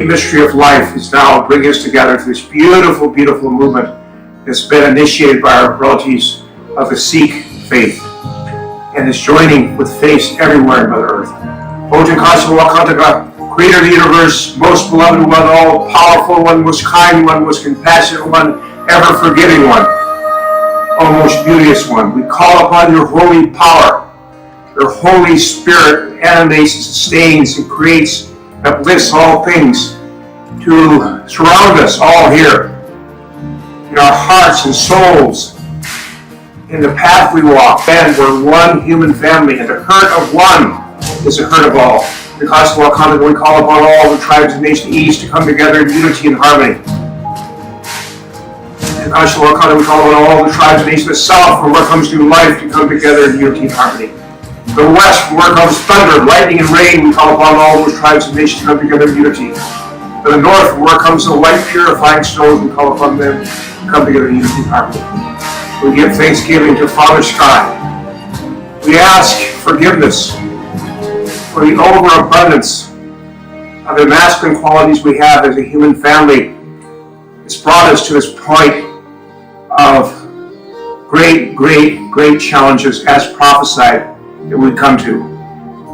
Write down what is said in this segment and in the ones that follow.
The mystery of life is now bringing us together to this beautiful, beautiful movement that's been initiated by our relatives of the Sikh faith and is joining with faiths everywhere in Mother Earth. Ojan Kasha Wakantaka, Creator of the universe, most beloved one, all powerful one, most kind one, most compassionate one, ever forgiving one, O most beauteous one, we call upon your holy power. Your Holy Spirit animates and sustains and creates and uplifts all things to surround us all here in our hearts and souls, in the path we walk. And we're one human family, and the hurt of one is the hurt of all. Because of our we call upon all the tribes of nation east to come together in unity and harmony. Because of our we call upon all the tribes of nation of the south, from where comes new life, to come together in unity and harmony. The west, from where comes thunder, lightning, and rain, we call upon all those tribes and nations to come together in unity. To the north, from where comes the light purifying stones, we call upon them to come together in unity and harmony. We give thanksgiving to Father Sky. We ask forgiveness for the overabundance of the masculine qualities we have as a human family. It's brought us to this point of great, great, great challenges as prophesied that we come to.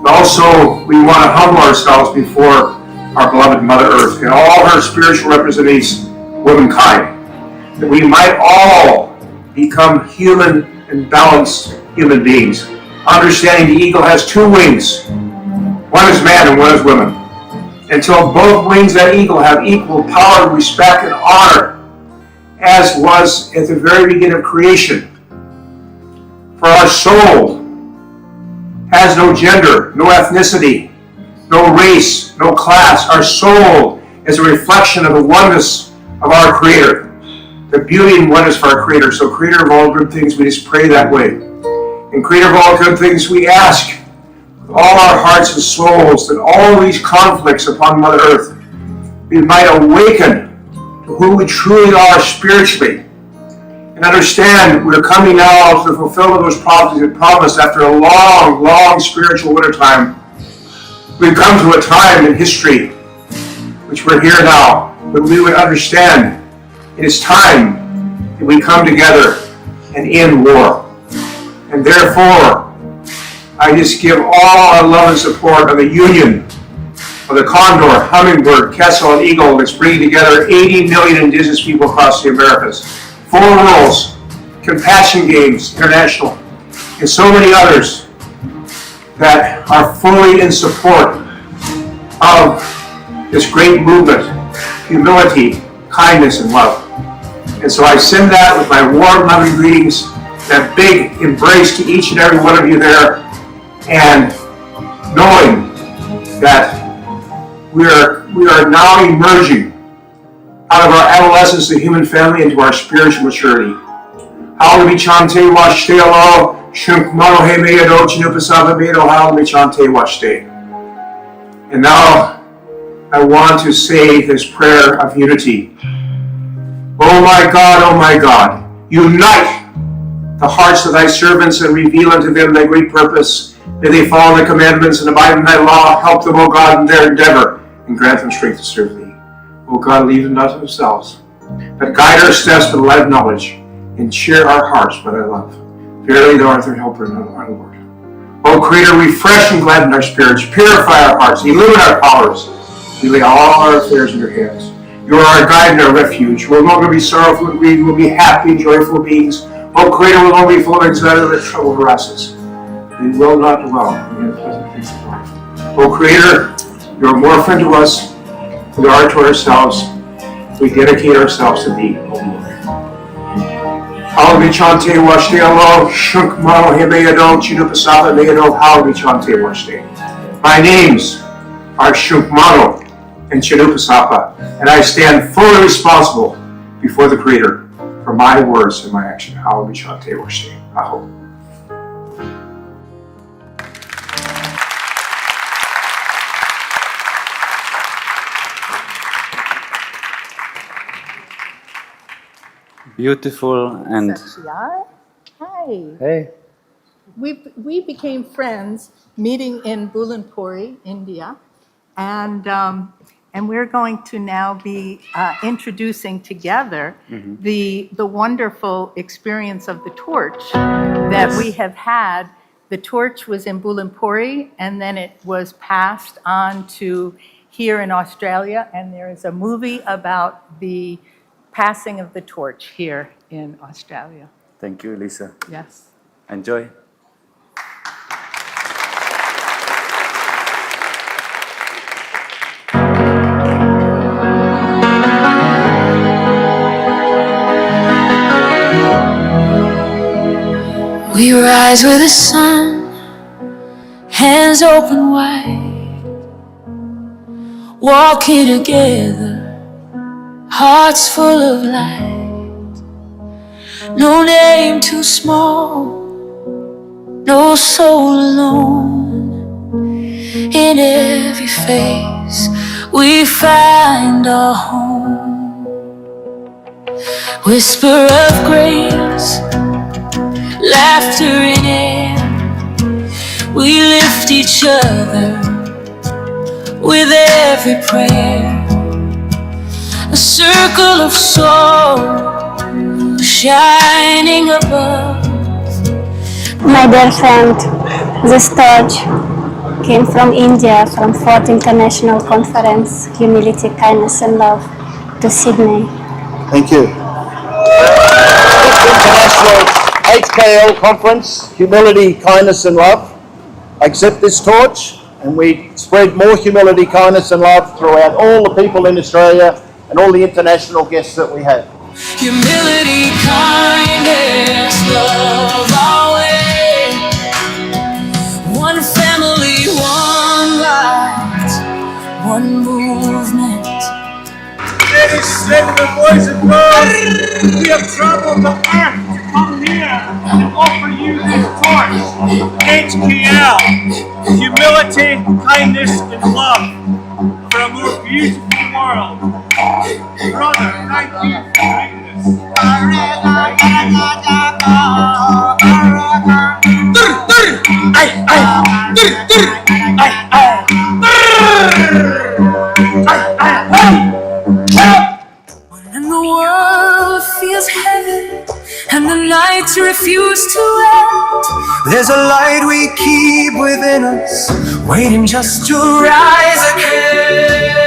But also, we want to humble ourselves before our beloved Mother Earth and all her spiritual representatives, womankind, that we might all become human and balanced human beings, understanding the eagle has two wings. One is man and one is woman. Until both wings of that eagle have equal power, respect, and honor, as was at the very beginning of creation. For our soul has no gender, no ethnicity, no race, no class. Our soul is a reflection of the oneness of our Creator, the beauty and oneness of our Creator. So Creator of all good things, we just pray that way. And Creator of all good things, we ask with all our hearts and souls that all these conflicts upon Mother Earth, we might awaken to who we truly are spiritually, and understand we're coming now to the fulfillment of those prophecies and promised after a long, long spiritual winter time. We've come to a time in history, which we're here now, when we would understand it is time that we come together and end war. And therefore, I just give all our love and support of the union of the condor, hummingbird, kessel, and eagle that's bringing together 80 million indigenous people across the Americas. 4 Worlds, Compassion Games International, and so many others that are fully in support of this great movement, humility, kindness, and love. And so I send that with my warm, loving greetings, that big embrace to each and every one of you there, and knowing that we are now emerging out of our adolescence, the human family, into our spiritual maturity. And now I want to say this prayer of unity. Oh my God, unite the hearts of thy servants and reveal unto them thy great purpose. May they follow thy commandments and abide in thy law. Help them, O God, in their endeavor, and grant them strength to serve thee. O God, leave them not to themselves, but guide our steps with the light of knowledge, and cheer our hearts by thy love. Verily thou art their helper and our Lord. O Creator, refresh and gladden our spirits, purify our hearts, illumine our powers. We lay all our affairs in your hands. You are our guide and our refuge. We will no longer be sorrowful and grieved. We will be happy and joyful beings. O Creator, we will not be full of anxiety that trouble harasses. We will not dwell in the pleasant things of life. O Creator, you are more friend to us than we are to ourselves. We dedicate ourselves to thee, O Lord. Hallelujah, chante washte Allah, shunk mano hebeado, chinupasava meado, hallelujah, chante washte. My names are Shunk Mano and Chinupasapa, and I stand fully responsible before the Creator for my words and my action. Hallelujah, chante washte. Aho. Beautiful and Hi. hey, We became friends meeting in Bulanpuri, India, and and we're going to now be introducing together the wonderful experience of the torch that we have had. The torch was in Bulampuri, and then it was passed on to here in Australia, and there is a movie about the passing of the torch here in Australia. Thank you, Lisa. Yes. Enjoy. We rise with the sun, hands open wide, walking together, hearts full of light. No name too small, no soul alone. In every face we find our home. Whisper of grace, laughter in air, we lift each other with every prayer. A circle of soul shining above. My dear friend, this torch came from India, from 4th International Conference, Humility, Kindness and Love, to Sydney. Thank you. International HKL Conference, Humility, Kindness and Love. I accept this torch and we spread more humility, kindness and love throughout all the people in Australia and all the international guests that we have. Humility, kindness, love our way. One family, one light, one movement. Ladies and boys and girls, we have traveled the earth to come here and offer you this torch. HKL, humility, kindness, and love for a more beautiful world. Brother, thank you for doing this. And the world feels heavy, and the nights refuse to end. There's a light we keep within us, waiting just to rise again.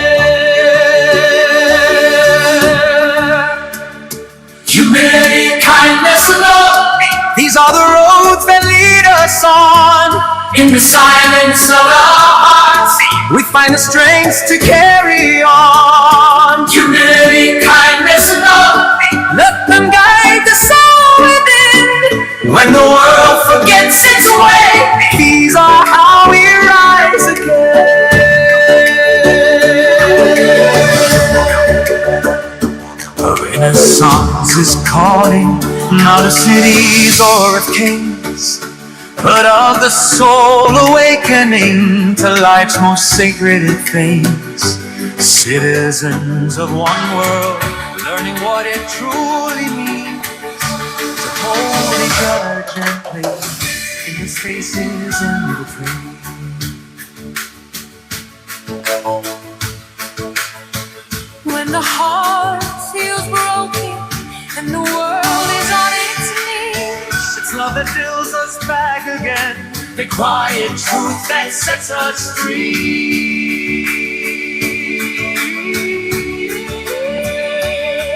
Humility, kindness, love, these are the roads that lead us on. In the silence of our hearts, we find the strength to carry on. Humility, kindness, love, let them guide the soul within. When the world forgets its way, these are how we rise again. A renaissance is calling, not of cities or of kings, but of the soul awakening to life's most sacred things. Citizens of one world, learning what it truly means to hold each other gently in the spaces in between. When the heart feels broken and the world is on its knees, It's love that fills us back again, the quiet truth that sets us free.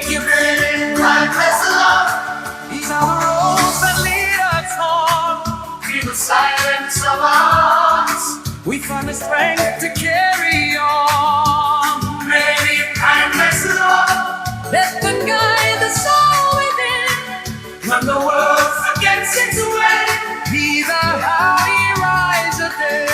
Humility, kindness, love, these are the roads that lead us on. In the silence of our hearts, we find the strength to carry on. Humility, kindness, love, let them guide the soul within. when the world forgets its way, these are how we rise again.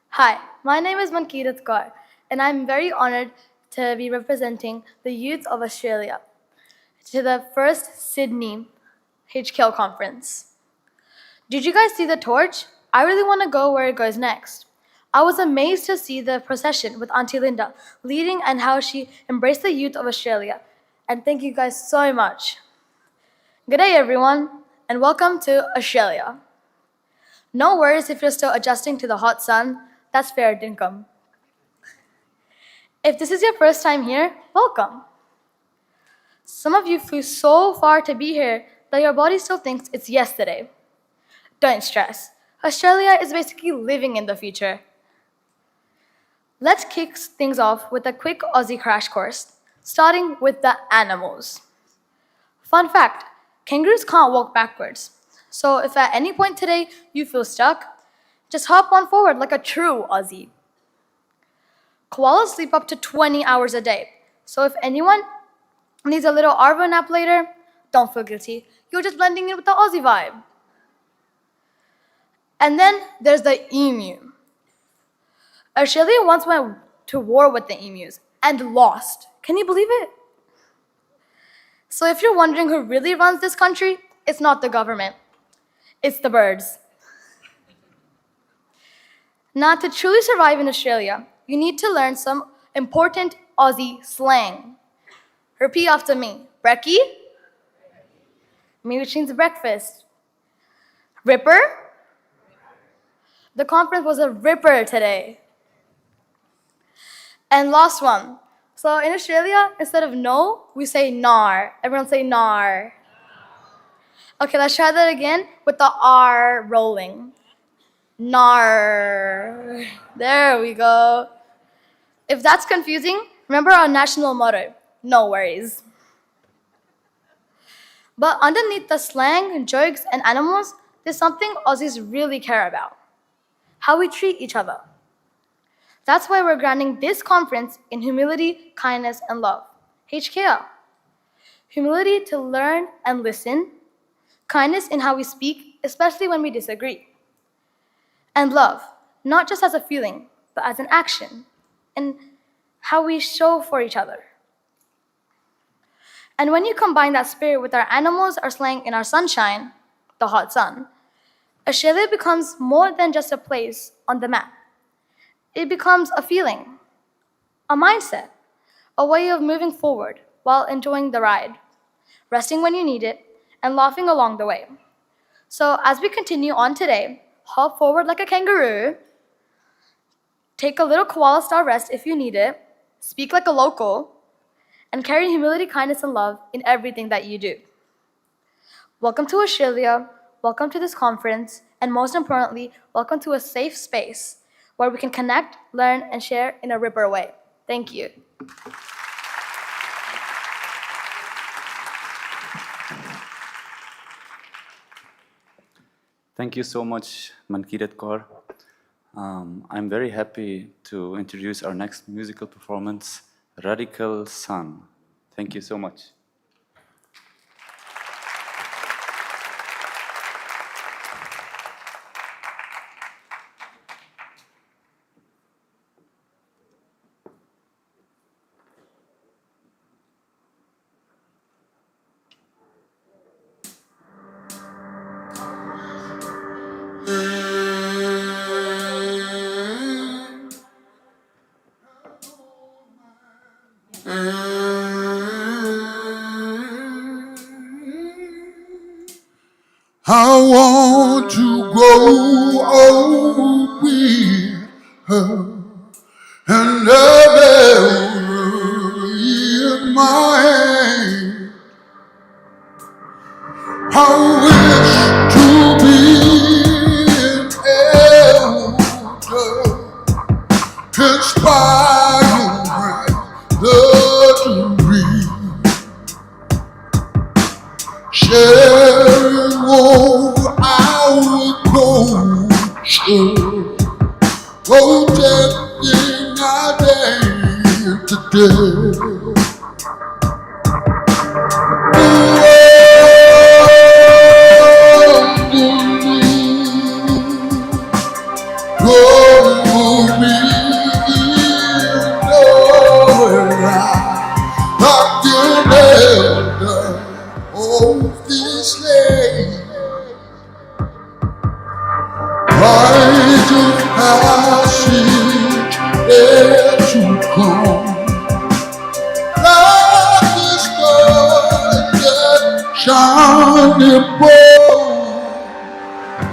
Hi, my name is Mankirat Kaur, and I'm very honored to be representing the youth of Australia to the first Sydney HKL conference. Did you guys see the torch? I really want to go where it goes next. I was amazed to see the procession with Auntie Linda leading and how she embraced the youth of Australia. And thank you guys so much. Good day, everyone, and welcome to Australia. No worries if you're still adjusting to the hot sun. That's fair dinkum. If this is your first time here, welcome. Some of you flew so far to be here that your body still thinks it's yesterday. Don't stress. Australia is basically living in the future. Let's kick things off with a quick Aussie crash course, starting with the animals. Fun fact, kangaroos can't walk backwards. So if at any point today you feel stuck, just hop on forward like a true Aussie. Koalas sleep up to 20 hours a day. So if anyone needs a little Arvo nap later, don't feel guilty. You're just blending in with the Aussie vibe. And then there's the emu. Australia once went to war with the emus and lost. Can you believe it? So if you're wondering who really runs this country, it's not the government. It's the birds. Now, to truly survive in Australia, you need to learn some important Aussie slang. Repeat after me. Brekkie, which means breakfast. Ripper. The conference was a ripper today. And last one. So in Australia, instead of no, we say nar. Everyone say nar. Okay, let's try that again with the R rolling. Nar. There we go. If that's confusing, remember our national motto, no worries. But underneath the slang, jokes, and animals, there's something Aussies really care about. How we treat each other. That's why we're grounding this conference in humility, kindness, and love. HKL. Humility to learn and listen. Kindness in how we speak, especially when we disagree. And love, not just as a feeling, but as an action. And how we show for each other. And when you combine that spirit with our animals, our slang, and our sunshine, the hot sun, Australia becomes more than just a place on the map. It becomes a feeling, a mindset, a way of moving forward while enjoying the ride, resting when you need it, and laughing along the way. So as we continue on today, hop forward like a kangaroo, take a little koala-style rest if you need it, speak like a local, and carry humility, kindness, and love in everything that you do. Welcome to Australia, welcome to this conference, and most importantly, welcome to a safe space where we can connect, learn, and share in a ripper way. Thank you. Thank you so much, Mankirat Kaur. I'm very happy to introduce our next musical performance, Radical Sun. Thank you so much. I want to grow old with her and have her in my hand. I wish to be an elder, inspiring the dream, sharing all our culture, protecting identity. This land.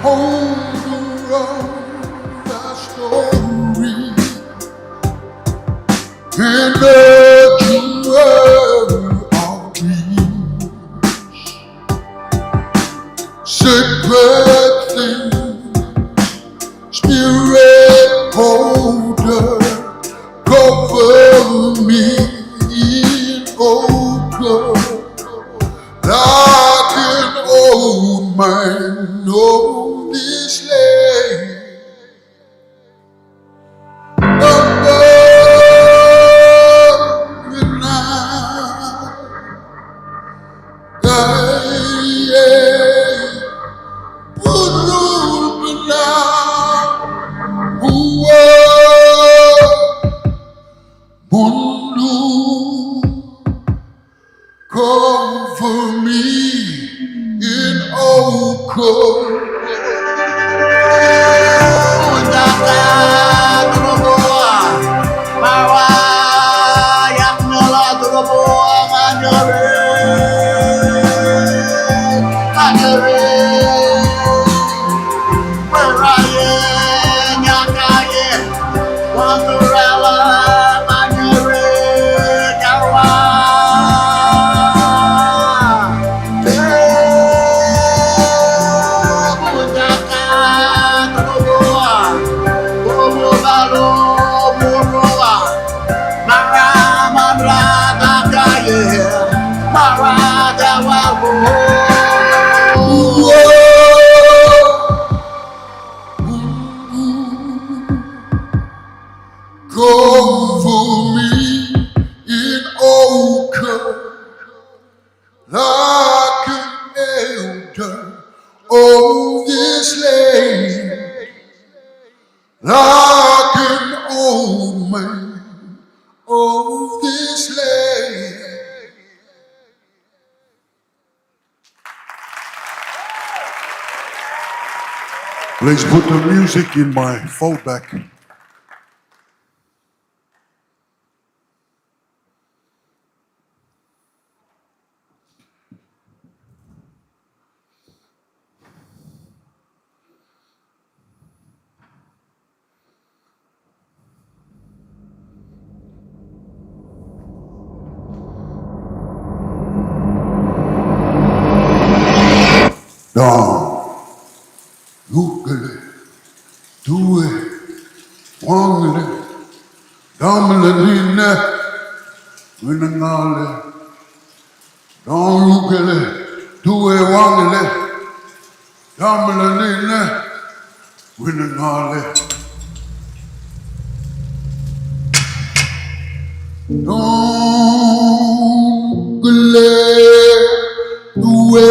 hold around our story in the jewel of dreams. Sacred things, spirit holder, cover me in ochre. Like an old man know this land. Above the night, cover me in ochre. Cover me in ochre, like an elder of this land, like an old man of this land. Please put the music in my foldback. Ukele, due, wangele, damle nine, winangale. Don ukele, due, wangele, damle nine, winangale. Don ukele, due.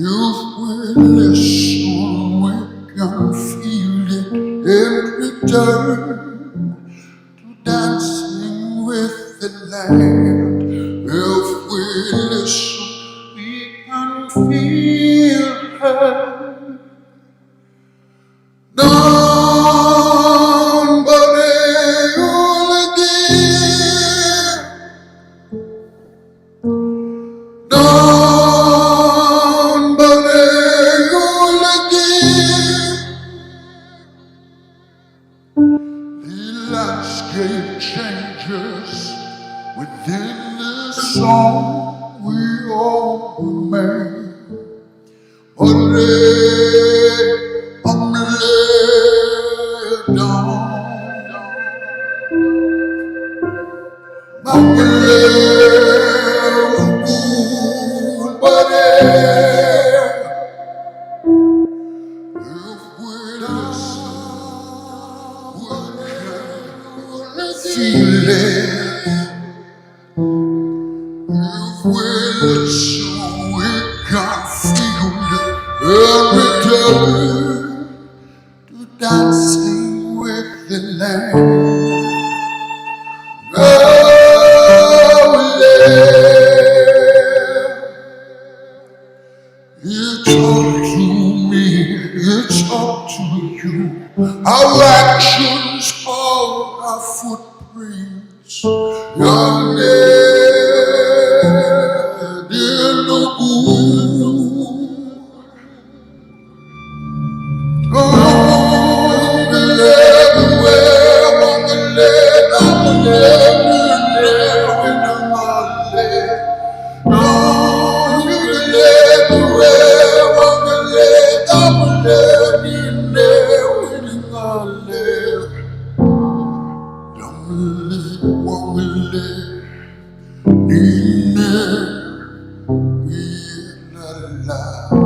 If we listen, we can feel it and return to dancing with the land. If we listen, we can feel her. Nobody will again. Changes within the song we all remain. I'm laid down. I'm laid if we listen, feel it. If we listen, we can feel it. And return to dancing with the land. It's up to me, it's up to you. footprints, your lead in the wood. Oh, everywhere, on the lead, on the lead, in the lead. No, you can everywhere, on the lead, on the lead, in there, winning all lead. Don't believe what we live in there, we're not alive.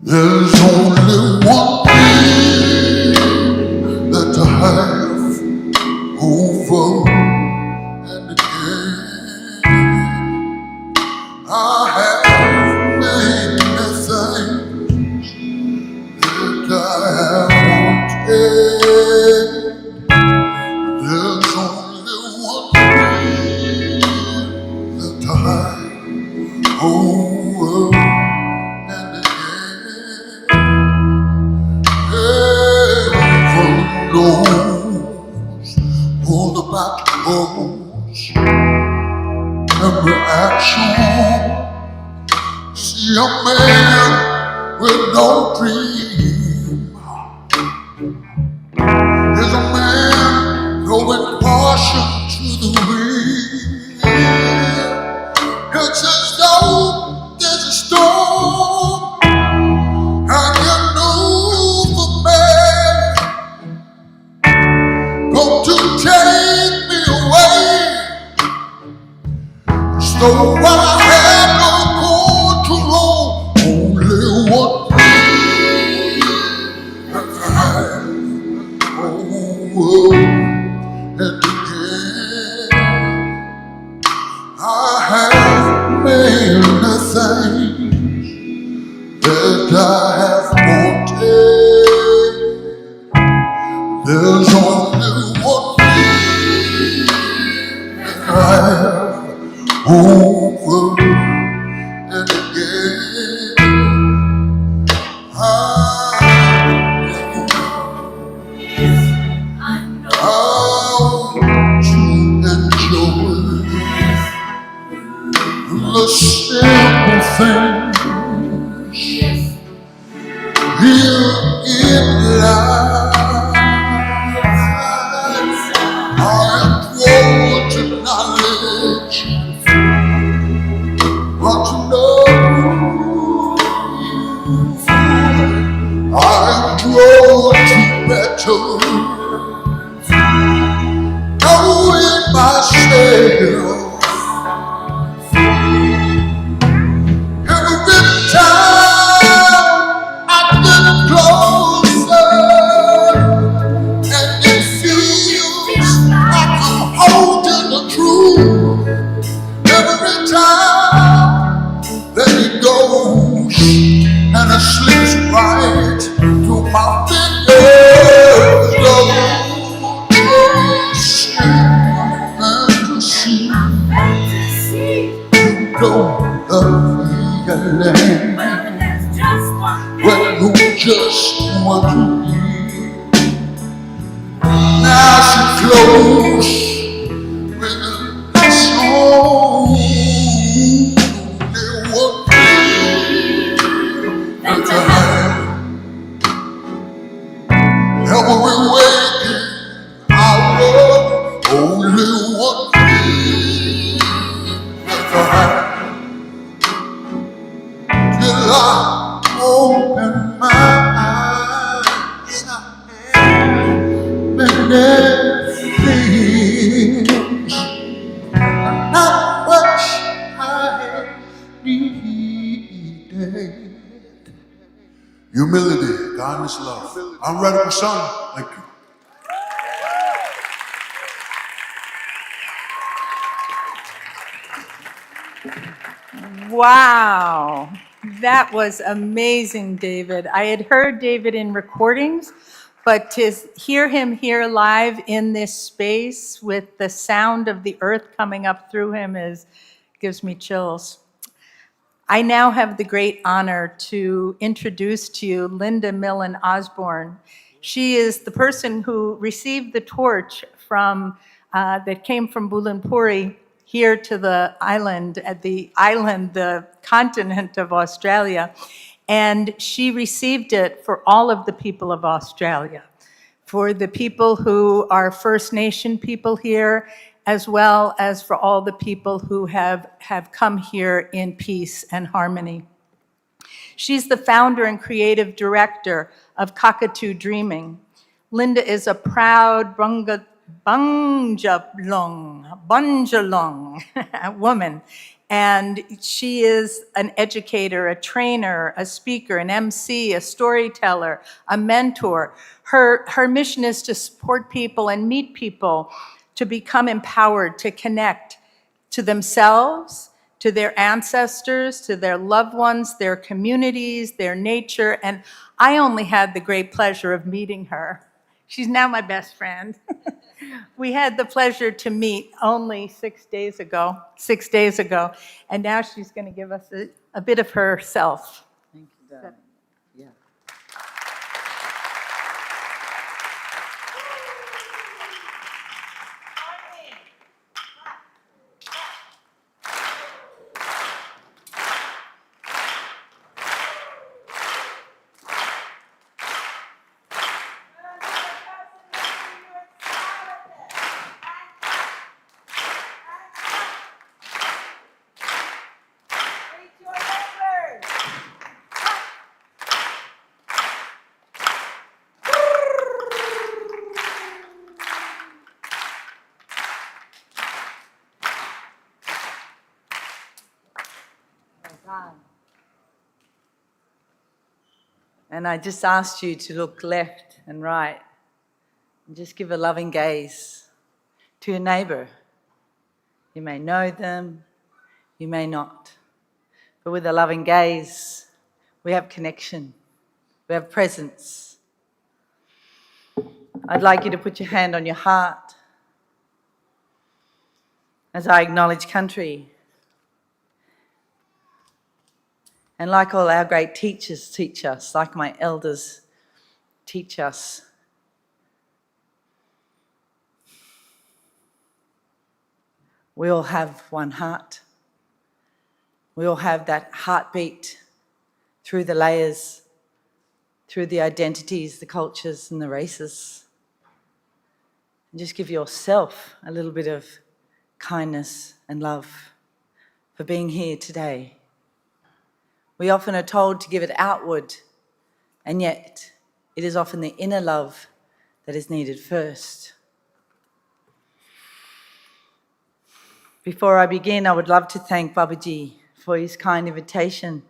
There's only one thing that I have over and again. I have many things that I have wanted. There's only one thing that I have over and again. Heaven knows all about your goals, every action. See a man with no dream is a man throwing caution to the wind. It's as though there's a storm and you know the man going to take me away. So I have no control, only one thing that I have over and again. I have many things that I have wanted. There's only one thing that I have over and again. I want to enjoy the simple things here in life. I am drawn to knowledge, but to know I am drawn to better knowing myself. Every time I get closer, and it feels like I'm holding the truth. Every time that it goes and it slips right through my fingers, Lord, fantasy, you don't feeling when you just want to be. Now she close with a song. Only one thing that I have. Every waking hour, only one thing that I have. Till I open my eyes, I have many things, not much I needed. Humility, kindness, love. I'm Radical Son. Thank you. Wow, that was amazing, David. I had heard David in recordings, but to hear him here live in this space with the sound of the earth coming up through him gives me chills. I now have the great honor to introduce to you Linda Millen Osborne. She is the person who received the torch that came from Bulanpuri here to the continent of Australia. And she received it for all of the people of Australia, for the people who are First Nation people here, as well as for all the people who have come here in peace and harmony. She's the founder and creative director of Cockatoo Dreaming. Linda is a proud Bunjalung woman, and she is an educator, a trainer, a speaker, an MC, a storyteller, a mentor. Her mission is to support people and meet people to become empowered, to connect to themselves, to their ancestors, to their loved ones, their communities, their nature, and I only had the great pleasure of meeting her. She's now my best friend. We had the pleasure to meet only 6 days ago, and now she's going to give us a bit of herself. Thank you, darling. Yeah. And I just asked you to look left and right and just give a loving gaze to your neighbour. You may know them, you may not. But with a loving gaze, we have connection, we have presence. I'd like you to put your hand on your heart as I acknowledge country. And like all our great teachers teach us, like my elders teach us, we all have one heart. We all have that heartbeat through the layers, through the identities, the cultures and the races. And just give yourself a little bit of kindness and love for being here today. We often are told to give it outward, and yet it is often the inner love that is needed first. Before I begin, I would love to thank Babaji for his kind invitation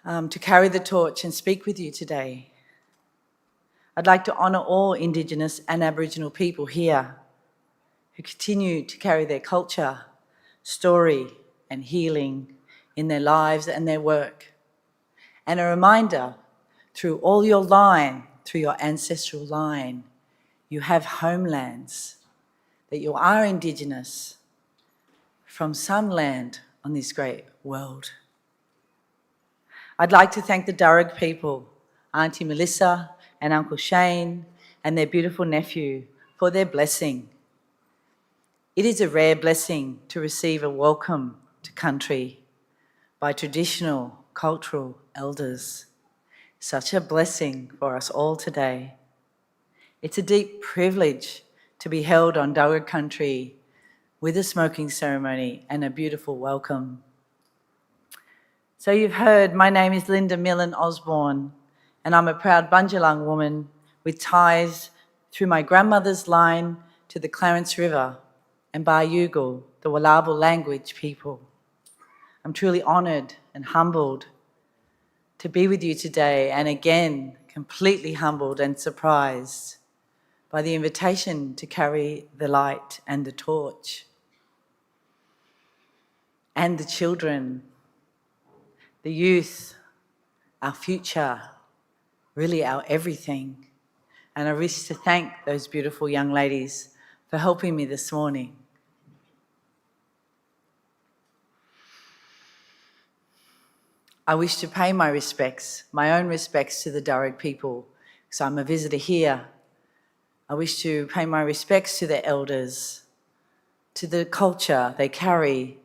to carry the torch and speak with you today. I'd like to honour all Indigenous and Aboriginal people here who continue to carry their culture, story and healing in their lives and their work. And a reminder, through all your line, through your ancestral line, you have homelands, that you are Indigenous from some land on this great world. I'd like to thank the Darug people, Auntie Melissa and Uncle Shane and their beautiful nephew for their blessing. It is a rare blessing to receive a welcome to country by traditional cultural elders. Such a blessing for us all today. It's a deep privilege to be held on Darug country with a smoking ceremony and a beautiful welcome. So you've heard, my name is Linda Millen Osborne, and I'm a proud Bunjalung woman with ties through my grandmother's line to the Clarence River and Bayugal, the Walabal language people. I'm truly honoured and humbled to be with you today, and again, completely humbled and surprised by the invitation to carry the light and the torch. and the children, the youth, our future, really our everything. And I wish to thank those beautiful young ladies for helping me this morning. I wish to pay my respects, my own respects to the Darug people, because I'm a visitor here. I wish to pay my respects to the elders, to the culture they carry.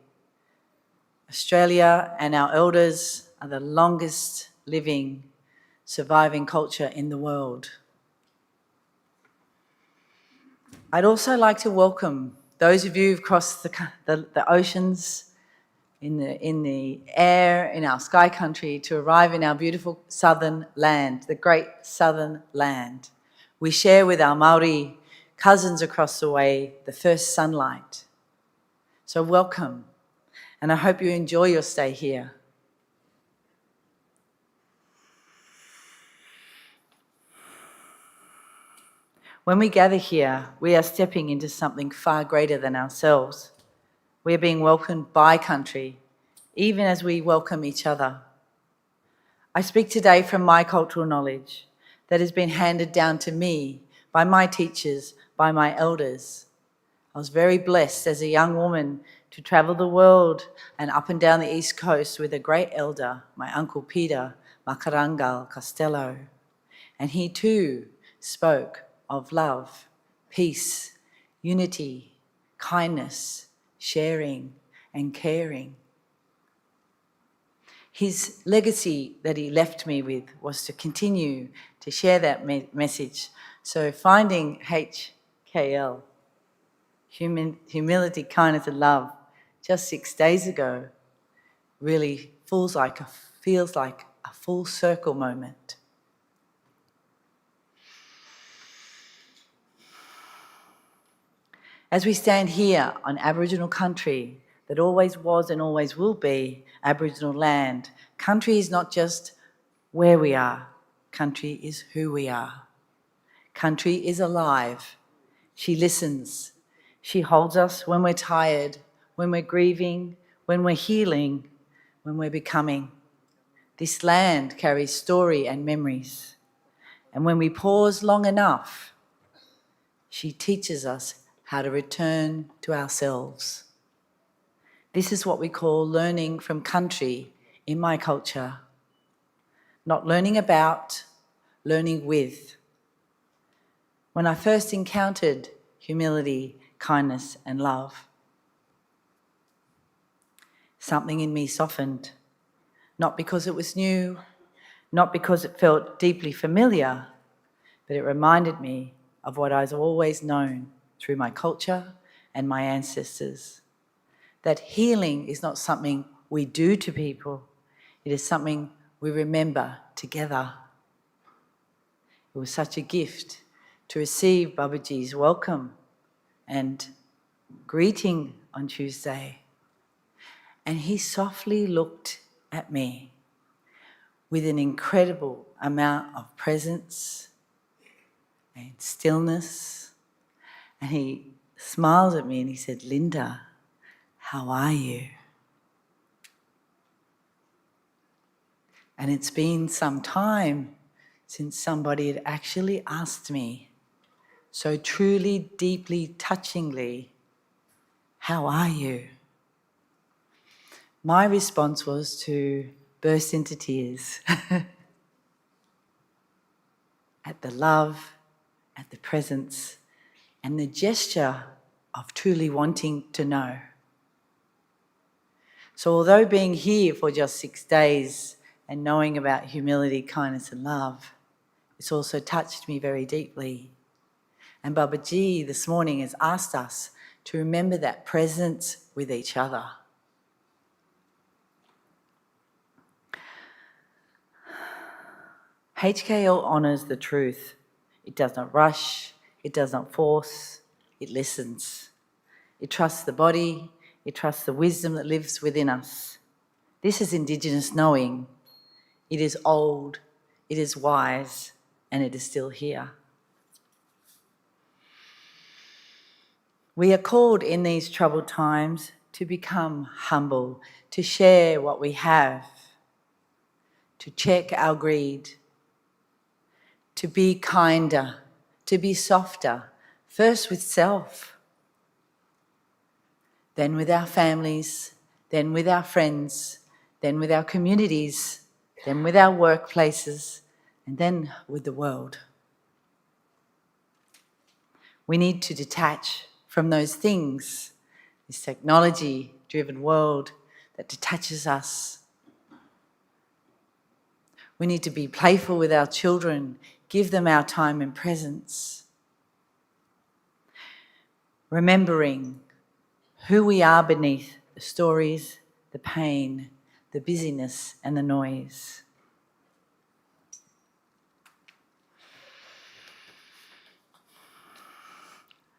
Australia and our elders are the longest living, surviving culture in the world. I'd also like to welcome those of you who've crossed the oceans, in the air, in our sky country, to arrive in our beautiful southern land, the great southern land. We share with our Maori cousins across the way the first sunlight. So welcome, and I hope you enjoy your stay here. When we gather here, we are stepping into something far greater than ourselves. We are being welcomed by country, even as we welcome each other. I speak today from my cultural knowledge that has been handed down to me by my teachers, by my elders. I was very blessed as a young woman to travel the world and up and down the East Coast with a great elder, my Uncle Peter Makarangal Costello. And he too spoke of love, peace, unity, kindness, sharing, and caring. His legacy that he left me with was to continue to share that message. So finding HKL, humility, kindness, and love, just 6 days ago, really feels like a full circle moment. As we stand here on Aboriginal country that always was and always will be Aboriginal land, country is not just where we are, country is who we are. Country is alive. She listens. She holds us when we're tired, when we're grieving, when we're healing, when we're becoming. This land carries story and memories. And when we pause long enough, she teaches us how to return to ourselves. This is what we call learning from country in my culture. Not learning about, learning with. When I first encountered humility, kindness, and love, something in me softened, not because it was new, not because it felt deeply familiar, but it reminded me of what I've always known through my culture and my ancestors. That healing is not something we do to people, it is something we remember together. It was such a gift to receive Babaji's welcome and greeting on Tuesday. And he softly looked at me with an incredible amount of presence and stillness. And he smiled at me and he said, "Linda, how are you?" And it's been some time since somebody had actually asked me so truly, deeply, touchingly, "How are you?" My response was to burst into tears at the love, at the presence, and the gesture of truly wanting to know. So although being here for just 6 days and knowing about humility, kindness, and love, it's also touched me very deeply. And Babaji this morning has asked us to remember that presence with each other. HKL honours the truth. It does not rush, it does not force, it listens. It trusts the body, it trusts the wisdom that lives within us. This is Indigenous knowing. It is old, it is wise, and it is still here. We are called in these troubled times to become humble, to share what we have, to check our greed, to be kinder, to be softer, first with self, then with our families, then with our friends, then with our communities, then with our workplaces, and then with the world. We need to detach from those things, this technology-driven world that detaches us. We need to be playful with our children, give them our time and presence. Remembering who we are beneath the stories, the pain, the busyness, and the noise.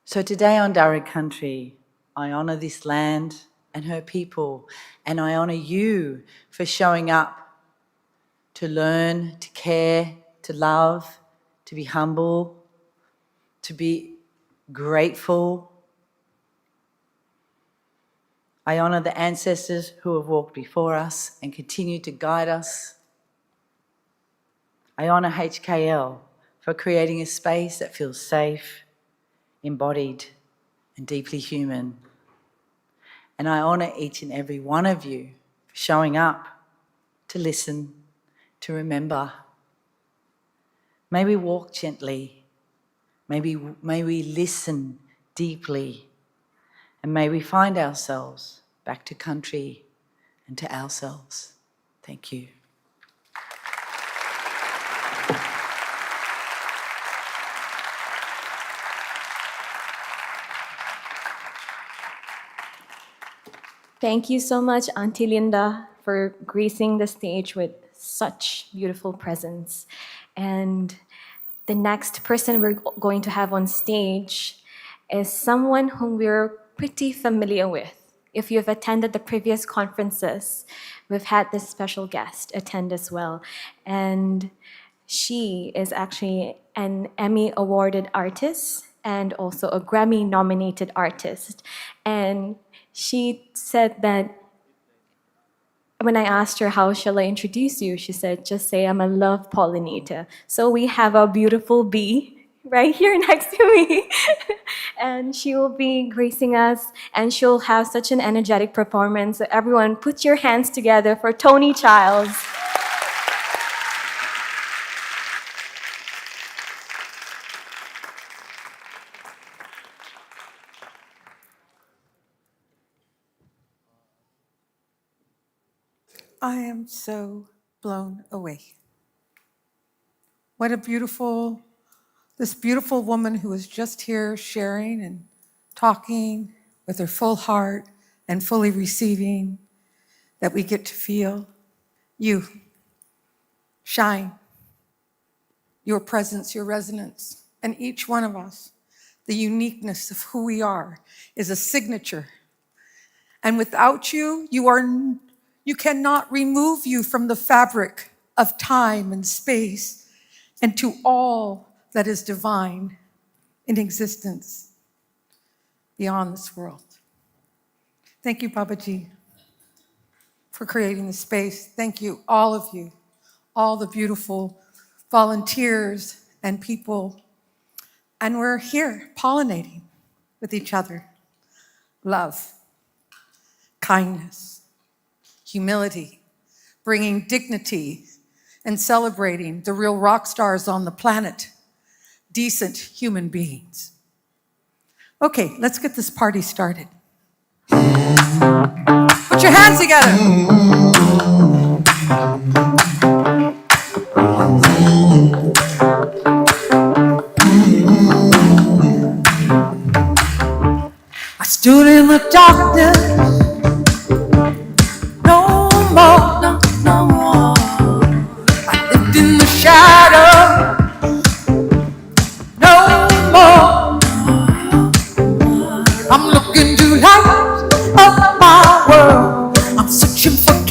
So today on Darug country, I honour this land and her people, and I honour you for showing up to learn, to care, to love, to be humble, to be grateful. I honour the ancestors who have walked before us and continue to guide us. I honour HKL for creating a space that feels safe, embodied, and deeply human. And I honour each and every one of you for showing up to listen, to remember. May we walk gently, may we listen deeply, and may we find ourselves back to country and to ourselves. Thank you. Thank you so much, Auntie Linda, for gracing the stage with such beautiful presence. And the next person we're going to have on stage is someone whom we're pretty familiar with. If you've attended the previous conferences, we've had this special guest attend as well. And she is actually an Emmy awarded artist and also a Grammy nominated artist. And she said that when I asked her, how shall I introduce you? She said, just say I'm a love pollinator. So we have a beautiful bee right here next to me. And she will be gracing us, and she'll have such an energetic performance. So everyone, put your hands together for Toni Childs. I am so blown away. What a beautiful, this beautiful woman who is just here sharing and talking with her full heart and fully receiving that we get to feel. You shine, your presence, your resonance, and each one of us, the uniqueness of who we are is a signature. And without you, you cannot remove you from the fabric of time and space and to all that is divine in existence beyond this world. Thank you, Babaji, for creating the space. Thank you, all of you, all the beautiful volunteers and people. And we're here pollinating with each other. Love, kindness, humility, bringing dignity and celebrating the real rock stars on the planet, decent human beings. Okay, let's get this party started. Put your hands together. I stood in the darkness, no more, no more. I lived in the shadow, no more. I'm looking to light up my world. I'm searching for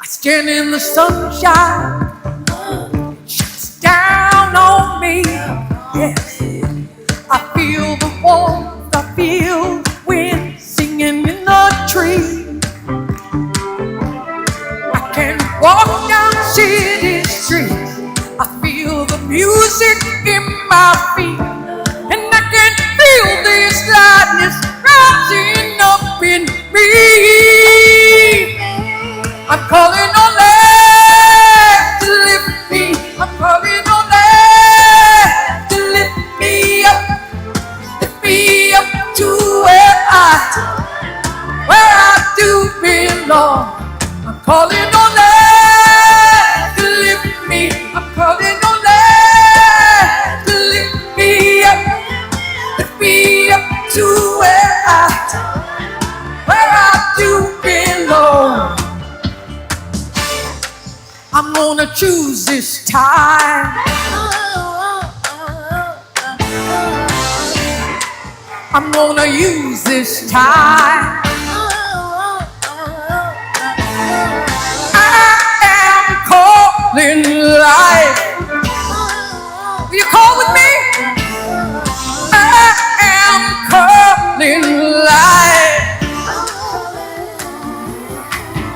I stand in the sunshine, shines down on me. Yes, I feel the warmth, I feel the wind singing in the tree. I can walk down city streets, I feel the music in my feet, and I can feel this gladness rising up in me. I'm calling on life to lift me. I'm calling on life to lift me up to where I do belong. I'm calling on life to lift me. I'm calling on life to lift me up to where I do belong. I'm gonna choose this time. I'm gonna use this time. I am calling life. Will you call with me? I am calling life.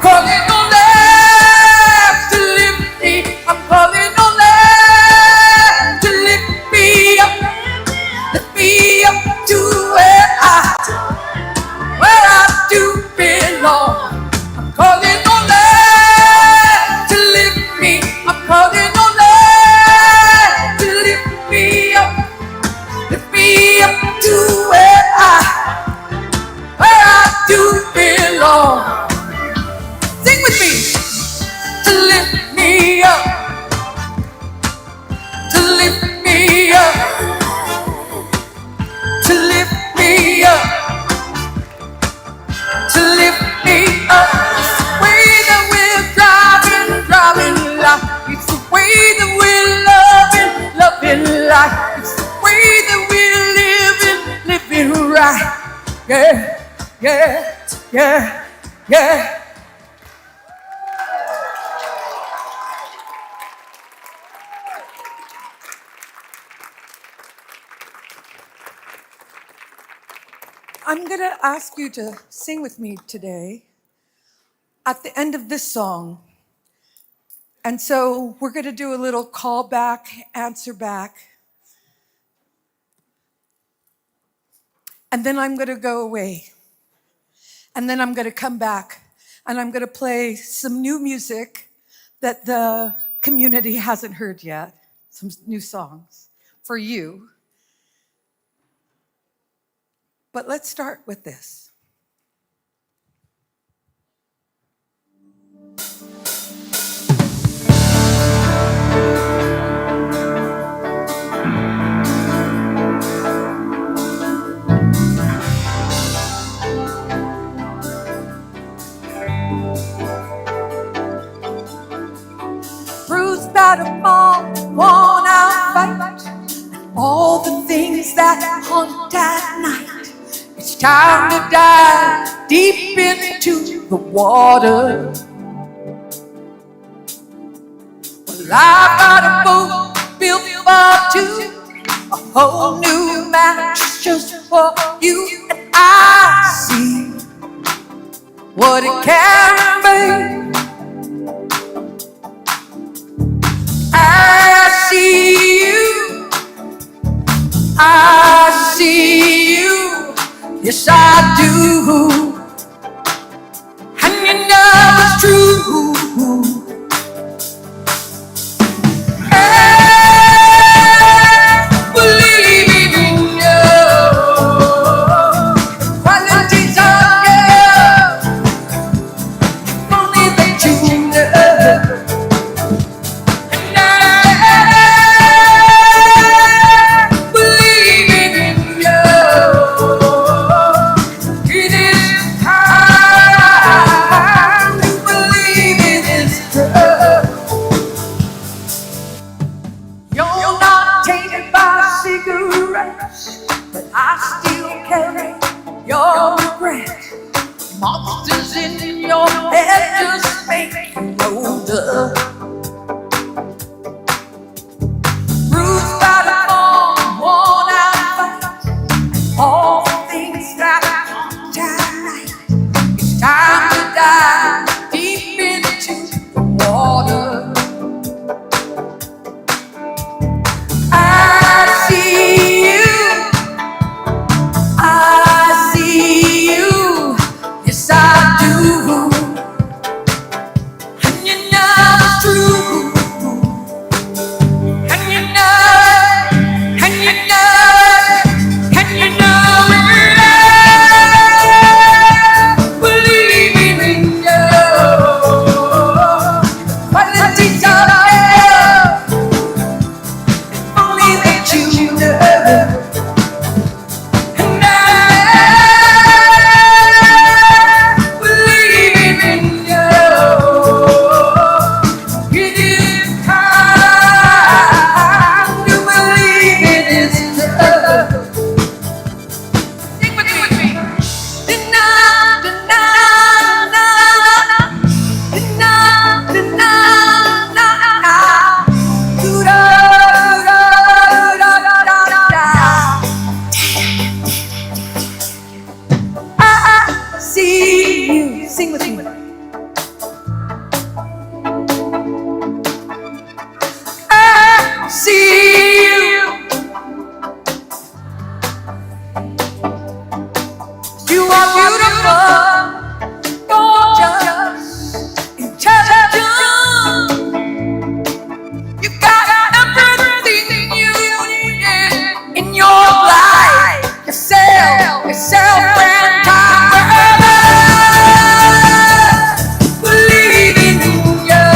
Calling on life to lift me. I'm calling on life to lift me up to where I do belong. I'm calling on life to lift me. I'm calling on life to lift me up to where I do belong. Sing with me. To lift me up, to lift me up, to lift me up, to lift me up. It's the way that we're driving life. It's the way that we're loving life. It's the way that we're living right. Yeah, yeah, yeah, yeah. I'm going to ask you to sing with me today at the end of this song. And so we're going to do a little call back, answer back. And then I'm going to go away. And then I'm going to come back. And I'm going to play some new music that the community hasn't heard yet. Some new songs for you. But let's start with this. Bruised, battered, mauled, worn out, fight. All the things that haunt at night. It's time to dive deep into the water. Well, I've got a boat built for two, a whole new match just for you. And I see what it can be. I see you. I see you, yes I do, and you know it's true. I believe in you, qualities of you, only that you know. tainted by cigarettes, but I still carry your regret. Monsters in your head just make you older. Bruised by the long, worn out fight, all the things that die. It's time to dive deep into the water. I see you, yes I do, and you know it's true, and you know, and you know, and you know it. Believing in you, qualities of love, only that you know. See you, sing with me. I see you. You are beautiful, gorgeous, intelligent. You got everything you needed in your life. Yourself, and time forever. Believing in you,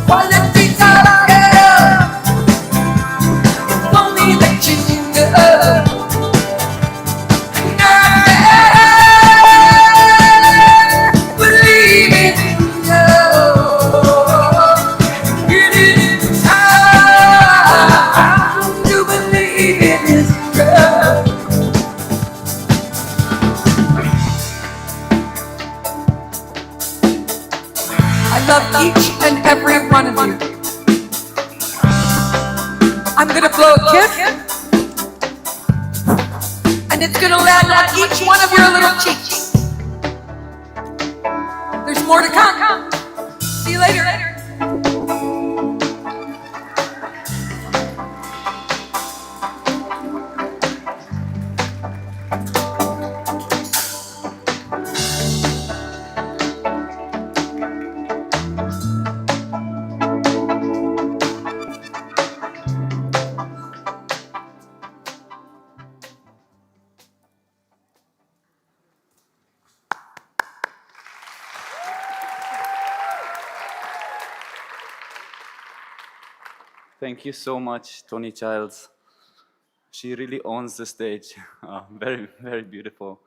qualities of love, only that you know. Believing in you, it is time to believe it is true. I love each and every one of you. I'm gonna blow a kiss, and it's gonna land on each one of your little cheeks. There's more to come. See you later. Thank you so much, Toni Childs. She really owns the stage. Very, very beautiful.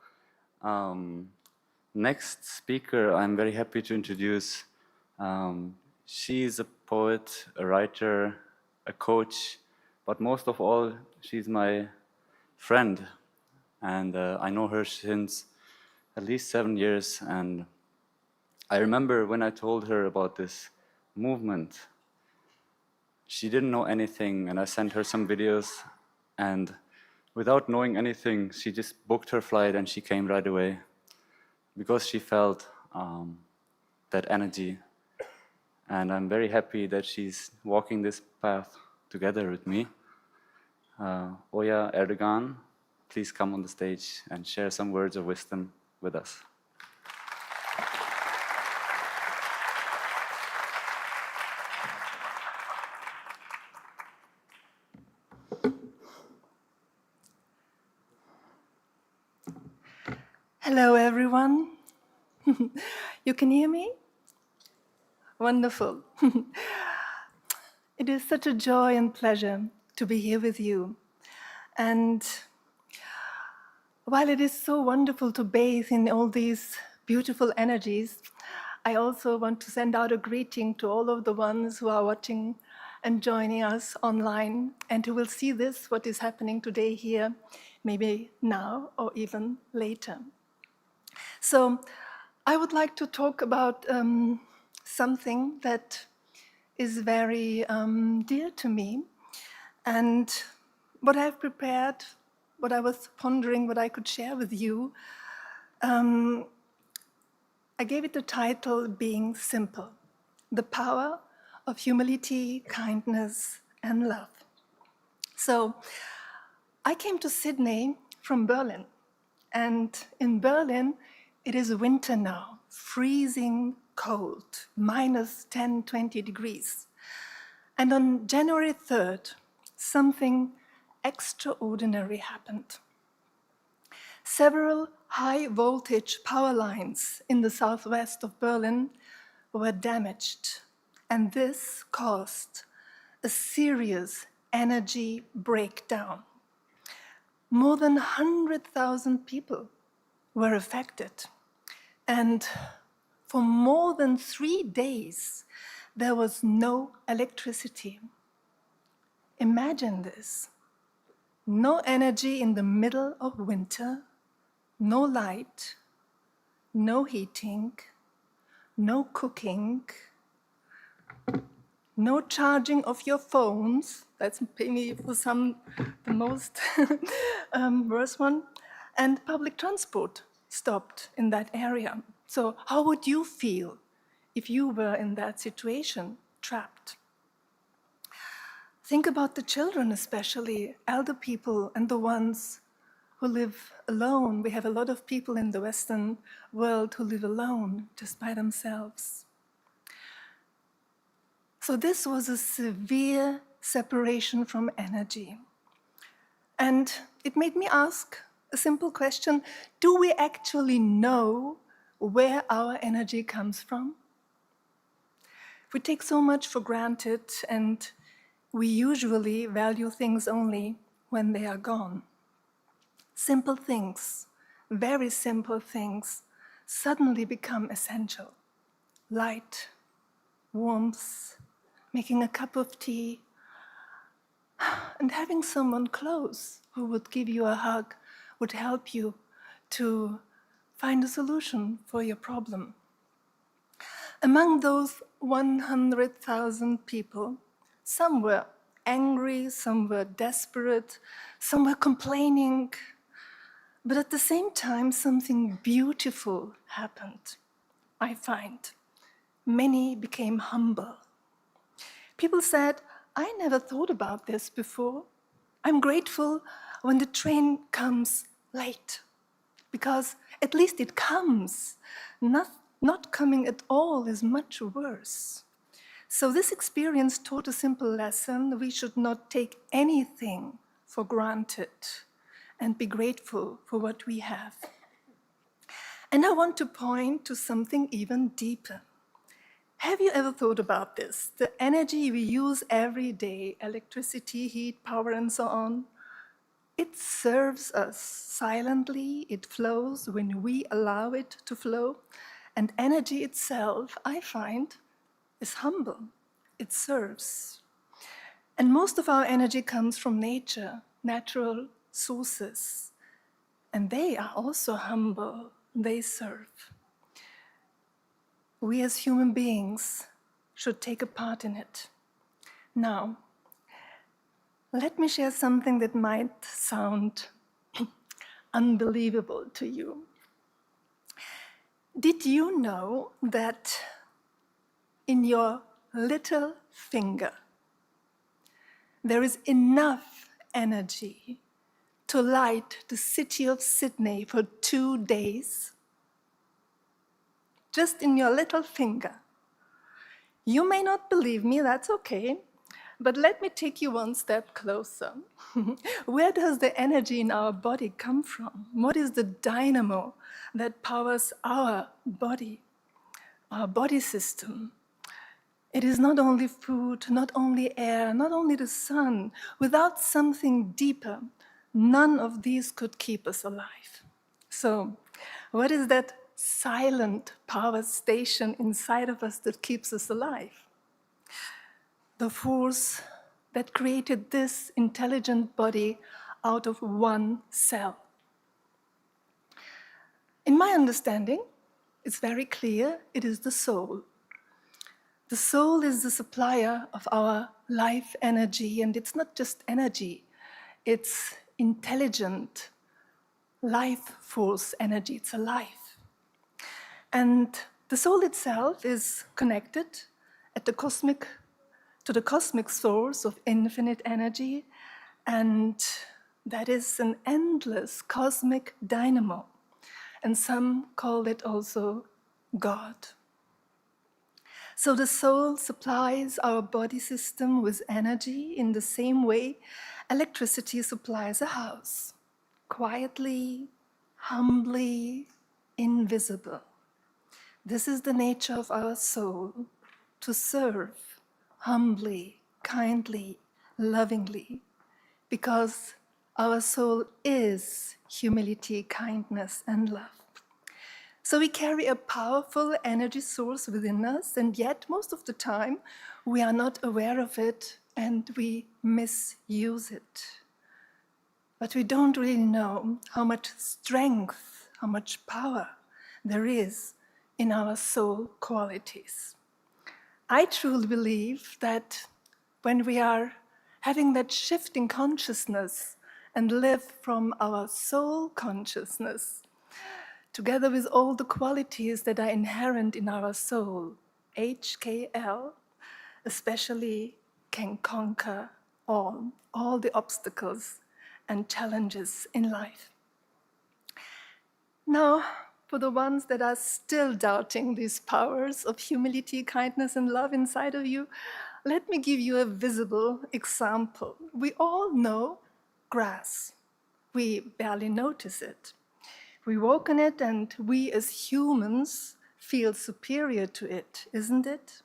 Next speaker, I'm very happy to introduce. She is a poet, a writer, a coach, but most of all, she's my friend. And I know her since at least 7 years. And I remember when I told her about this movement, she didn't know anything, and I sent her some videos, and without knowing anything, she just booked her flight and she came right away because she felt that energy. And I'm very happy that she's walking this path together with me. Oya Erdogan, please come on the stage and share some words of wisdom with us. Hello, everyone. You can hear me? Wonderful. It is such a joy and pleasure to be here with you. And while it is so wonderful to bathe in all these beautiful energies, I also want to send out a greeting to all of the ones who are watching and joining us online, and who will see this, what is happening today here, maybe now or even later. So I would like to talk about something that is very dear to me, and what I've prepared, what I was pondering, what I could share with you, I gave it the title Being Simple, the power of humility, kindness, and love. So I came to Sydney from Berlin, and in Berlin it is winter now, freezing cold, minus 10, 20 degrees. And on January 3rd, something extraordinary happened. Several high-voltage power lines in the southwest of Berlin were damaged, and this caused a serious energy breakdown. More than 100,000 people were affected, and for more than 3 days, there was no electricity. Imagine this. No energy in the middle of winter, no light, no heating, no cooking, no charging of your phones. That's maybe for some the most worst one. And public transport stopped in that area. So how would you feel if you were in that situation, trapped? Think about the children, especially elder people and the ones who live alone. We have a lot of people in the Western world who live alone, just by themselves. So this was a severe separation from energy. And it made me ask a simple question: do we actually know where our energy comes from? We take so much for granted, and we usually value things only when they are gone. Simple things, very simple things, suddenly become essential. Light, warmth, making a cup of tea, and having someone close who would give you a hug, would help you to find a solution for your problem. Among those 100,000 people, some were angry, some were desperate, some were complaining, but at the same time, something beautiful happened, I find. Many became humble. People said, I never thought about this before. I'm grateful when the train comes late, because at least it comes. Not coming at all is much worse. So this experience taught a simple lesson: we should not take anything for granted and be grateful for what we have. And I want to point to something even deeper. Have you ever thought about this? The energy we use every day, electricity, heat, power, and so on, it serves us silently, it flows when we allow it to flow. And energy itself, I find, is humble. It serves. And most of our energy comes from nature, natural sources. And they are also humble, they serve. We as human beings should take a part in it. Now, let me share something that might sound unbelievable to you. Did you know that in your little finger there is enough energy to light the city of Sydney for 2 days? Just in your little finger. You may not believe me, that's okay, but let me take you one step closer. Where does the energy in our body come from? What is the dynamo that powers our body system? It is not only food, not only air, not only the sun. Without something deeper, none of these could keep us alive. So, what is that silent power station inside of us that keeps us alive? the force that created this intelligent body out of one cell. In my understanding, it's very clear, it is the soul. The soul is the supplier of our life energy, and it's not just energy, it's intelligent life force energy, it's a life. And the soul itself is connected to the cosmic source of infinite energy, and that is an endless cosmic dynamo. And some call it also God. So the soul supplies our body system with energy in the same way electricity supplies a house. Quietly, humbly, invisible. This is the nature of our soul, to serve humbly, kindly, lovingly, because our soul is humility, kindness, and love. So we carry a powerful energy source within us, and yet most of the time we are not aware of it and we misuse it. But we don't really know how much strength, how much power there is in our soul qualities. I truly believe that when we are having that shift in consciousness and live from our soul consciousness, together with all the qualities that are inherent in our soul, HKL especially can conquer all the obstacles and challenges in life. Now, for the ones that are still doubting these powers of humility, kindness, and love inside of you, let me give you a visible example. We all know grass. We barely notice it. We walk on it and we as humans feel superior to it, isn't it?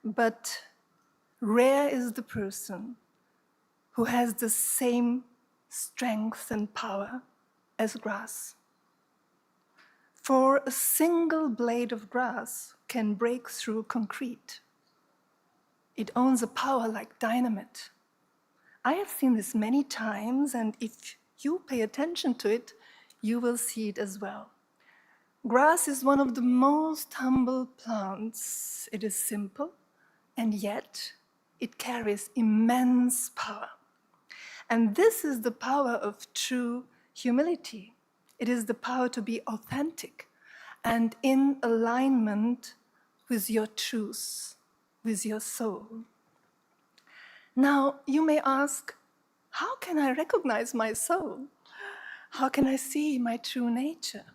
But rare is the person who has the same strength and power as grass. For a single blade of grass can break through concrete. It owns a power like dynamite. I have seen this many times, and if you pay attention to it, you will see it as well. Grass is one of the most humble plants. It is simple, and yet it carries immense power. And this is the power of true humility. It is the power to be authentic and in alignment with your truth, with your soul. Now, you may ask, how can I recognize my soul? How can I see my true nature?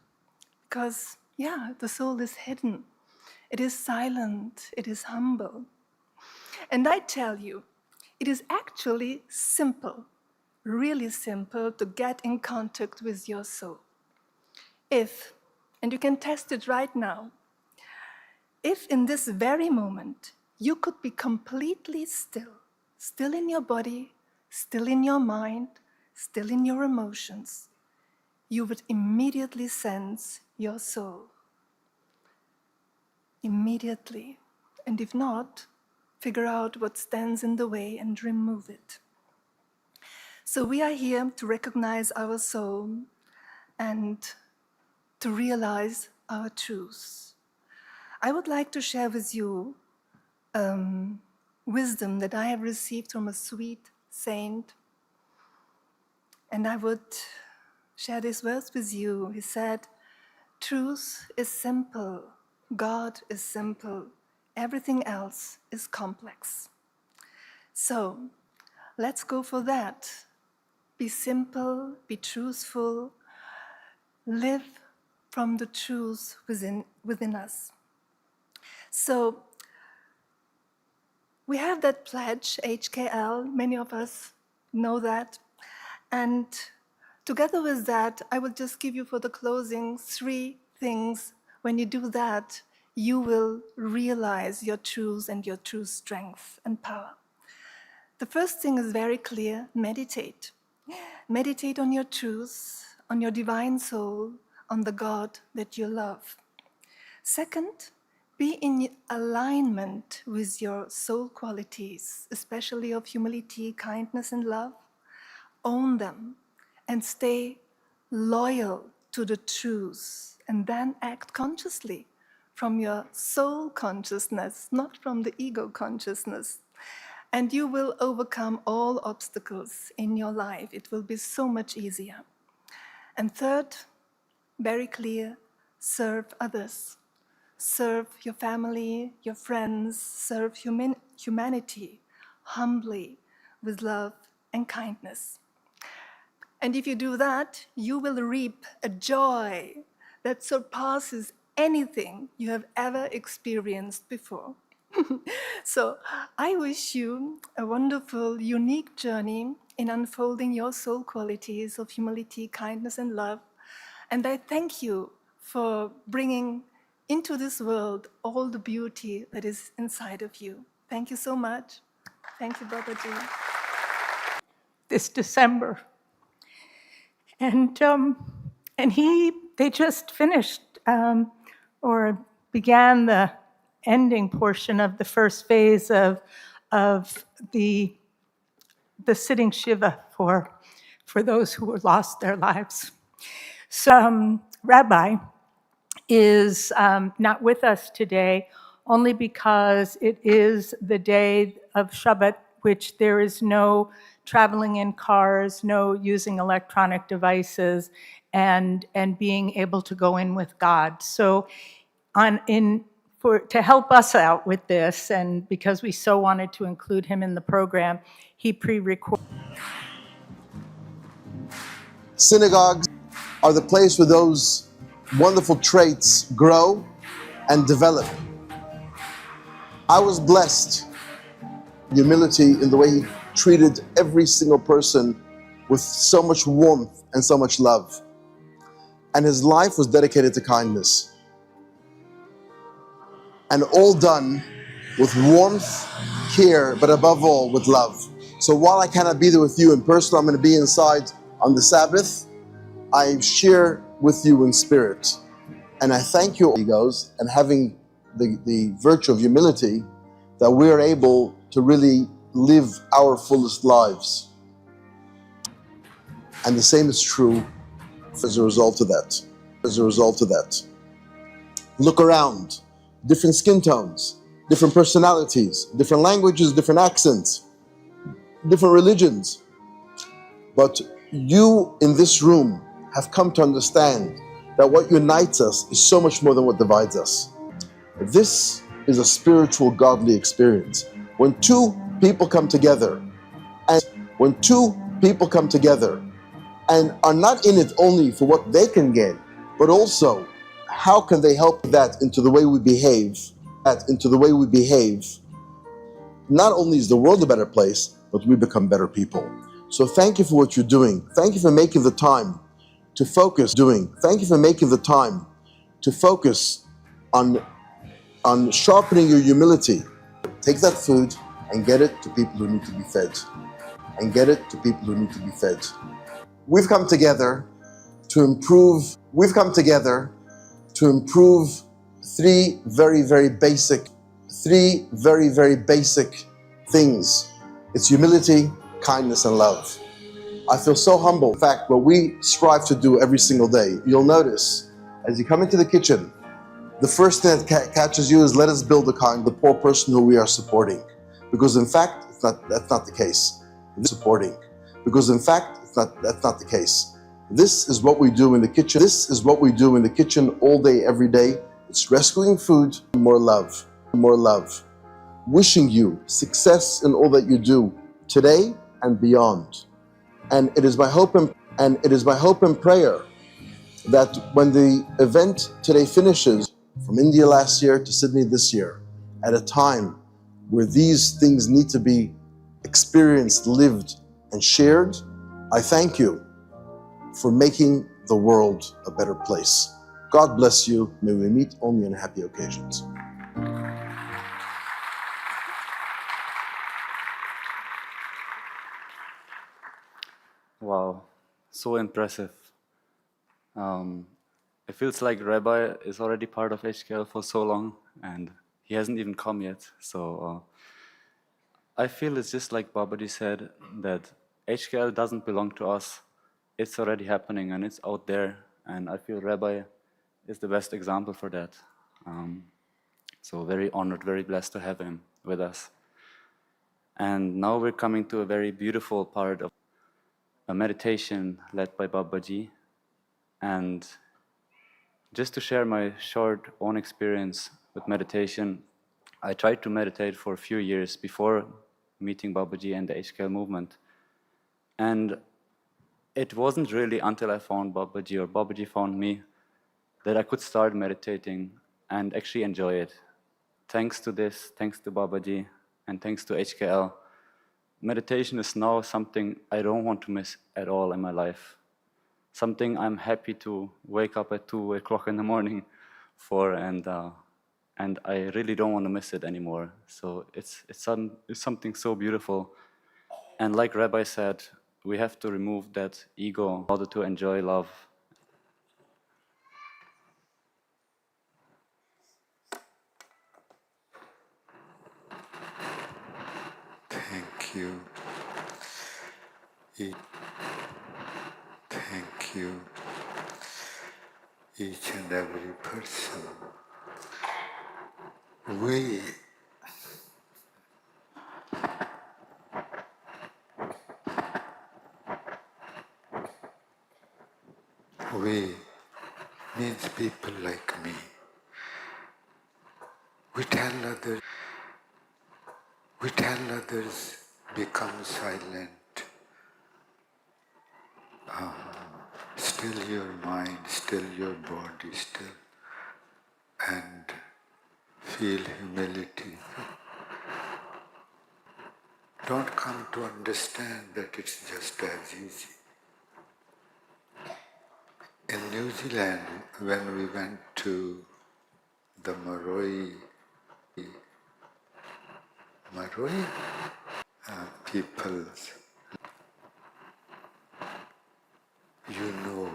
Because, the soul is hidden. It is silent. It is humble. And I tell you, it is actually simple, really simple to get in contact with your soul. If, and you can test it right now, if in this very moment you could be completely still in your body, still in your mind, still in your emotions, you would immediately sense your soul. Immediately. And if not, figure out what stands in the way and remove it. So we are here to recognize our soul and to realize our truth. I would like to share with you wisdom that I have received from a sweet saint. And I would share this verse with you. He said, truth is simple, God is simple, everything else is complex. So let's go for that. Be simple, be truthful, live from the truth within us. So we have that pledge, HKL, many of us know that. And together with that, I will just give you for the closing 3 things. When you do that, you will realize your truth and your true strength and power. The first thing is very clear, meditate. Meditate on your truth, on your divine soul, on the God that you love. Second, Be in alignment with your soul qualities, especially of humility, kindness, and love. Own them and stay loyal to the truth, and then act consciously from your soul consciousness, not from the ego consciousness. And you will overcome all obstacles in your life. It will be so much easier. And third, very clear, serve others. Serve your family, your friends, serve humanity humbly with love and kindness. And if you do that, you will reap a joy that surpasses anything you have ever experienced before. So I wish you a wonderful, unique journey in unfolding your soul qualities of humility, kindness, and love. And I thank you for bringing into this world all the beauty that is inside of you. Thank you so much. Thank you, Babaji. This December. And they just finished or began the ending portion of the first phase of the sitting Shiva for those who lost their lives. So Rabbi is not with us today only because it is the day of Shabbat, which there is no traveling in cars, no using electronic devices, and being able to go in with God. So to help us out with this, and because we so wanted to include him in the program, he pre-recorded. Synagogues are the place where those wonderful traits grow and develop. I was blessed, humility in the way he treated every single person with so much warmth and so much love. And his life was dedicated to kindness. And all done with warmth, care, but above all with love. So while I cannot be there with you in person, I'm going to be inside on the Sabbath. I share with you in spirit. And I thank you, egos, and having the virtue of humility, that we're able to really live our fullest lives. And the same is true as a result of that. As a result of that. Look around. Different skin tones, different personalities, different languages, different accents, different religions. But you in this room have come to understand that what unites us is so much more than what divides us. This is a spiritual, godly experience. When two people come together, and are not in it only for what they can get, but also how can they help that into the way we behave, not only is the world a better place, but we become better people. So thank you for what you're doing. Thank you for making the time to focus Thank you for making the time to focus on sharpening your humility. Take that food and get it to people who need to be fed. We've come together to improve three very, very basic things. It's humility, kindness, and love. I feel so humble. In fact, what we strive to do every single day, you'll notice as you come into the kitchen, the first thing that catches you is, let us build the poor person who we are supporting. Because in fact, that's not the case. That's not the case. This is what we do in the kitchen all day, every day. It's rescuing food, more love. Wishing you success in all that you do today and beyond. And it is my hope and prayer that when the event today finishes, from India last year to Sydney this year, at a time where these things need to be experienced, lived, and shared, I thank you for making the world a better place. God bless you. May we meet only on happy occasions. Wow, so impressive. It feels like Rabbi is already part of HKL for so long, and he hasn't even come yet. So I feel it's just like Babaji said, that HKL doesn't belong to us. It's already happening, and it's out there. And I feel Rabbi is the best example for that. So very honored, very blessed to have him with us. And now we're coming to a very beautiful part of a meditation led by Babaji. And just to share my short own experience with meditation, I tried to meditate for a few years before meeting Babaji and the HKL movement. And it wasn't really until I found Babaji or Babaji found me that I could start meditating and actually enjoy it. Thanks to this, thanks to Babaji, and thanks to HKL, meditation is now something I don't want to miss at all in my life. Something I'm happy to wake up at 2 o'clock in the morning for, and I really don't want to miss it anymore. So it's something so beautiful. And like Rabbi said, we have to remove that ego in order to enjoy love. Thank you. Thank you, each and every person. We means people like me. We tell others, become silent. Still your mind, still your body, still, and feel humility. Don't come to understand that it's just as easy. In New Zealand, when we went to the Maroi peoples, you know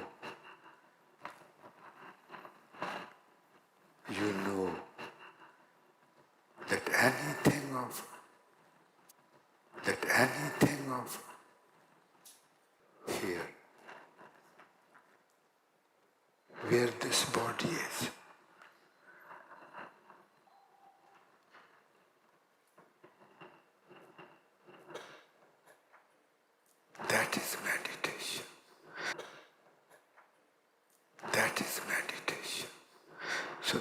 that anything of here, where this body is, that is meditation. That is meditation. So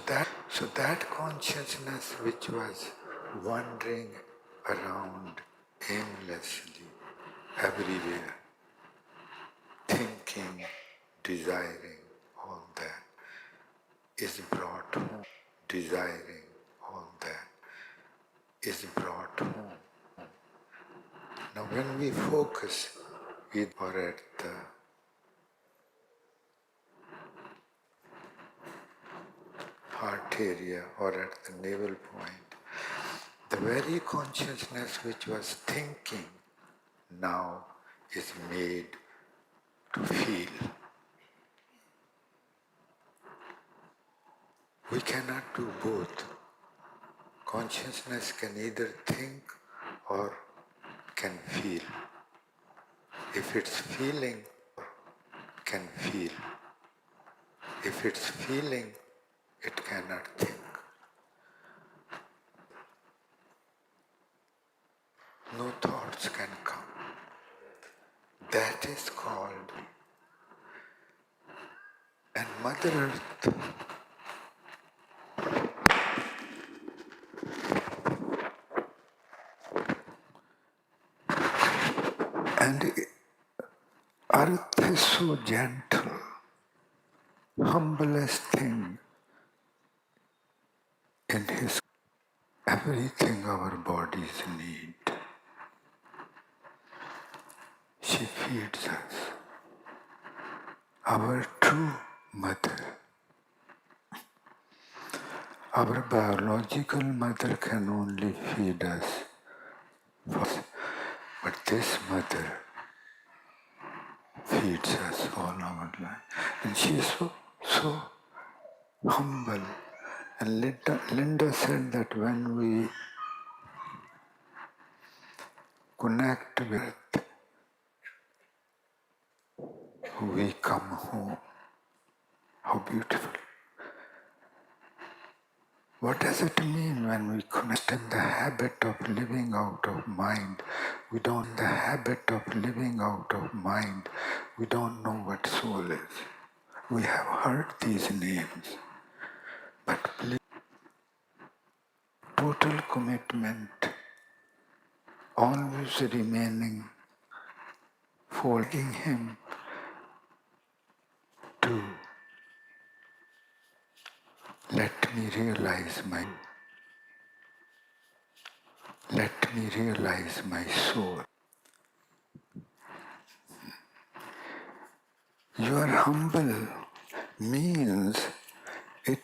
that consciousness which was wandering around aimlessly everywhere, thinking, desiring, all that is brought home. Desiring, all that is brought home. Now when we focus or at the heart area or at the navel point, the very consciousness which was thinking now is made to feel. We cannot do both. Consciousness can either think or can feel. If it's feeling, can feel. If it's feeling, it cannot think. No thoughts can come. That is called, and Mother Earth and Earth is so gentle, humblest thing in His everything our bodies need. She feeds us. Our true mother. Our biological mother can only feed us. But this mother feeds us all our life. And she is so humble. And Linda said that when we connect with, we come home. How beautiful. What does it mean when we connect in the habit of living out of mind? We don't the habit of living out of mind. We don't know what soul is. We have heard these names, but please, total commitment, always remaining, forging him to let me realize my soul. You are humble means it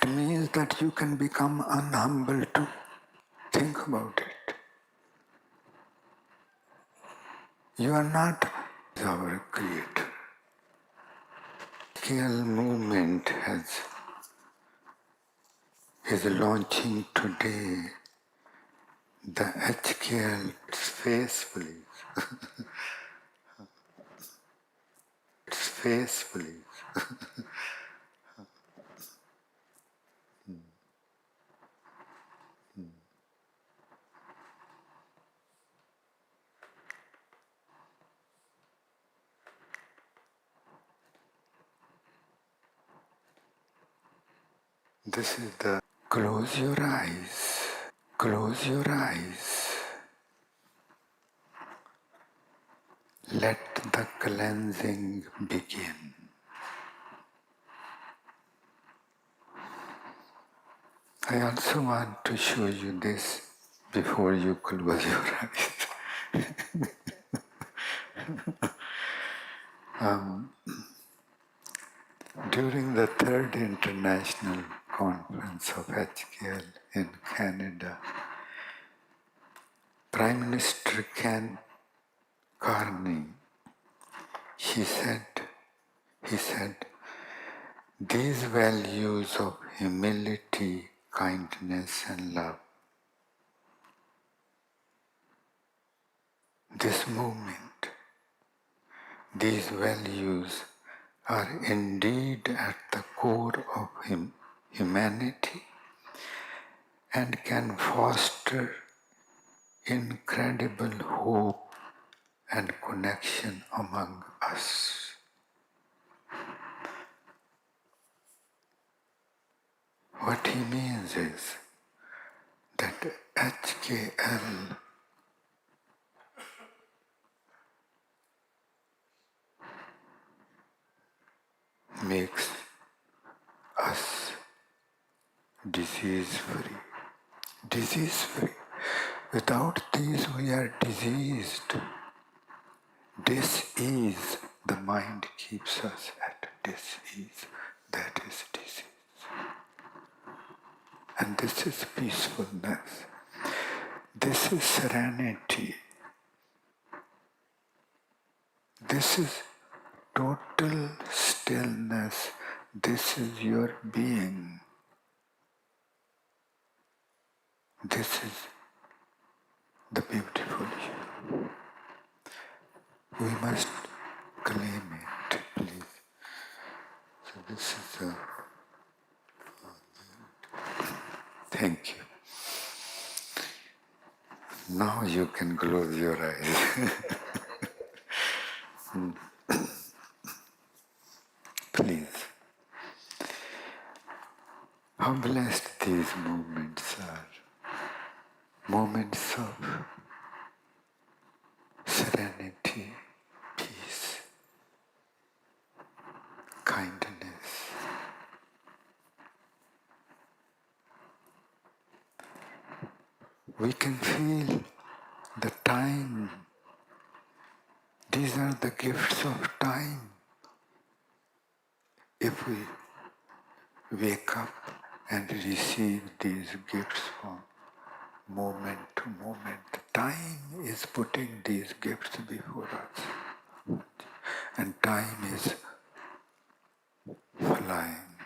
means that you can become unhumble too. Think about it. You are not our creator. HKL movement is launching today. The HKL face, please. Face, please. This is the close your eyes. Close your eyes. Let the cleansing begin. I also want to show you this before you close your eyes. During the third international conference of HKL in Canada, Prime Minister Ken Carney, he said, these values of humility, kindness and love, this movement, these values are indeed at the core of humanity and can foster incredible hope and connection among us. What he means is that HKL makes us disease-free. Disease-free. Without these we are diseased. Dis-ease, the mind keeps us at dis-ease. That is disease. And this is peacefulness. This is serenity. This is total stillness. This is your being. This is the beautiful you. We must claim it, please. So this is a... Thank you. Now you can close your eyes. Please. How blessed these moments are. Moments of serenity, peace, kindness. We can feel the time. These are the gifts of time. If we wake up and receive these gifts from moment to moment, time is putting these gifts before us. And time is flying.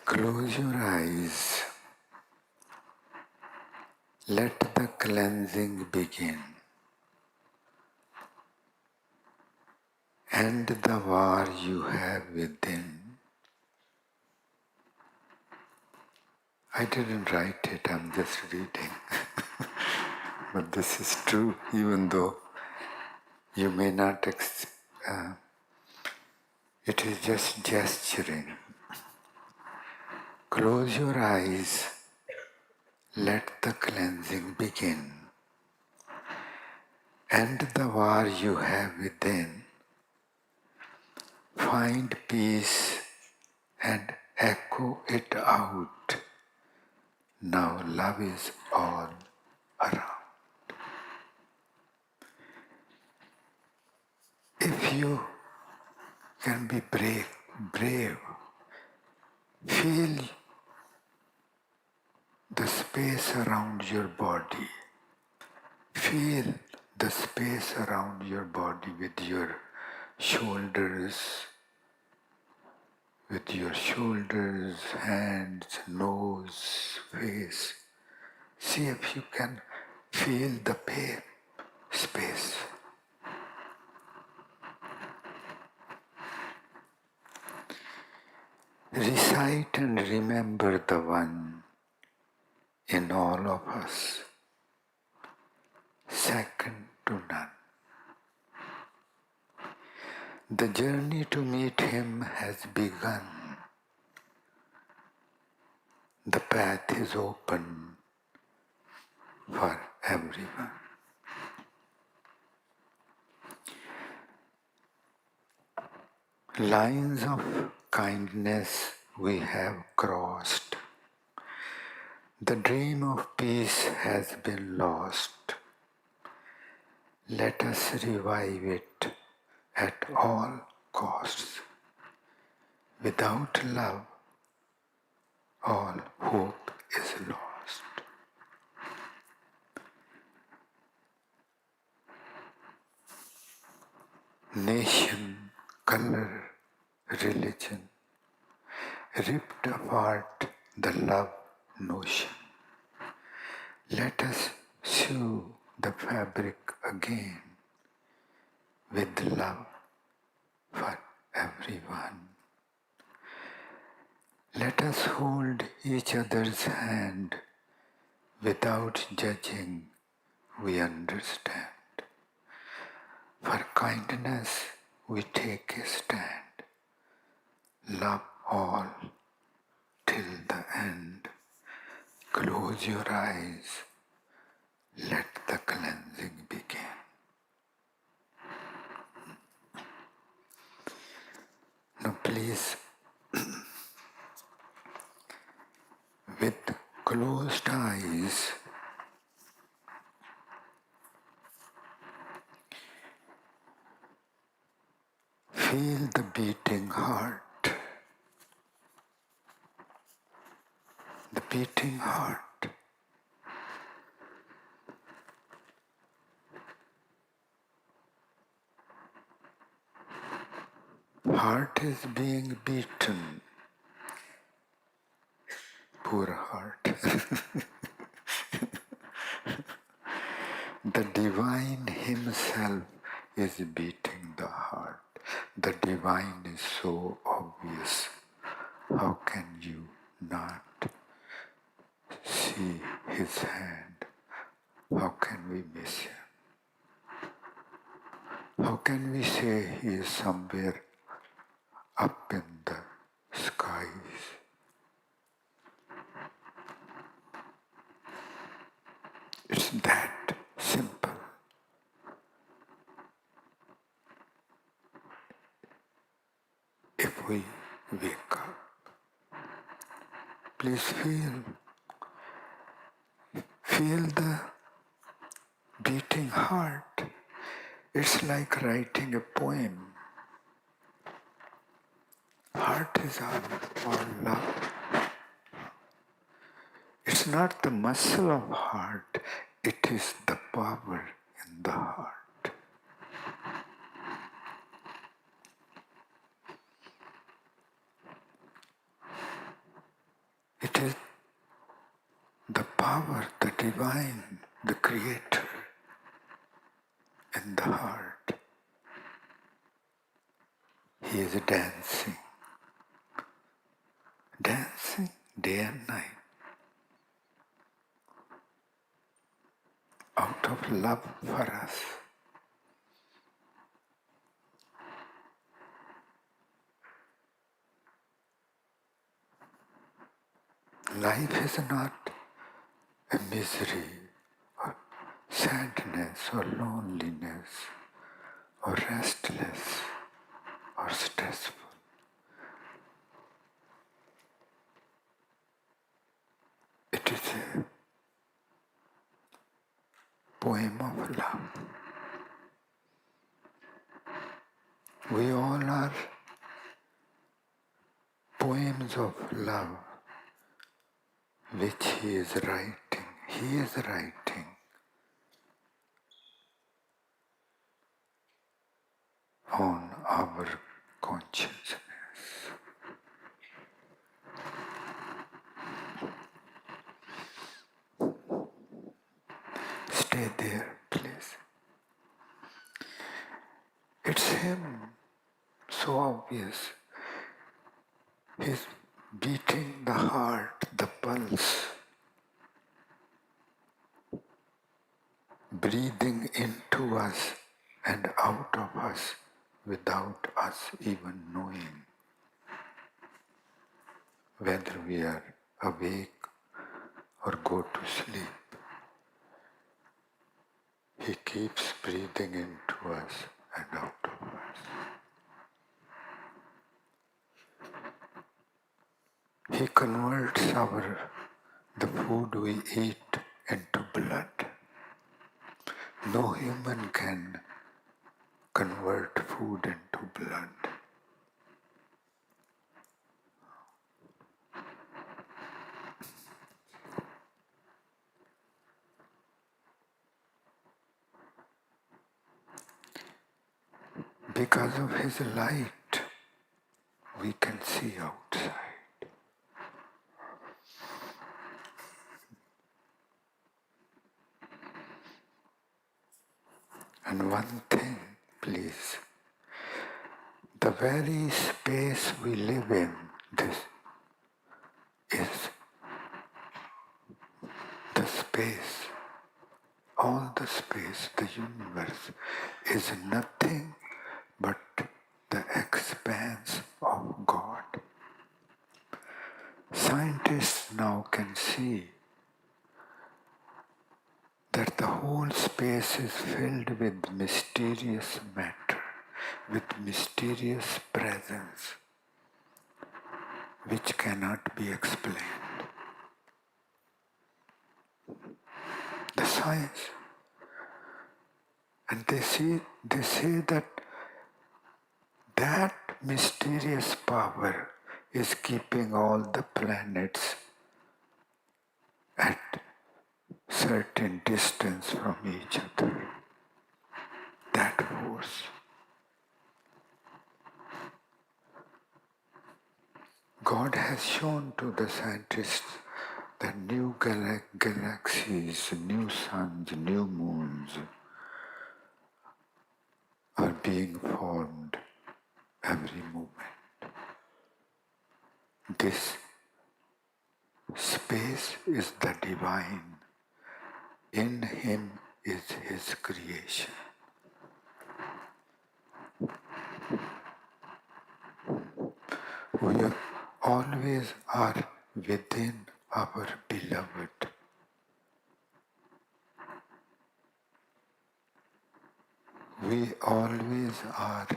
Close your eyes. Let the cleansing begin. End the war you have within. I didn't write it, I'm just reading. But this is true, even though you may not, it is just gesturing. Close your eyes, let the cleansing begin. End the war you have within. Find peace and echo it out. Now love is all around. If you can be brave, feel the space around your body. Feel the space around your body with your shoulders, hands, nose, face. See if you can feel the space. Recite and remember the one in all of us, second to none. The journey to meet him has begun. The path is open for everyone. Lines of kindness we have crossed. The dream of peace has been lost. Let us revive it at all costs. Without love, all hope is lost. Nation, color, religion ripped apart the love notion. Let us sew the fabric again with love for everyone. Let us hold each other's hand without judging, we understand. For kindness we take a stand. Love all till the end. Close your eyes. Let the cleansing begin. Now please, with closed eyes, feel the beating heart. The beating heart. Heart is being beaten. Poor heart. The divine himself is beating the heart. The divine is so obvious. How can you not see his hand? How can we miss him? How can we say he is somewhere up in the skies? It's that simple. If we wake up, please feel the beating heart. It's like writing a poem. Heart is our love. It's not the muscle of heart, it is the power in the heart. the Creator in the heart. He is dancing, dancing day and night out of love for us. Life is not a misery or sadness or loneliness or restless or stressful. It is a poem of love. We all are poems of love which he is writing. He is writing on our consciousness. Stay there, please. It's him, so obvious. He's beating the heart, the pulse, breathing into us and out of us without us even knowing whether we are awake or go to sleep. He keeps breathing into us and out of us. He converts the food we eat into blood. No human can convert food into blood. Because of his light, we can see outside. And one thing, please, the very space we live in, this is the space, all the space, the universe is nothing but the expanse of God. Scientists now can see that the whole space is filled with mysterious matter, with mysterious presence, which cannot be explained. The science. And they say that mysterious power is keeping all the planets at certain distance from each other. That force. God has shown to the scientists that new galaxies, new suns, new moons are being formed every moment. This space is the divine. In him is his creation. We always are within our beloved. We always are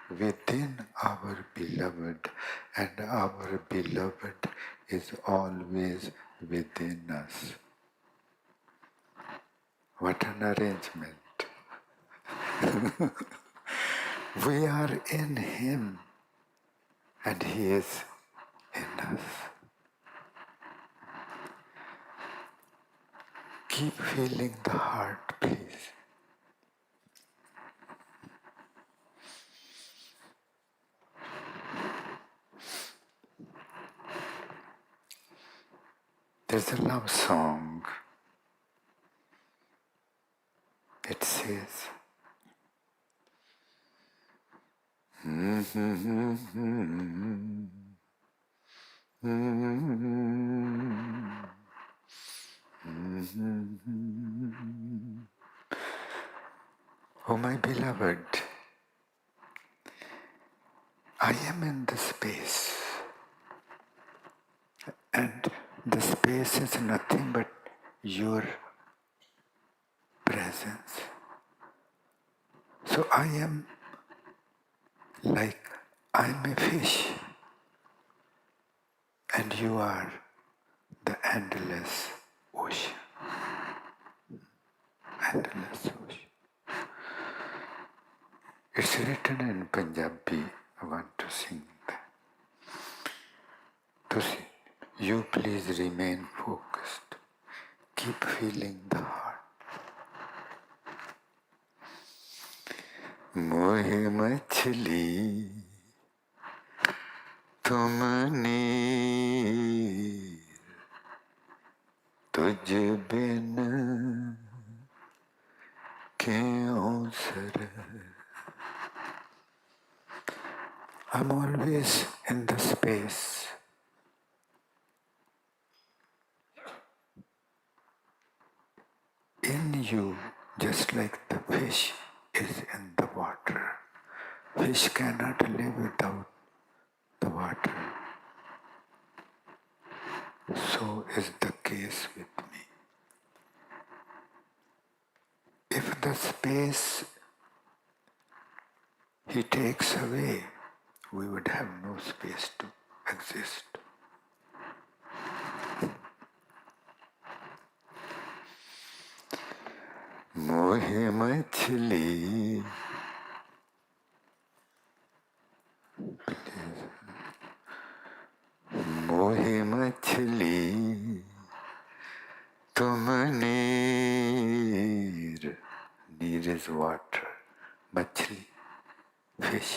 within our beloved, and our beloved is always within us. What an arrangement. We are in him, and he is in us. Keep feeling the heart, please. There's a love song It says, oh my beloved, I am in the space, and the space is nothing but your presence. So I am like I'm a fish, and you are the endless ocean. Endless ocean. It's written in Punjabi. I want to sing that. You please remain focused. Keep feeling the heart. मोहे मछली तुम नीर तुझ बिन क्यों sir. I'm always in the space. In you, just like the fish is in the water. Fish cannot live without the water. So is the case with me. If the space he takes away, we would have no space to exist. मोहे मछली मोहे मछली तुम नीर. Neer is water. मछली, fish.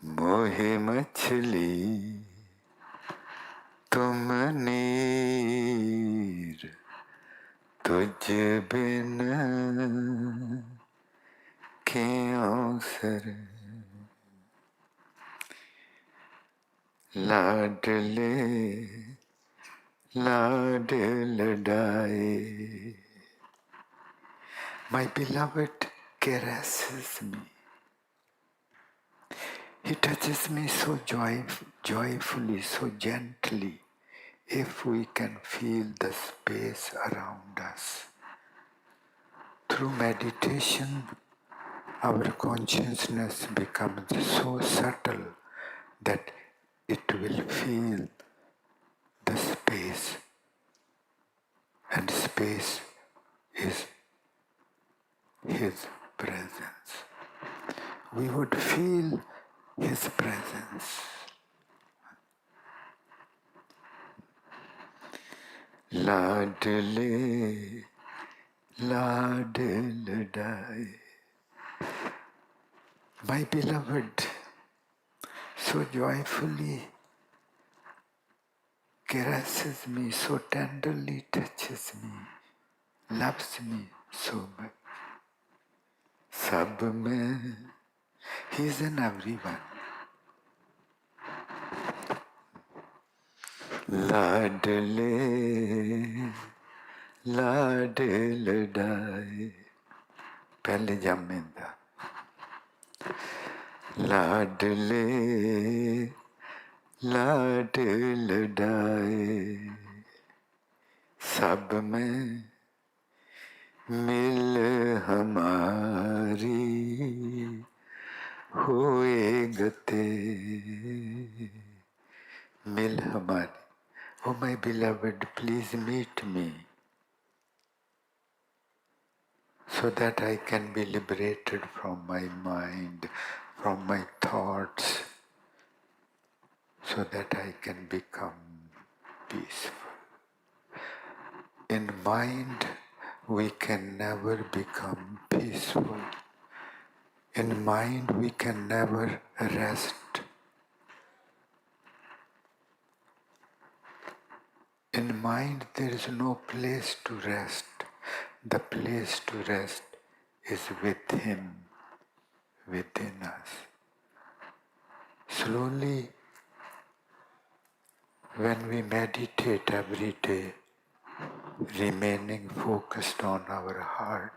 मोहे मछली तुम नीर तुझ बिन क्यों सर. लाडले लाड लडाए. My beloved caresses me. He touches me so joyfully, so gently. If we can feel the space around us. Through meditation, our consciousness becomes so subtle that it will feel the space, and space is His presence. We would feel His presence. Laadle, laad ladaye. My beloved so joyfully caresses me, so tenderly touches me, loves me so much. Sab mein, He is in everyone. Laadle, laad ladaye. पहले जमेंदा. लाडले लाड लडाए. सब में मिल हमारी हुए गते. मिल हमारी. Oh my beloved, please meet me, so that I can be liberated from my mind, from my thoughts, so that I can become peaceful. In mind, we can never become peaceful. In mind, we can never rest. In mind, there is no place to rest. The place to rest is with Him, within us. Slowly, when we meditate every day, remaining focused on our heart,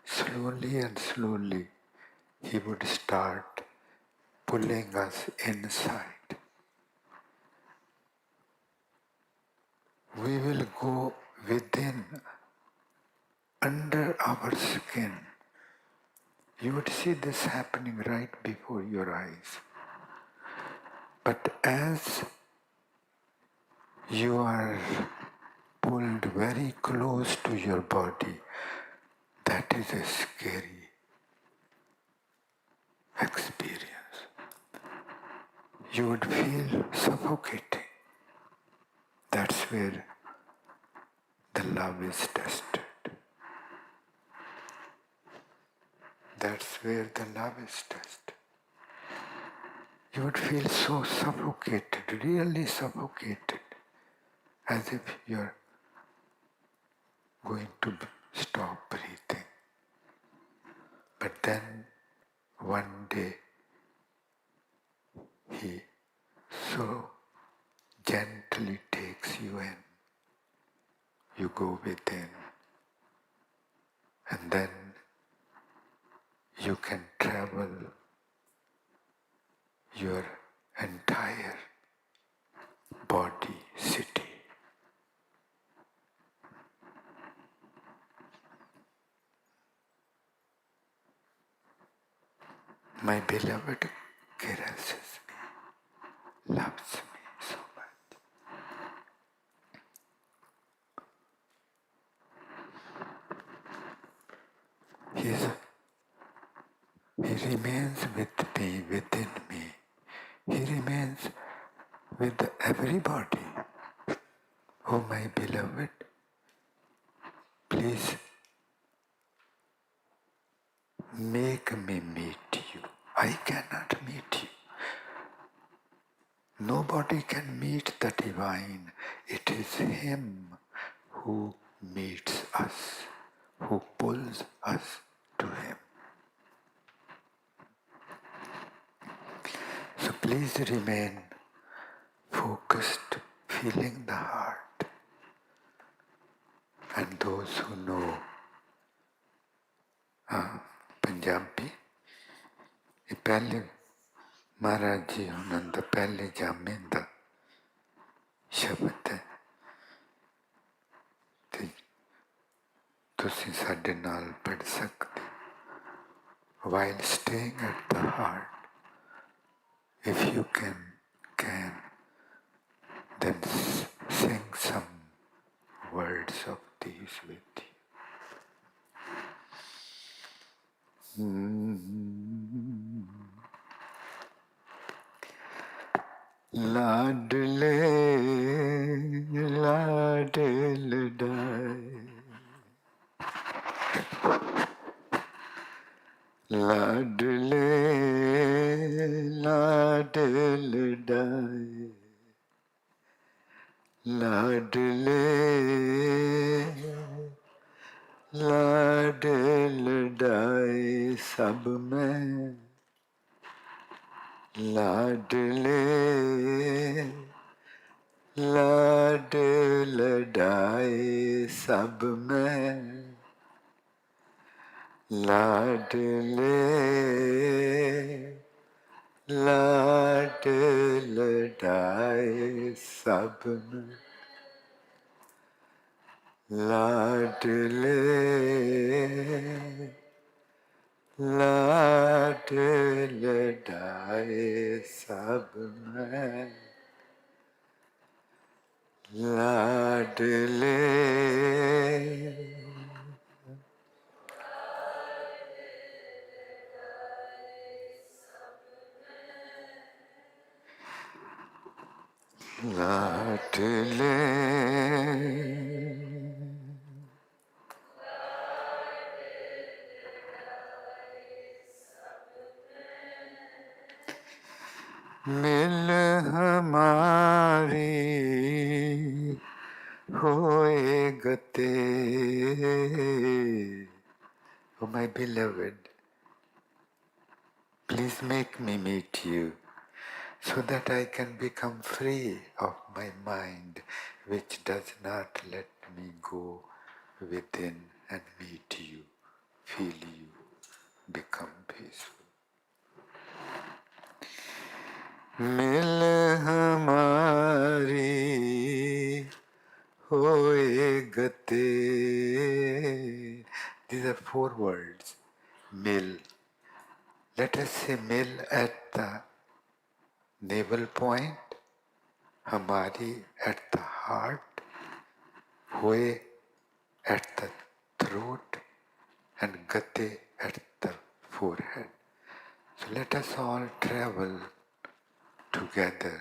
slowly and slowly, He would start pulling us inside. We will go within, under our skin. You would see this happening right before your eyes. But as you are pulled very close to your body, that is a scary experience. You would feel suffocating. That's where the love is tested. That's where the love is tested. You would feel so suffocated, really suffocated, as if you're going to stop breathing. But then one day, He so gently takes you in. You go within, and then you can travel your entire body, city. My beloved caresses me, loves me so much. He remains with me, within me. He remains with everybody. Oh, my beloved, please make me meet you. I cannot meet you. Nobody can meet the divine. It is Him who meets us, who pulls us to Him. So please remain focused, feeling the heart. And those who know Punjabi, ਇਹ ਪਹਿਲੇ ਮਹਾਰਾਜ ਜੀ ਉਹਨਾਂ ਦਾ ਪਹਿਲੇ ਜਾਮੇ ਦਾ ਸ਼ਬਦ ਹੈ ਤੇ ਤੁਸੀਂ ਸਾਡੇ ਨਾਲ ਪੜ੍ਹ ਸਕਦੇ while staying at the heart. If you can then sing some words of these with you. Ladle, ladle die. Ladle, ladle die. Ladle, ladle die sab mein. Ladle, ladle die sab mein. Ladle, ladle die sab mein. Ladle, ladle die sab mein. Ladle, ladle, मिल हमारी होए गते Oh my beloved, please make me meet you so that I can become free of my mind which does not let me go within and meet you, feel you, become peaceful. मिल हमारी होए गते. These are 4 words. Mill. Let us say mill at the navel point, hamari at the heart, hoye at the throat, and gate at the forehead. So let us all travel together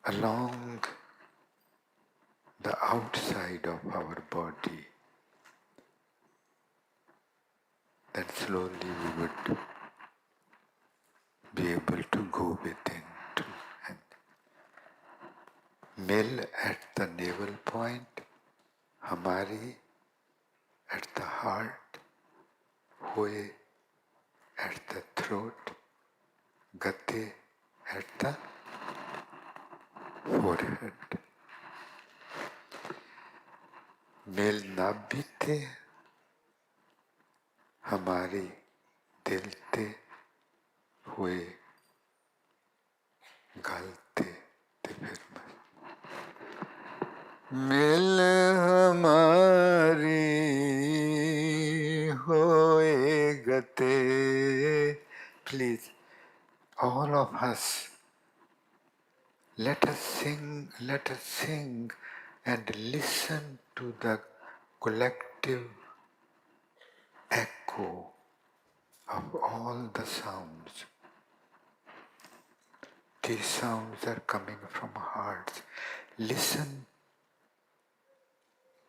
along the outside of our body. Then slowly we would be able to go within too. And mill at the navel point, hamari at the heart, hoye at the throat, gate at the forehead. Mill na bite, hamari दिलते हुए गलते थे फिर मिल हमारी होए गते. Please, all of us, let us sing and listen to the collective echo of all the sounds. These sounds are coming from hearts. Listen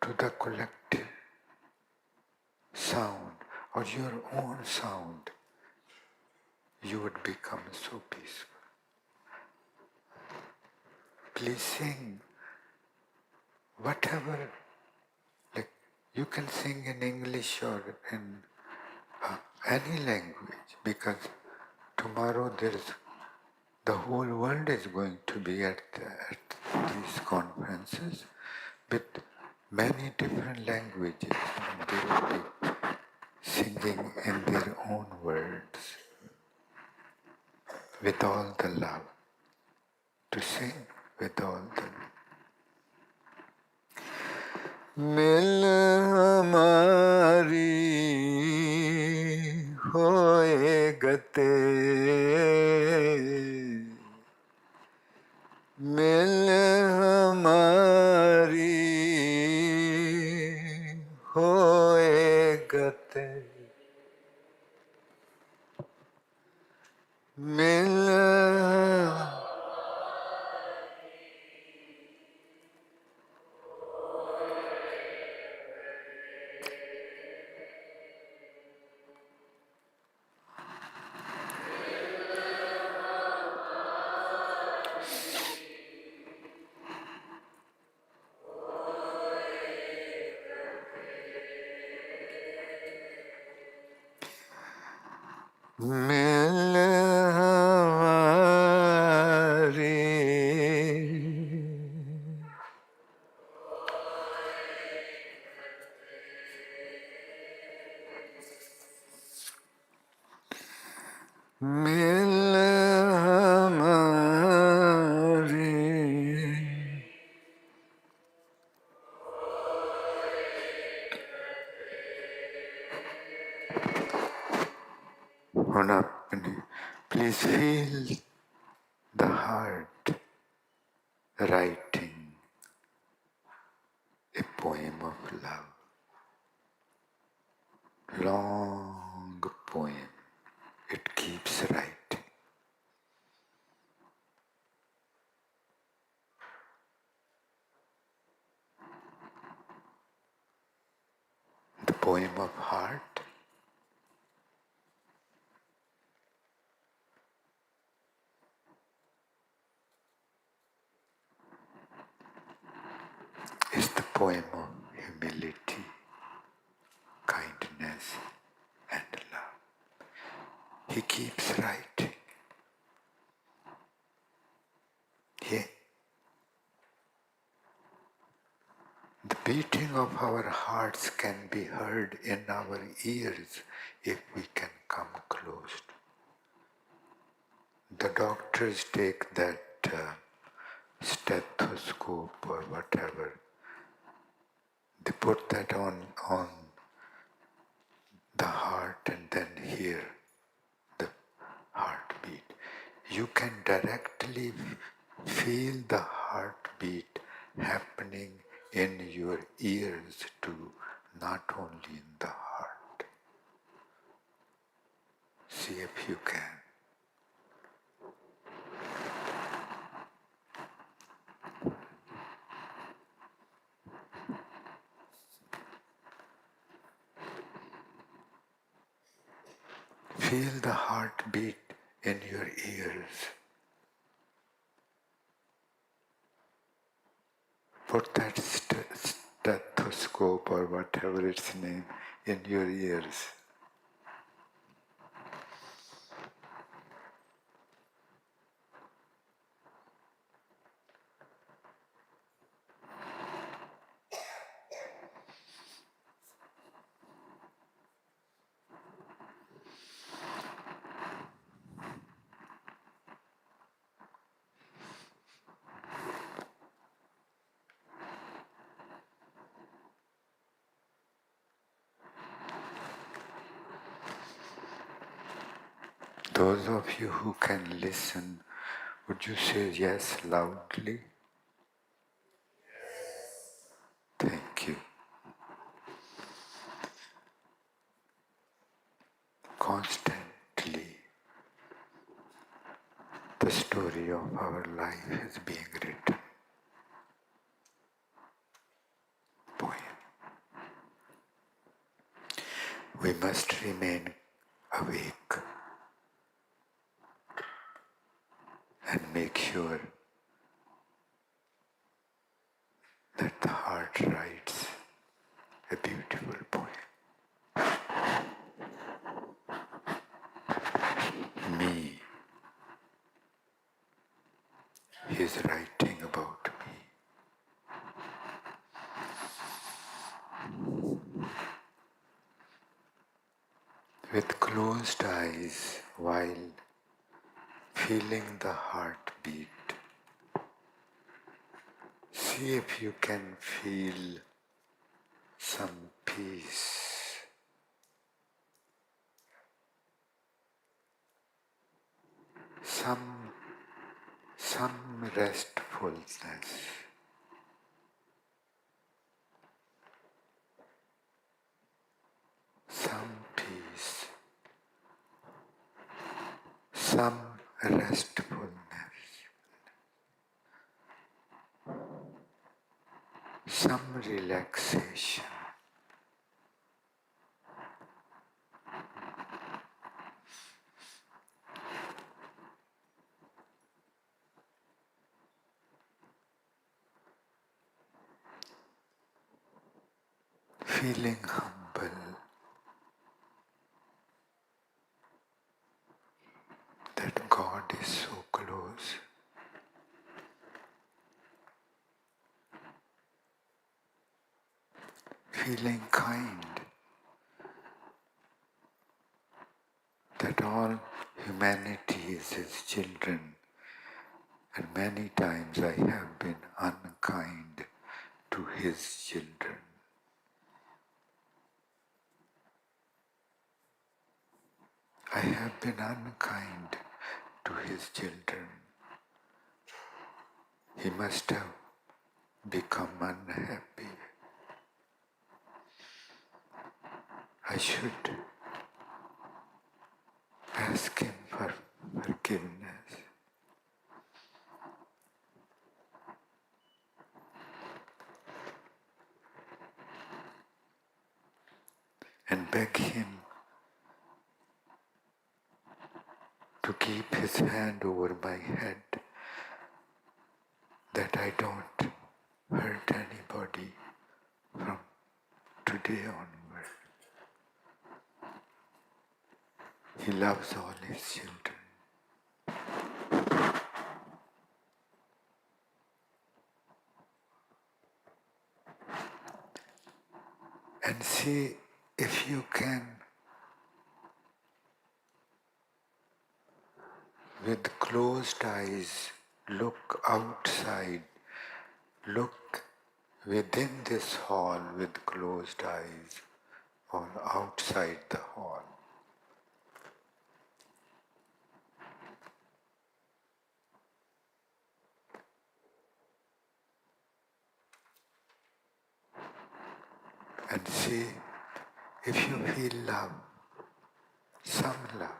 to the collective sound or your own sound. You would become so peaceful. Please sing whatever, like you can sing in English or in any language, because tomorrow the whole world is going to be at these conferences with many different languages, and they will be singing in their own words with all the love. To sing with all the love. मिल हमारी होए गते, मिल हमारी होए गते, मिल मिल हमारी मिल हमारी ਹੁਣ ਆਪਣੀ please feel the heart writing a poem of love. Long poem. It keeps writing. The poem of heart is the poem of humility. beauty, kindness, and love. He keeps writing. The beating of our hearts can be heard in our ears if we can come close. The doctors take that stethoscope or whatever. They put that on the heart and then hear the heartbeat. You can directly feel the heartbeat happening in your ears too, not only in the heart. See if you can. Feel the heartbeat in your ears. Put that stethoscope or whatever its name in your ears. Those of you who can listen, would you say yes loudly? Thank you. Constantly, the story of our life is being written. Poem. We must remain awake and make sure that the heart writes a beautiful poem. Me, he's writing about me. With closed eyes, while feeling the heartbeat, see if you can feel some peace, some restfulness. Some peace, some restfulness, some relaxation. Feeling humble that God is so close. Feeling kind that all humanity is His children, and many times I have been unkind to His children. I have been unkind to His children. He must have become unhappy. I should ask Him for forgiveness. And beg Him to keep His hand over my head, that I don't hurt anybody from today onward. He loves all his children. And see if you can, with closed eyes, look outside, look within this hall with closed eyes or outside the hall. And see if you feel love, some love.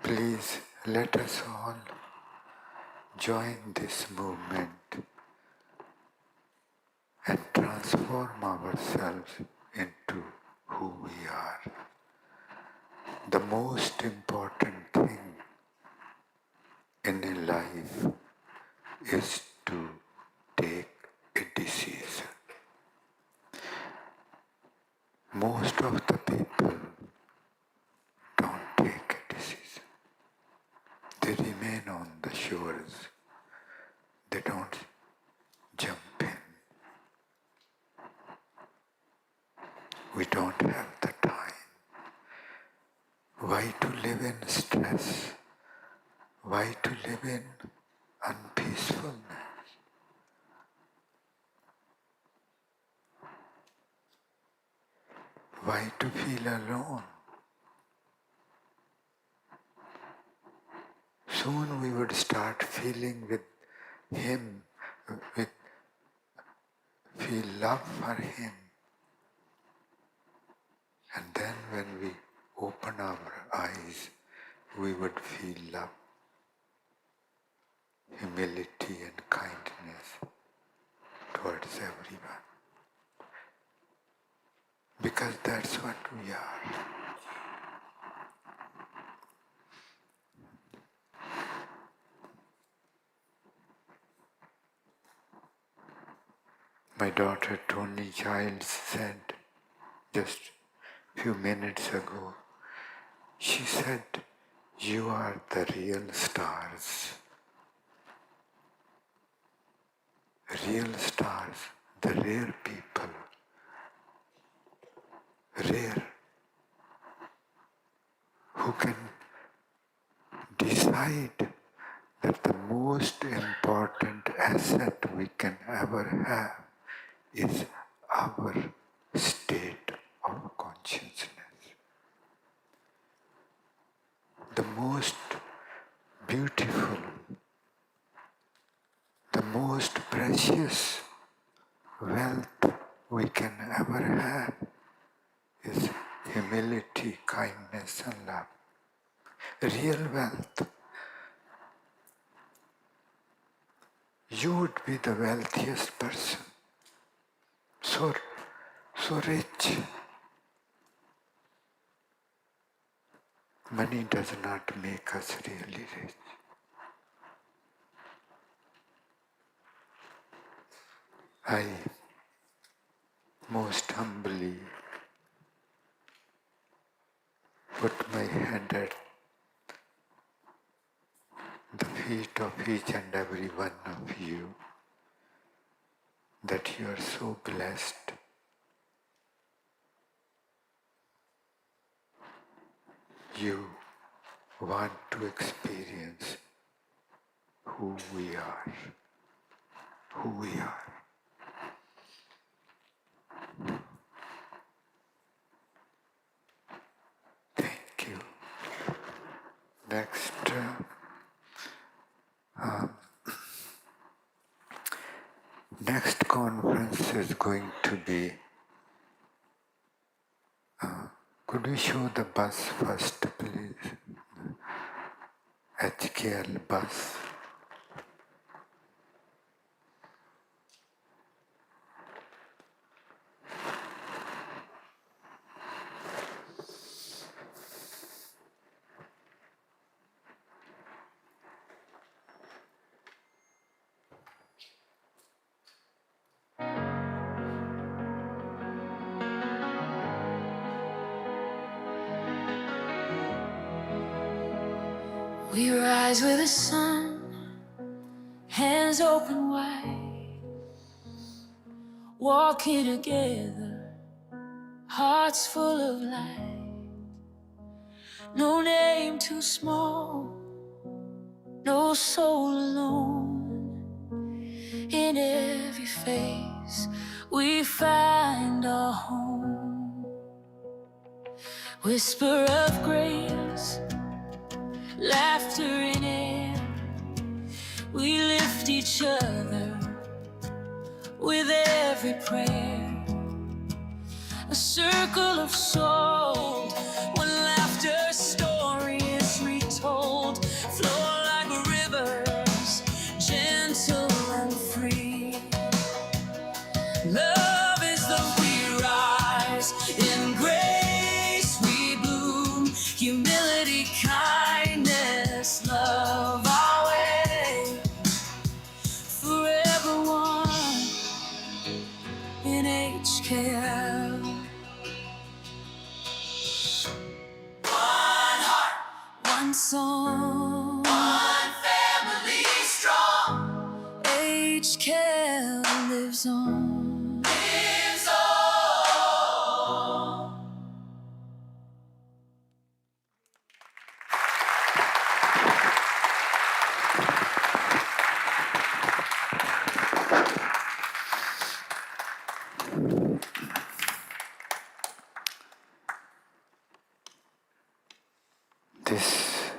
Please let us all join this movement and transform ourselves into who we are. The most important thing in a life is to take a decision. Most of the people don't take a decision. They remain on the shores. They don't jump in. We don't have the time. Why to live in stress? Why to live in unpeacefulness? Why to feel alone? Soon we would start feeling with him, feel love for him. And then when we open our eyes, we would feel love, humility and kindness towards everyone. Because that's what we are. My daughter Toni Childs said just a few minutes ago, she said, "You are the real stars." Real stars, the rare people, rare, who can decide that the most important asset we can ever have is our state of consciousness. The most beautiful, the most precious wealth we can ever have is humility, kindness and love. Real wealth. You would be the wealthiest person. So rich. Money does not make us really rich. I most humbly put my hand at the feet of each and every one of you, that you are so blessed. You want to experience who we are. Who we are. Thank you. Next, next conference is going to be, could we show the bus first, please? HKL bus. We rise with the sun, hands open wide, walking together, hearts full of light. No name too small, no soul alone. In every face we find our home. Whisper of grace, laughter in air. We lift each other with every prayer. A circle of soul, one laughter story is retold. Flow like rivers, gentle and free. Love is the we rise, in grace we bloom. Humility, kindness, love our way. Forever one in HKL. One heart, one song, one family strong. HKL lives on, lives on. This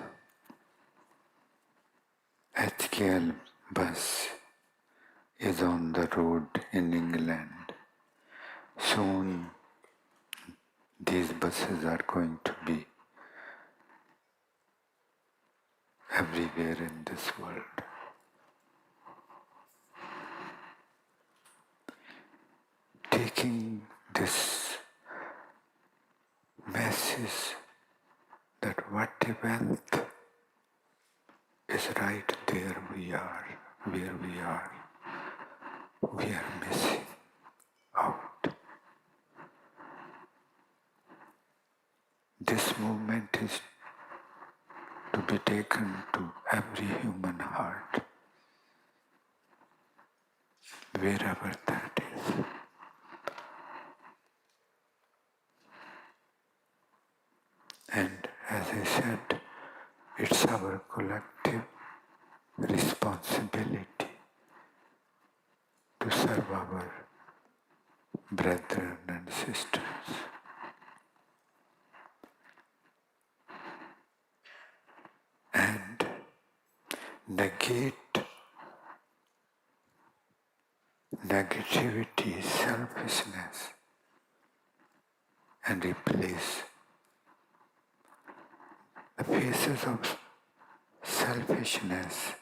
HKL bus is on the road in England. Soon these buses are going to be everywhere in this world. Taking this message that what a wealth is right there we are, where we are. We are missing out. This movement is to be taken to every human heart, wherever that is. And as I said, it's our collective responsibility to serve our brethren and sisters. And negate negativity, selfishness, and replace the faces of selfishness,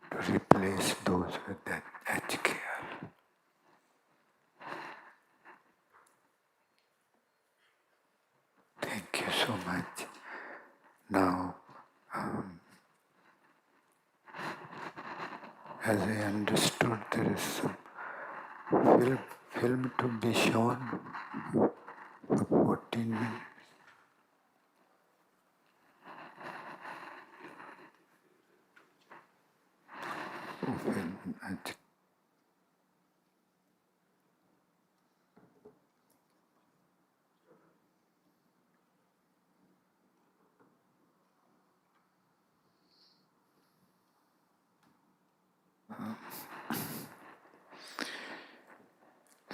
to replace those with that HKL. Thank you so much. Now, as I understood, there is some film to be shown for 14 minutes. Film,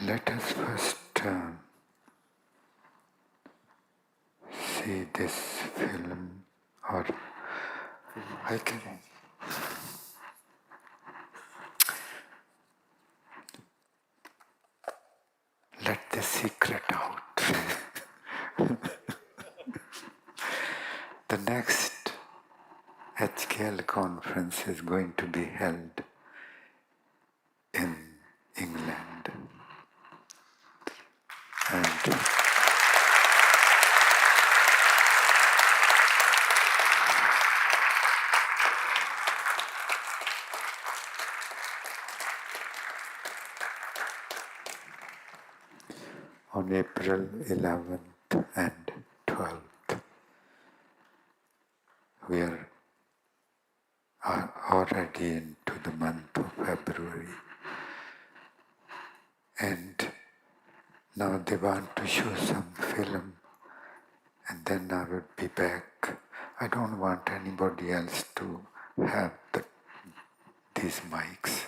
let us first see this film, or I can. Let the secret out. The next HKL conference is going to be held in England. And on April 11th and 12th. already into the month of February. And now they want to show some film, and then I would be back. I don't want anybody else to have these mics.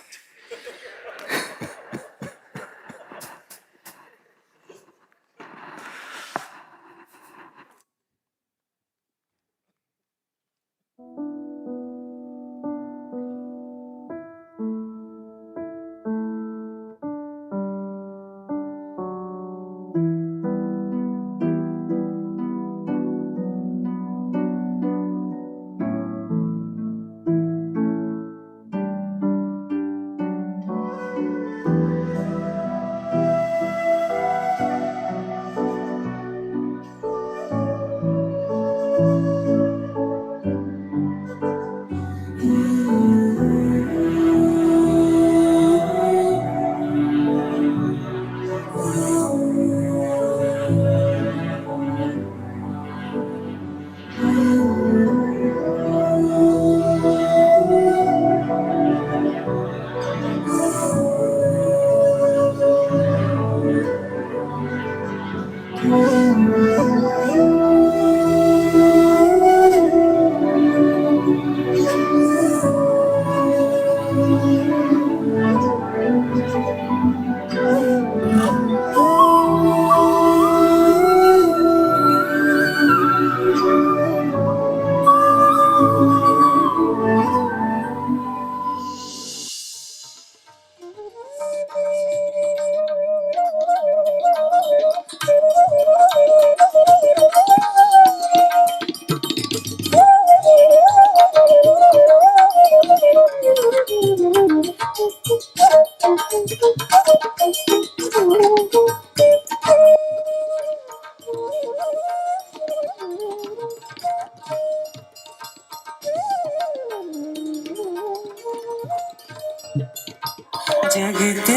जगत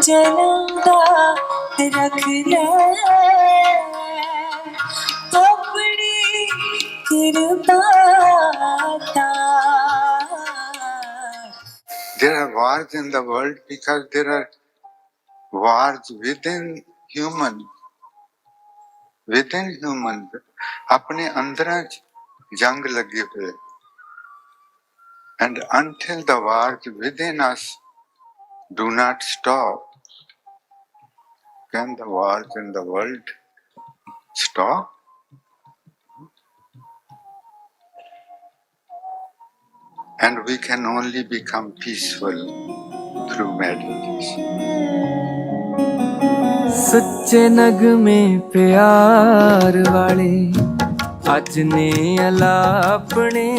जनमदा रख ले अपनी कृपा There are wars in the world because there are wars within human. Within human, अपने अंदर जंग लगे हुए. And until the wars within us do not stop, can the wars in the world stop? And we can only become peaceful through meditation. सच्चे नगमे प्यार वाले अज ने अलापने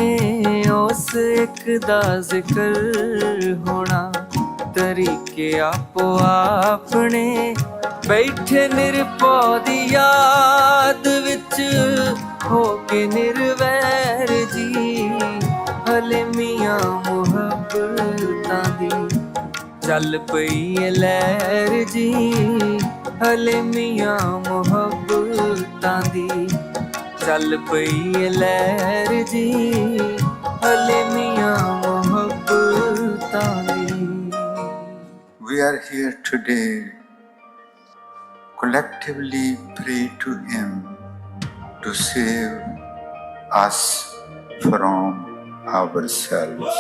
उस एक दा जिक्र होना तरीके आपो आपने बैठे निरपौ दी याद विच हो के निर्वैर जी हले मियां मुहब्बतां दी चल पई लहर जी हले मियां मुहब्बतां दी चल पई लहर जी हले मियां मुहब्बतां दी. We are here today collectively pray to Him to save us from ourselves.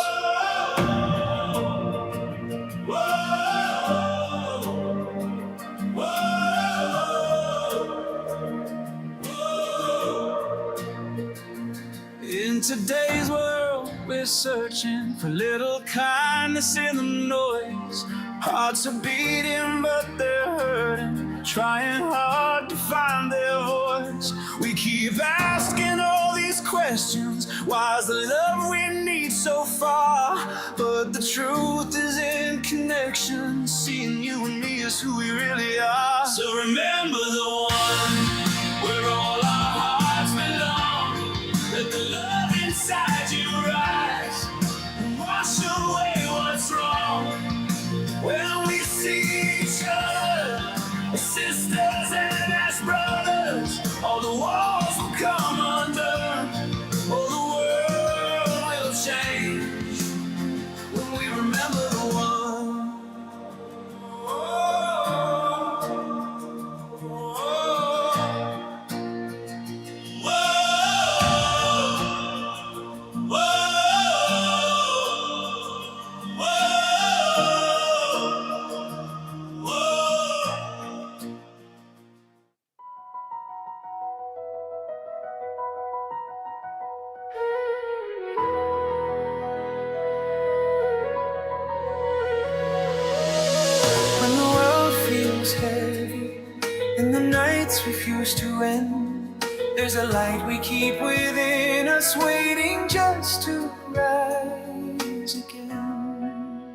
In today's world, we're searching for little kindness in the noise. Hearts are beating, but they're hurting, trying hard to find their voice. We keep asking all these questions. Why is the love we need so far? But the truth is in connection. Seeing you and me is who we really are. So remember the one where all our hearts belong. Let the love inside you rise and wash away what's wrong. When we see each other as sisters and as brothers, all the walls will come undone. Oh, the world will change refuse to end. There's a light we keep within us, waiting just to rise again.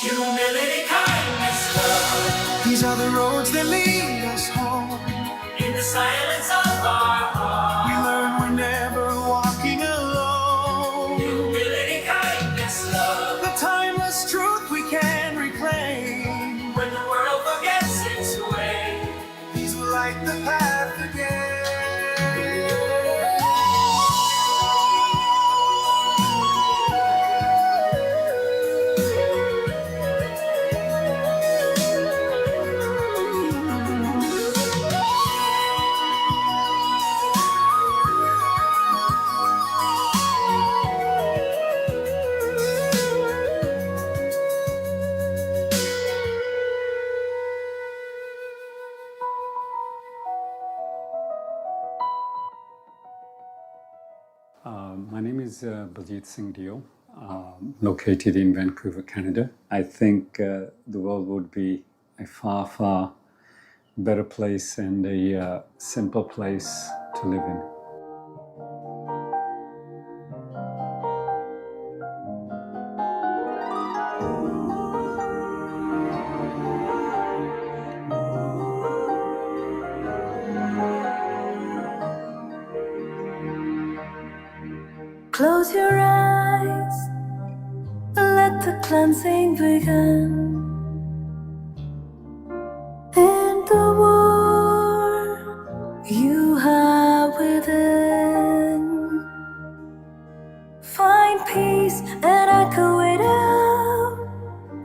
Humility, kindness, love. These are the roads that lead us home. In the silence of our heart, we learn we're never walking alone. Humility, kindness, love. The timeless truth we can reclaim. When the world forgets its way, these will light the path again. My name is Baljeet Singh Dio, located in Vancouver, Canada. I think the world would be a far, far better place and a simple place to live in. Close your eyes, let the cleansing begin. In the war you have within, find peace and echo it out.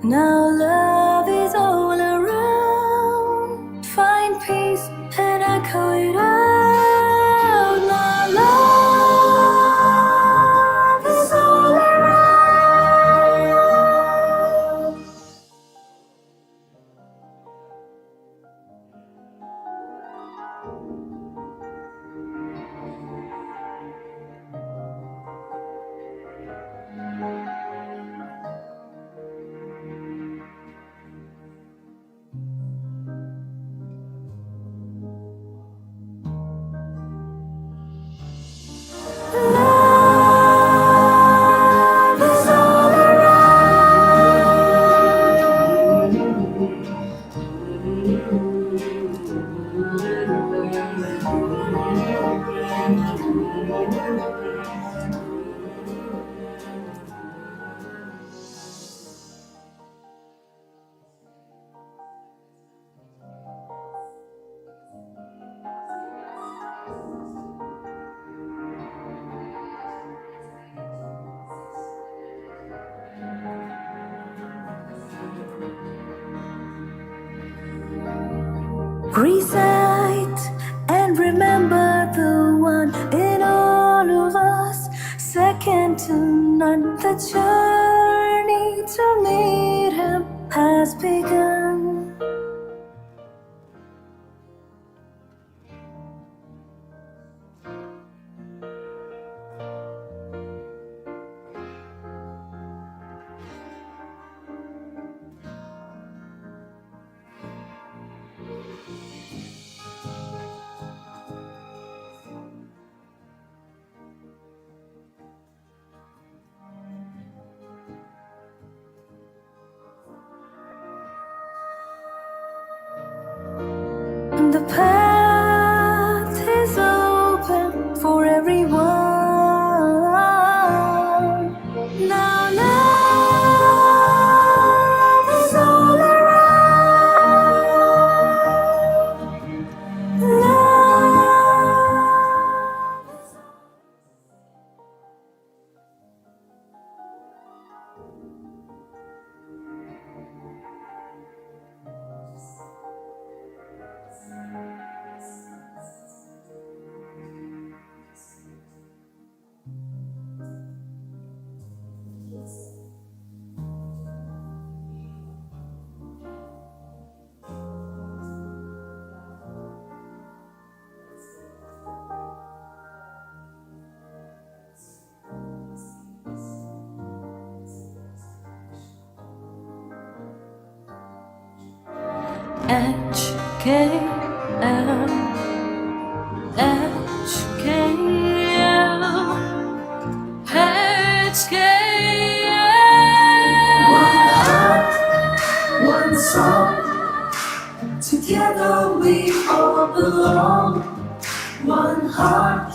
Now love is all around. Find peace and echo it out. Now love is all around. Love is all recite and remember the one in all of us, second to none. The journey to meet him has begun. The path is open for everyone. Now love is all around. Love is HK One heart, one song. Together we all belong. One heart,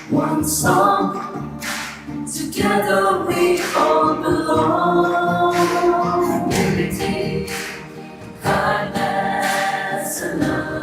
one song. Together we all belong. Unity, kindness, and love.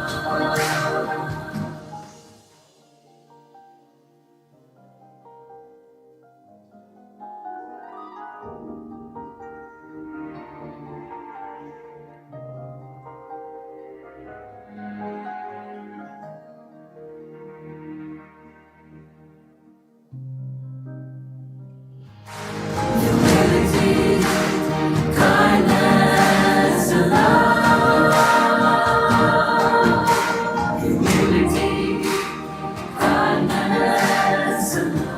Kindness and love. Humility, kindness and love.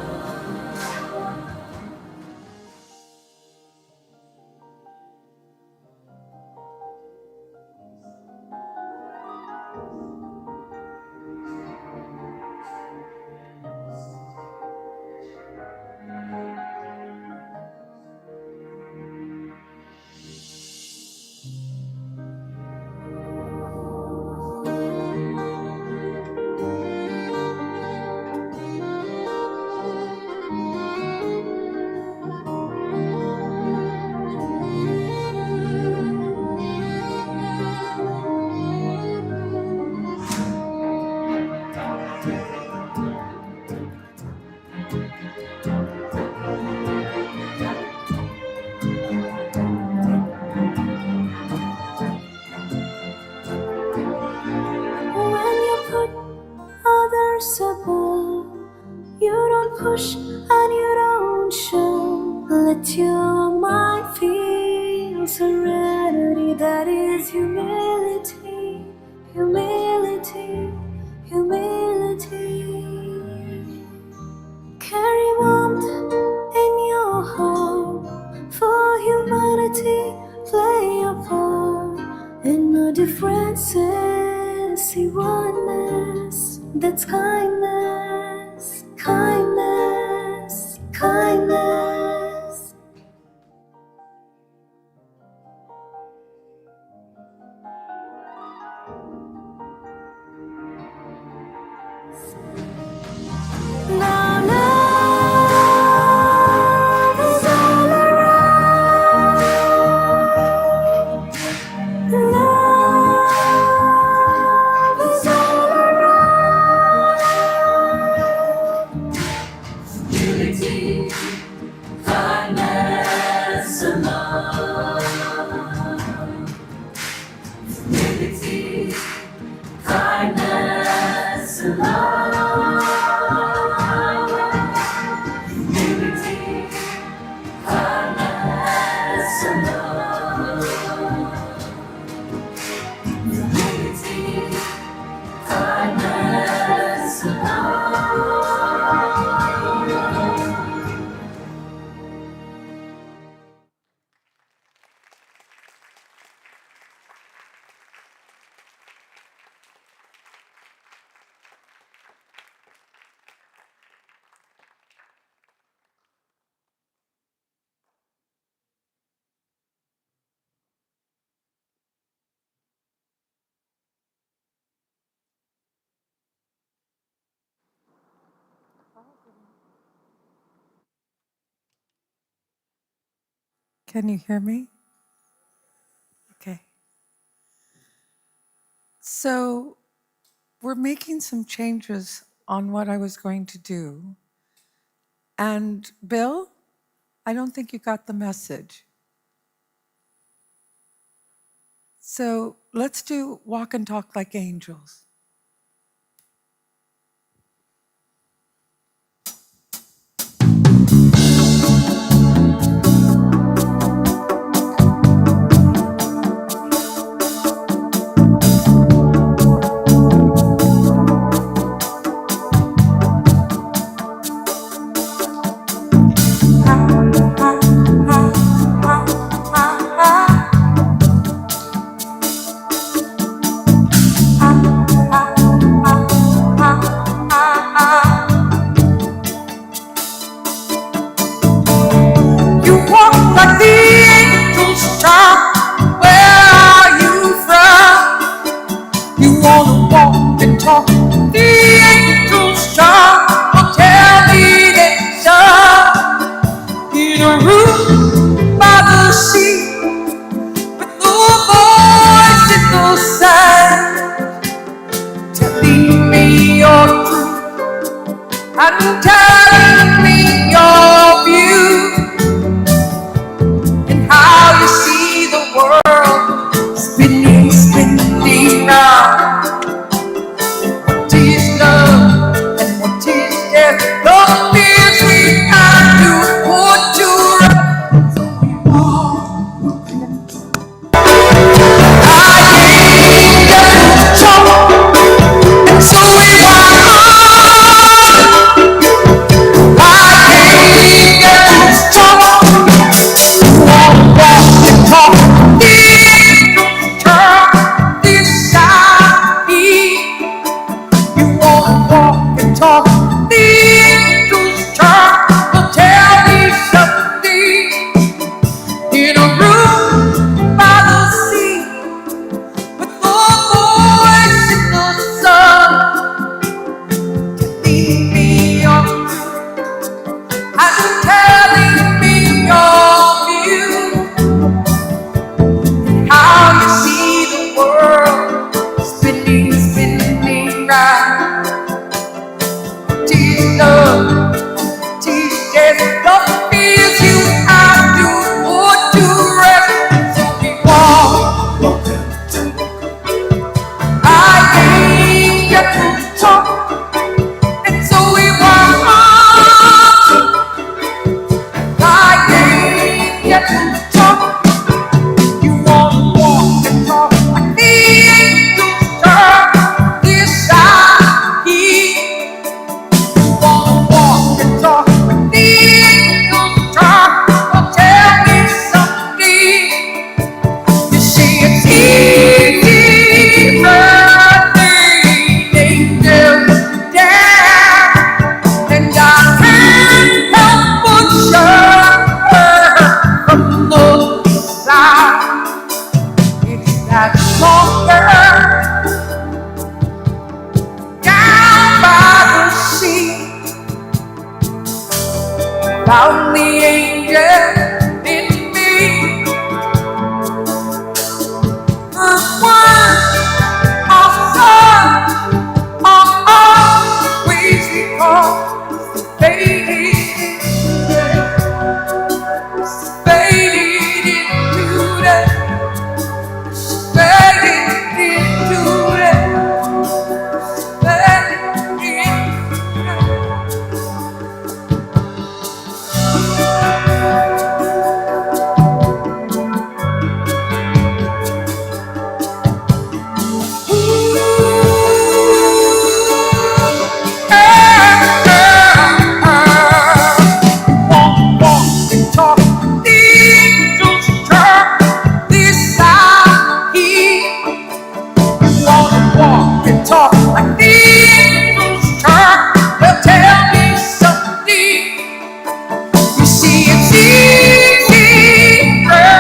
When you put others above, you don't push and you don't shove. Let your mind feel serenity. That is humility, humility, humility. Carry warmth in your heart for humanity. Play your part in the differences. See oneness. That's kindness, kindness, kindness. Now love is all around. Love is all around. Unity, kindness and love. Unity, kindness and love. Unity, kindness and love. Unity, kindness and love. Can you hear me? Okay. So we're making some changes on what I was going to do. And Bill, I don't think you got the message. So let's do walk and talk like angels. and telling me your view and how you see the world spinning, spinning round. What is love and what is death? Love is we have to put to rest. So we talk, the angels talk, will tell me something in a room by the sea with the voice in the sun. Lead me on and telling me your view, how you see the world spinning, spinning round. Teach love, teach death, love fears you have to put to rest. So we walk, I ain't yet to talk, and so we walk, I ain't yet to talk. You won't walk and talk like the angels talk. This I hear. Walk and talk with the angels talk. Well, tell me something. You see, it's easy for the angels down, and I can't help but shudder from the side. It's that longer down by the sea. Found the angel in me. The words of sun are always because faded into that, faded into that, faded into that. Talk like the angels talk. Well, tell me something. You see, it's easy for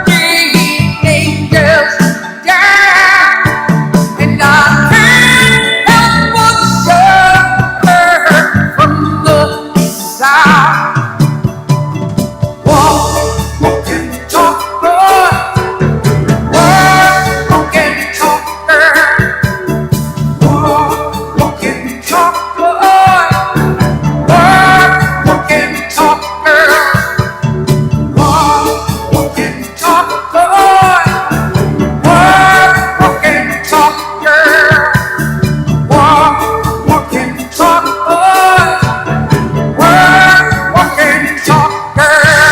the angels down, and I can't help but shudder from the side. Walk and talk, boy. Walk and talk, girl. Walk and talk, boy. Walk and talk, girl. Walk and talk, boy. Walk and talk, girl. Walk and talk, boy. Walk and talk, girl.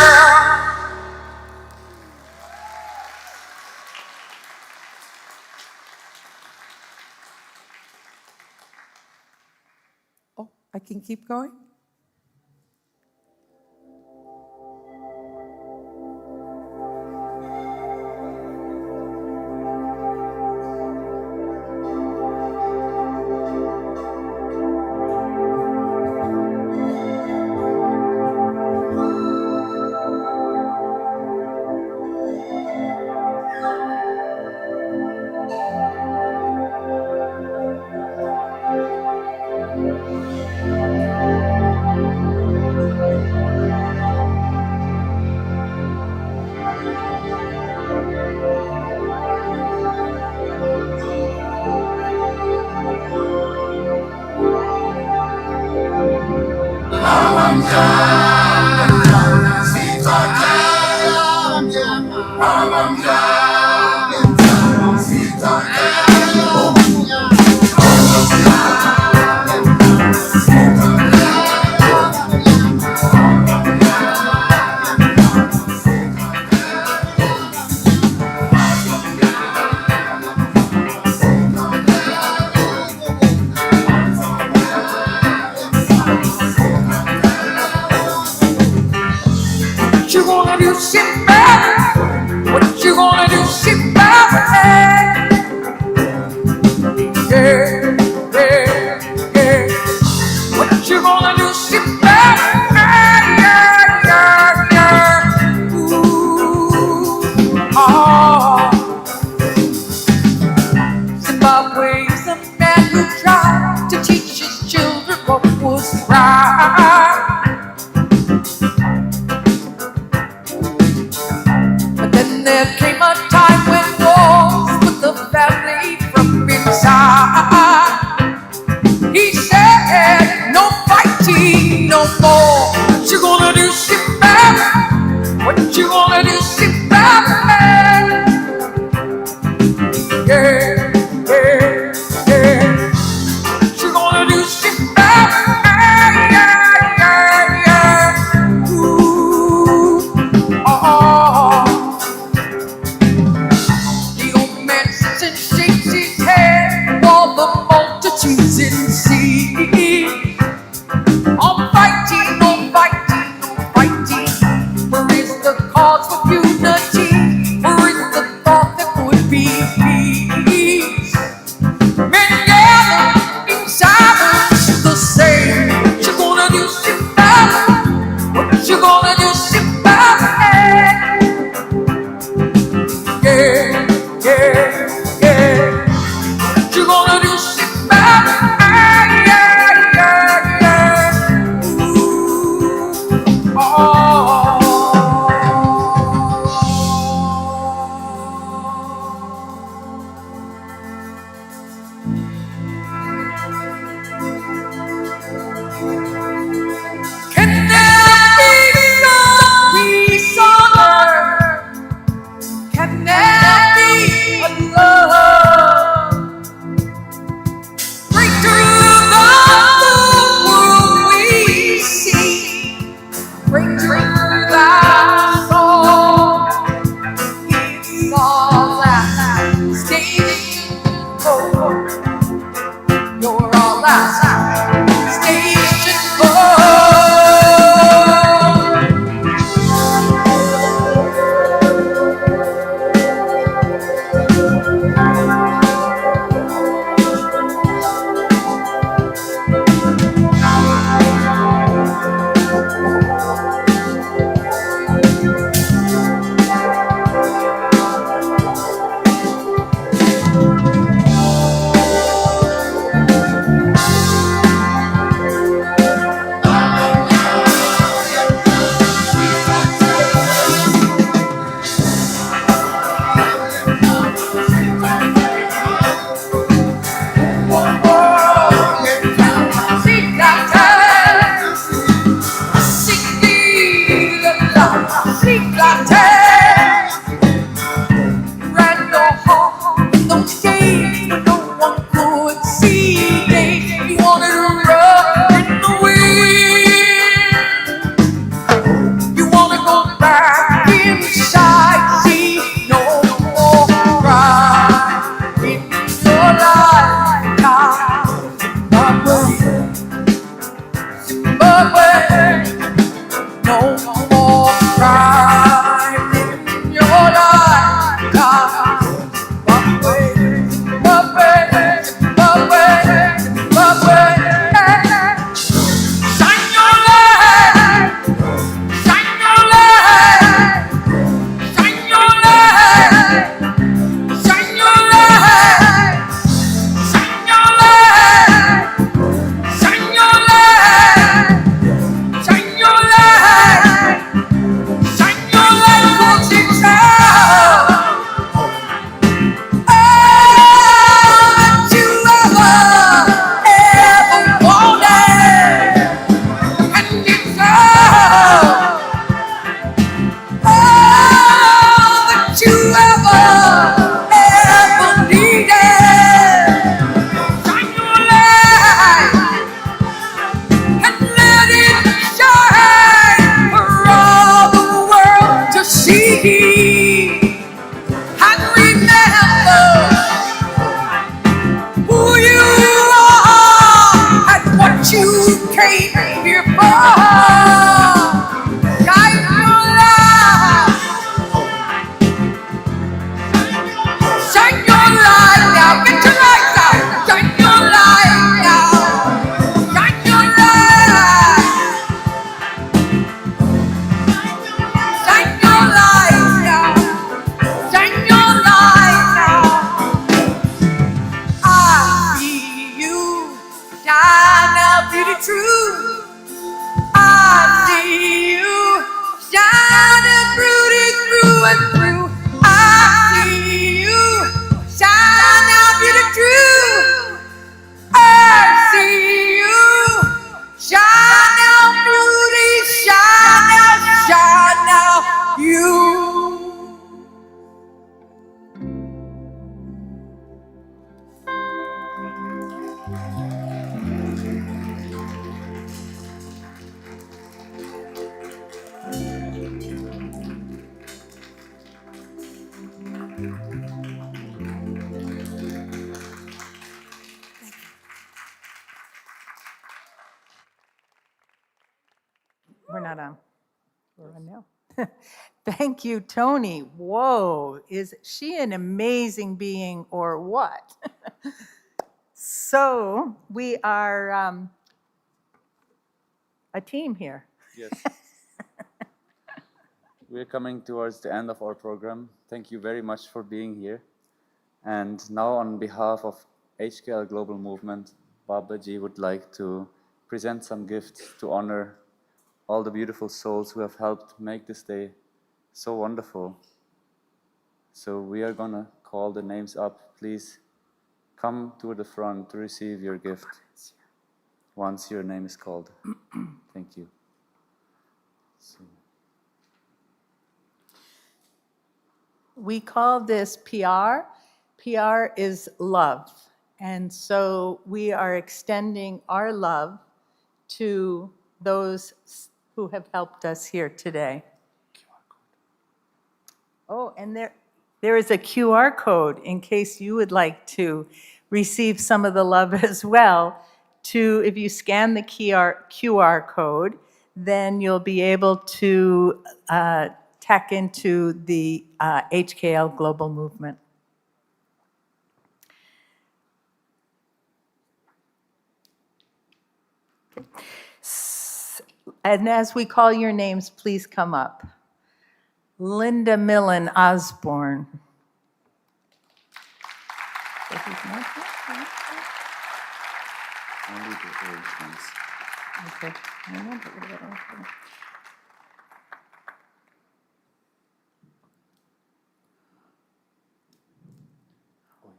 Oh, I can keep going? What you gonna do, Simba? What you gonna do, Simba? Yeah, yeah, yeah. What you gonna do, Simba? Yeah, yeah, yeah. Ooh, oh. Zimbabwe is a man who tried to teach his children what was right. Then there came a time when wars put the family from inside. He said, no fighting no more. What you gonna do, Simba? What you gonna do, Simba? Yeah, yeah, yeah. What you gonna do, Simba? Yeah, yeah, yeah. Ooh, oh. And shakes his head while the multitudes in see. I'm fighting, I'm fighting, I'm fighting. Where is the cause for unity? Where is the thought that would be peace? Men gather in silence the same. What you gonna do, Simba? What you gonna do, Simba? Yeah, yeah. What you gonna do, Simba? Yeah, yeah, yeah. Ooh, oh. Can there be some peace on earth? Can there be a love? Break through the world we see. Break through thy soul. It's all that station for. You're all that station for. Adam. Or no. Thank you, Toni. Whoa, is she an amazing being or what? So we are a team here. Yes. We're coming towards the end of our program. Thank you very much for being here. And now on behalf of HKL Global Movement, Babaji would like to present some gifts to honor all the beautiful souls who have helped make this day so wonderful. So we are gonna call the names up. Please come to the front to receive your gift once your name is called. Thank you. So. We call this PR. PR is love. And so we are extending our love to those who have helped us here today. Oh, and there is a QR code in case you would like to receive some of the love as well. If you scan the QR code, then you'll be able to tack into the HKL Global Movement. And as we call your names, please come up. Linda Millen Osborne. Only the orange ones. Okay.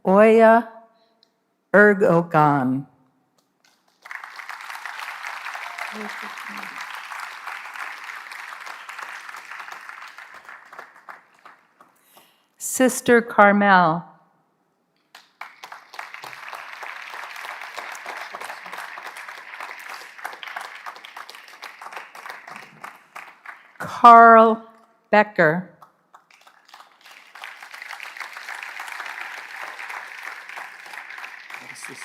Oya Ergogan. Sister Carmel. Carl Becker. What is this?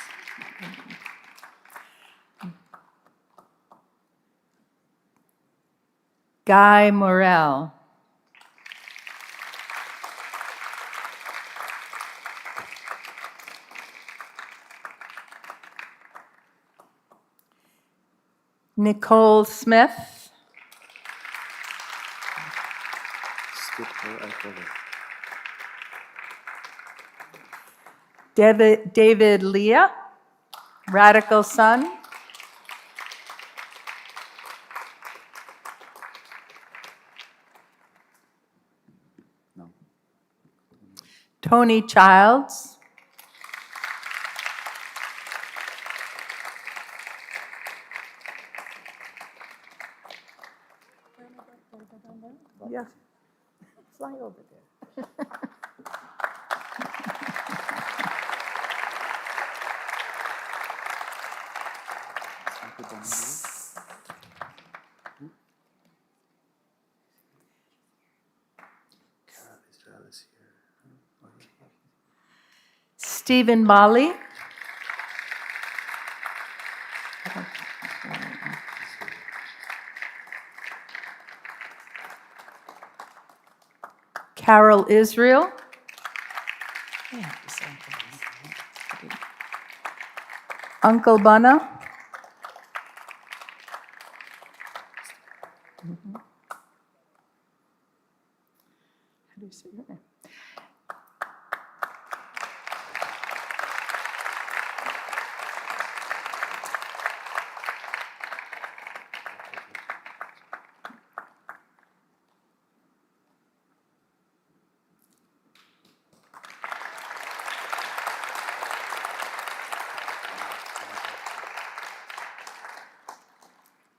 Guy Morel. Nicole Smith. Skip her alcohol. David Leah, Radical Son. No. Toni Childs. Yeah, fly over there. Stephen Bali. Carol Israel. Uncle Bunna. How do you say your name?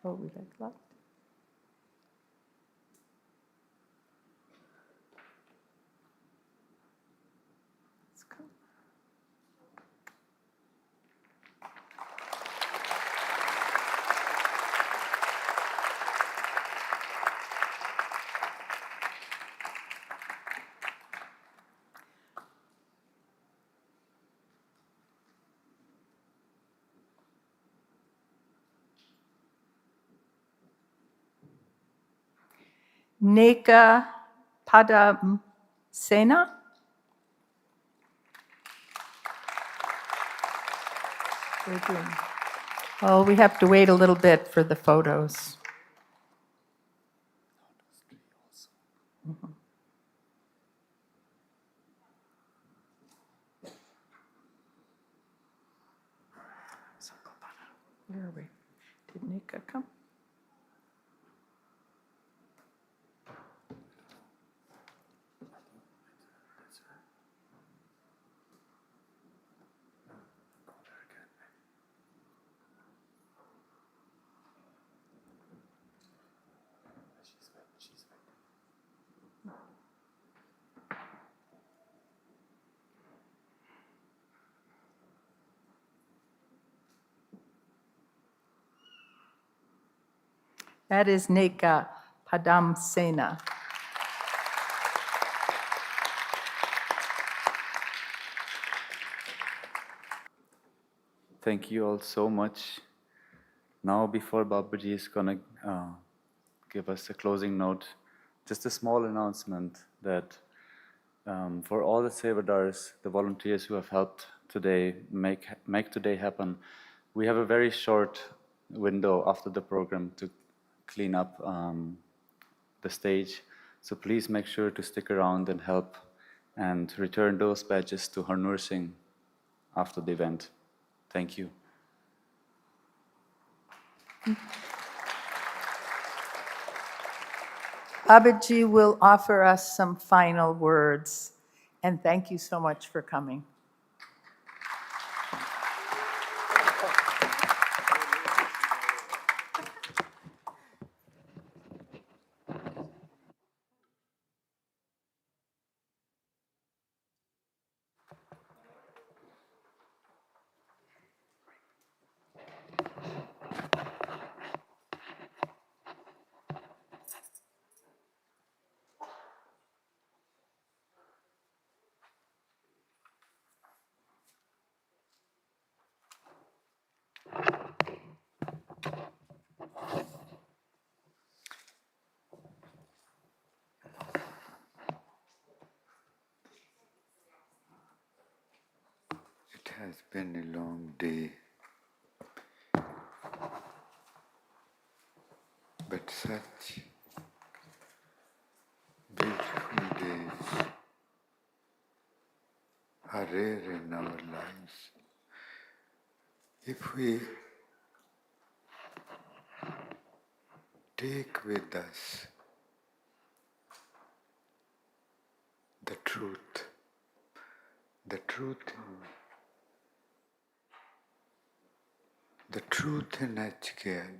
Oh, we got left. Let's go. Neka Padamsena. Very good. Oh, we have to wait a little bit for the photos. Mhm. Where are we? Did Nika come? That is Neka Padamsena. Thank you all so much. Now, before Babaji is gonna give us a closing note, just a small announcement that for all the Sevadars, the volunteers who have helped today make today happen, we have a very short window after the program to clean up the stage. So please make sure to stick around and help and return those badges to her nursing after the event. Thank you. Babaji will offer us some final words. And thank you so much for coming. It has been a long day, but such beautiful days are rare in our lives. If we take with us the truth in HKL,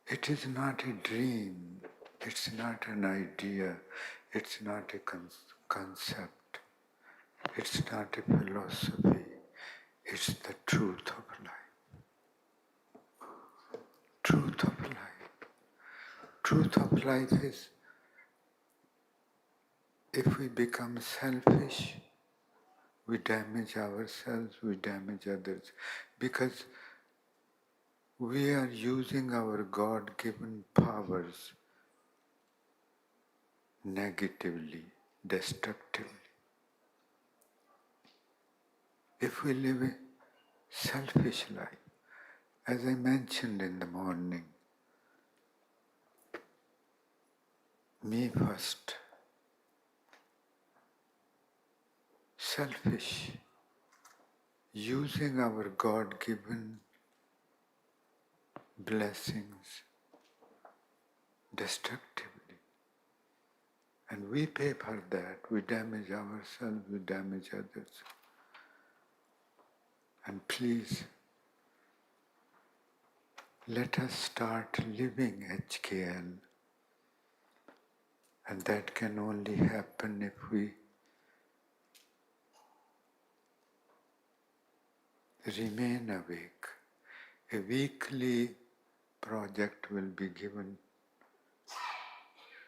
it is not a dream, it's not an idea, it's not a concept, it's not a philosophy, it's the truth of life. Truth of life. Truth of life is, if we become selfish, we damage ourselves, we damage others, because we are using our God-given powers negatively, destructively. If we live a selfish life, as I mentioned in the morning, me first, selfish, using our God-given blessings destructively. And we pay for that. We damage ourselves, we damage others. And please, let us start living HKL. And that can only happen if we remain awake. A weekly project will be given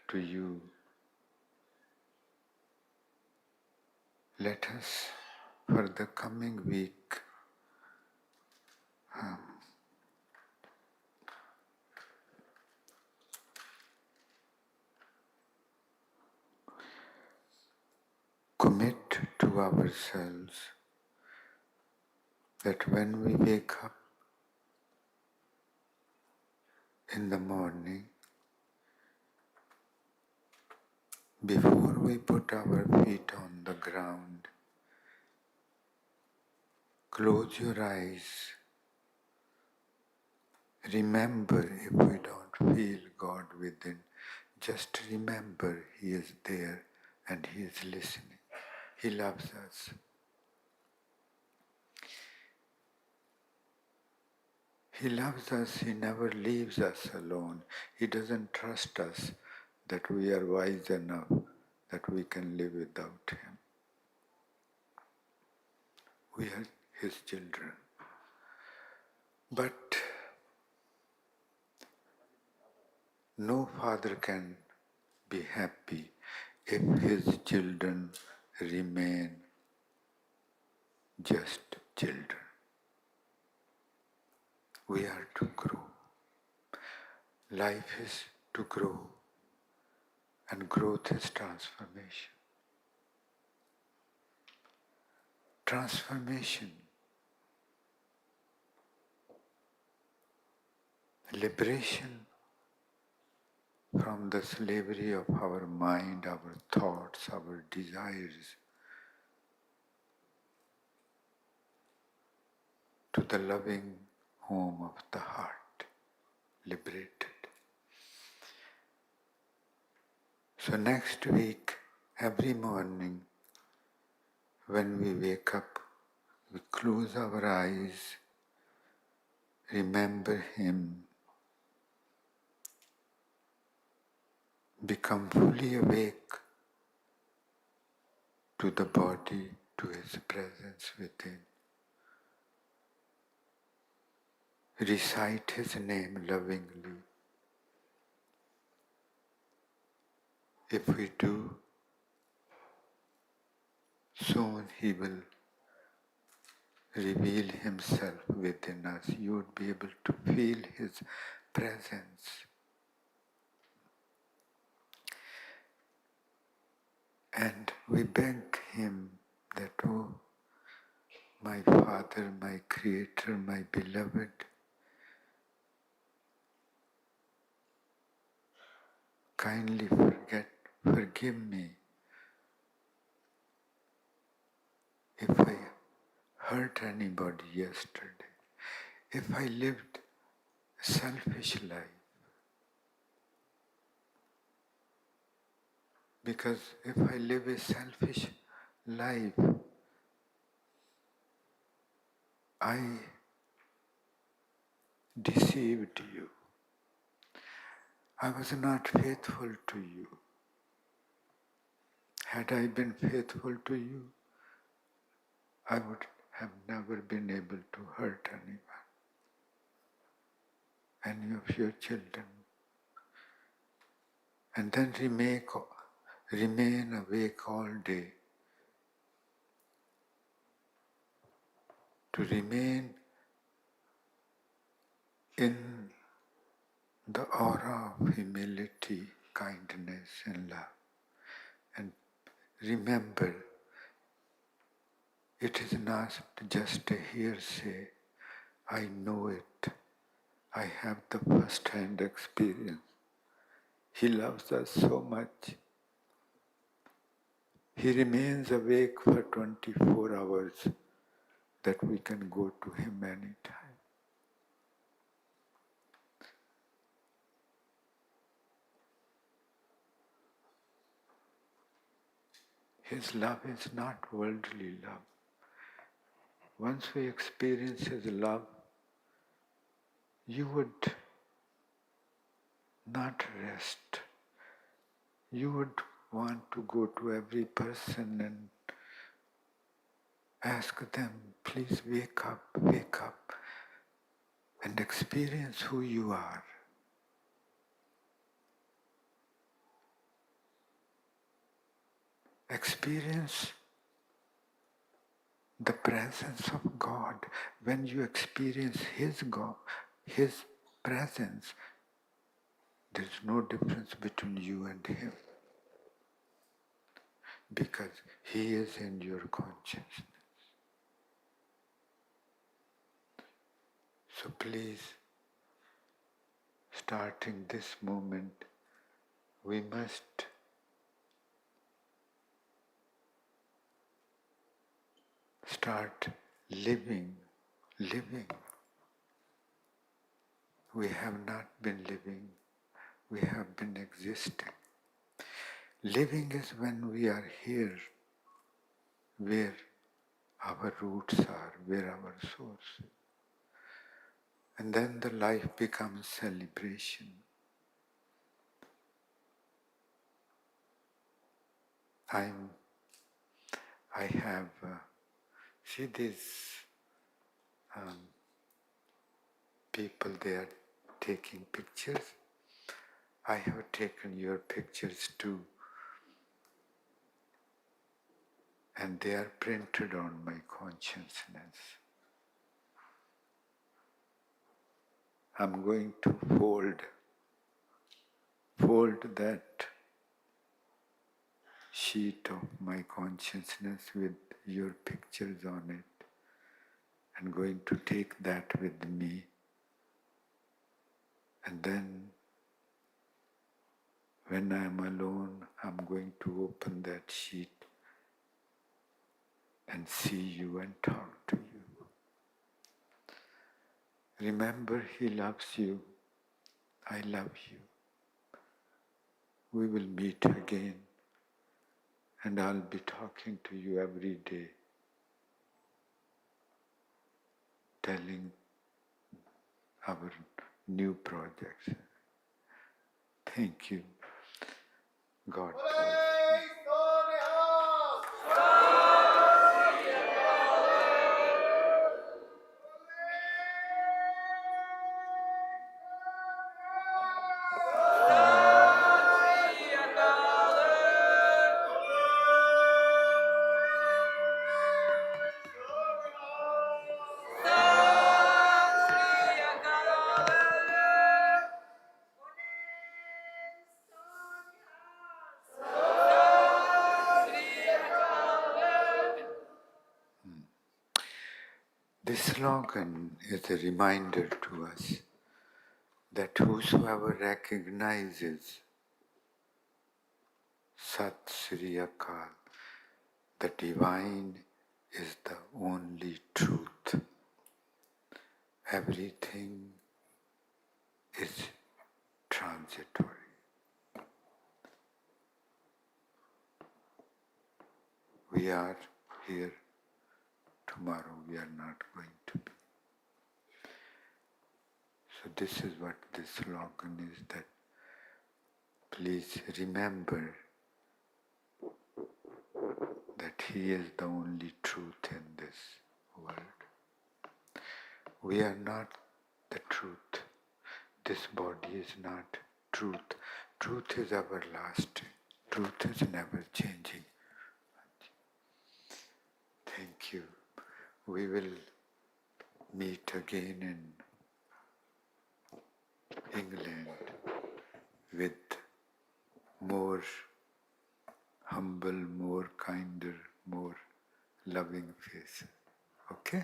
to you. Let us, for the coming week, to ourselves that when we wake up in the morning, before we put our feet on the ground, close your eyes. Remember, if we don't feel God within, just remember He is there and He is listening. He loves us. He loves us. He never leaves us alone. He doesn't trust us that we are wise enough that we can live without Him. We are His children. But no father can be happy if his children remain just children. We are to grow. Life is to grow, and growth is transformation. Transformation, liberation from the slavery of our mind, our thoughts, our desires, to the loving home of the heart, liberated. So next week, every morning, when we wake up, we close our eyes, remember Him, become fully awake to the body, to His presence within. Recite His name lovingly. If we do, soon He will reveal Himself within us. You would be able to feel His presence. And we beg Him that, oh, my Father, my Creator, my Beloved, kindly forgive me if I hurt anybody yesterday, if I lived a selfish life. Because if I live a selfish life, I deceived you. I was not faithful to you. Had I been faithful to you, I would have never been able to hurt anyone, any of your children. And then remain awake all day. To remain in the aura of humility, kindness and love. And remember, it is not just a hearsay. I know it. I have the first-hand experience. He loves us so much. He remains awake for 24 hours that we can go to Him anytime. His love is not worldly love. Once we experience His love, you would not rest. You would want to go to every person and ask them, please wake up, and experience who you are. Experience the presence of God. When you experience His presence, there is no difference between you and Him. because He is in your consciousness. So please, starting this moment, we must start living. We have not been living, we have been existing. Living is when we are here, where our roots are, where our source is. And then the life becomes celebration. I have, see these people, they are taking pictures. I have taken your pictures too. And they are printed on my consciousness. I'm going to fold that sheet of my consciousness with your pictures on it, and going to take that with me. And then when I'm alone, I'm going to open that sheet and see you and talk to you. Remember, He loves you. I love you. We will meet again, and I'll be talking to you every day, telling our new projects. Thank you. God bless. This slogan is a reminder to us that whosoever recognizes Sat Sri Akal, the divine is the only truth. Everything is transitory. We are here, tomorrow we are not going to be. So this is what this slogan is, that please remember that He is the only truth in this world. We are not the truth. This body is not truth. Truth is everlasting. Truth is never changing. Thank you. We will meet again in England with more humble, more kinder, more loving faces. Okay?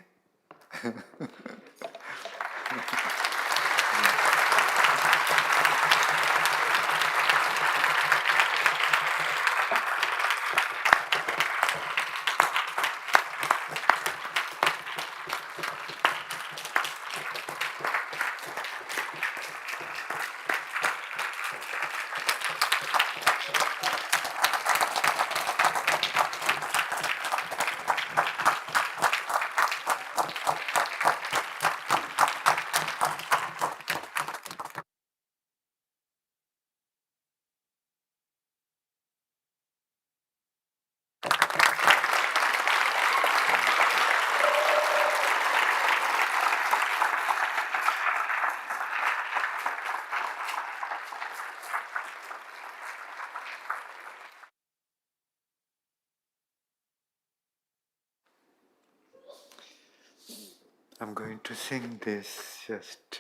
I'm going to sing this just.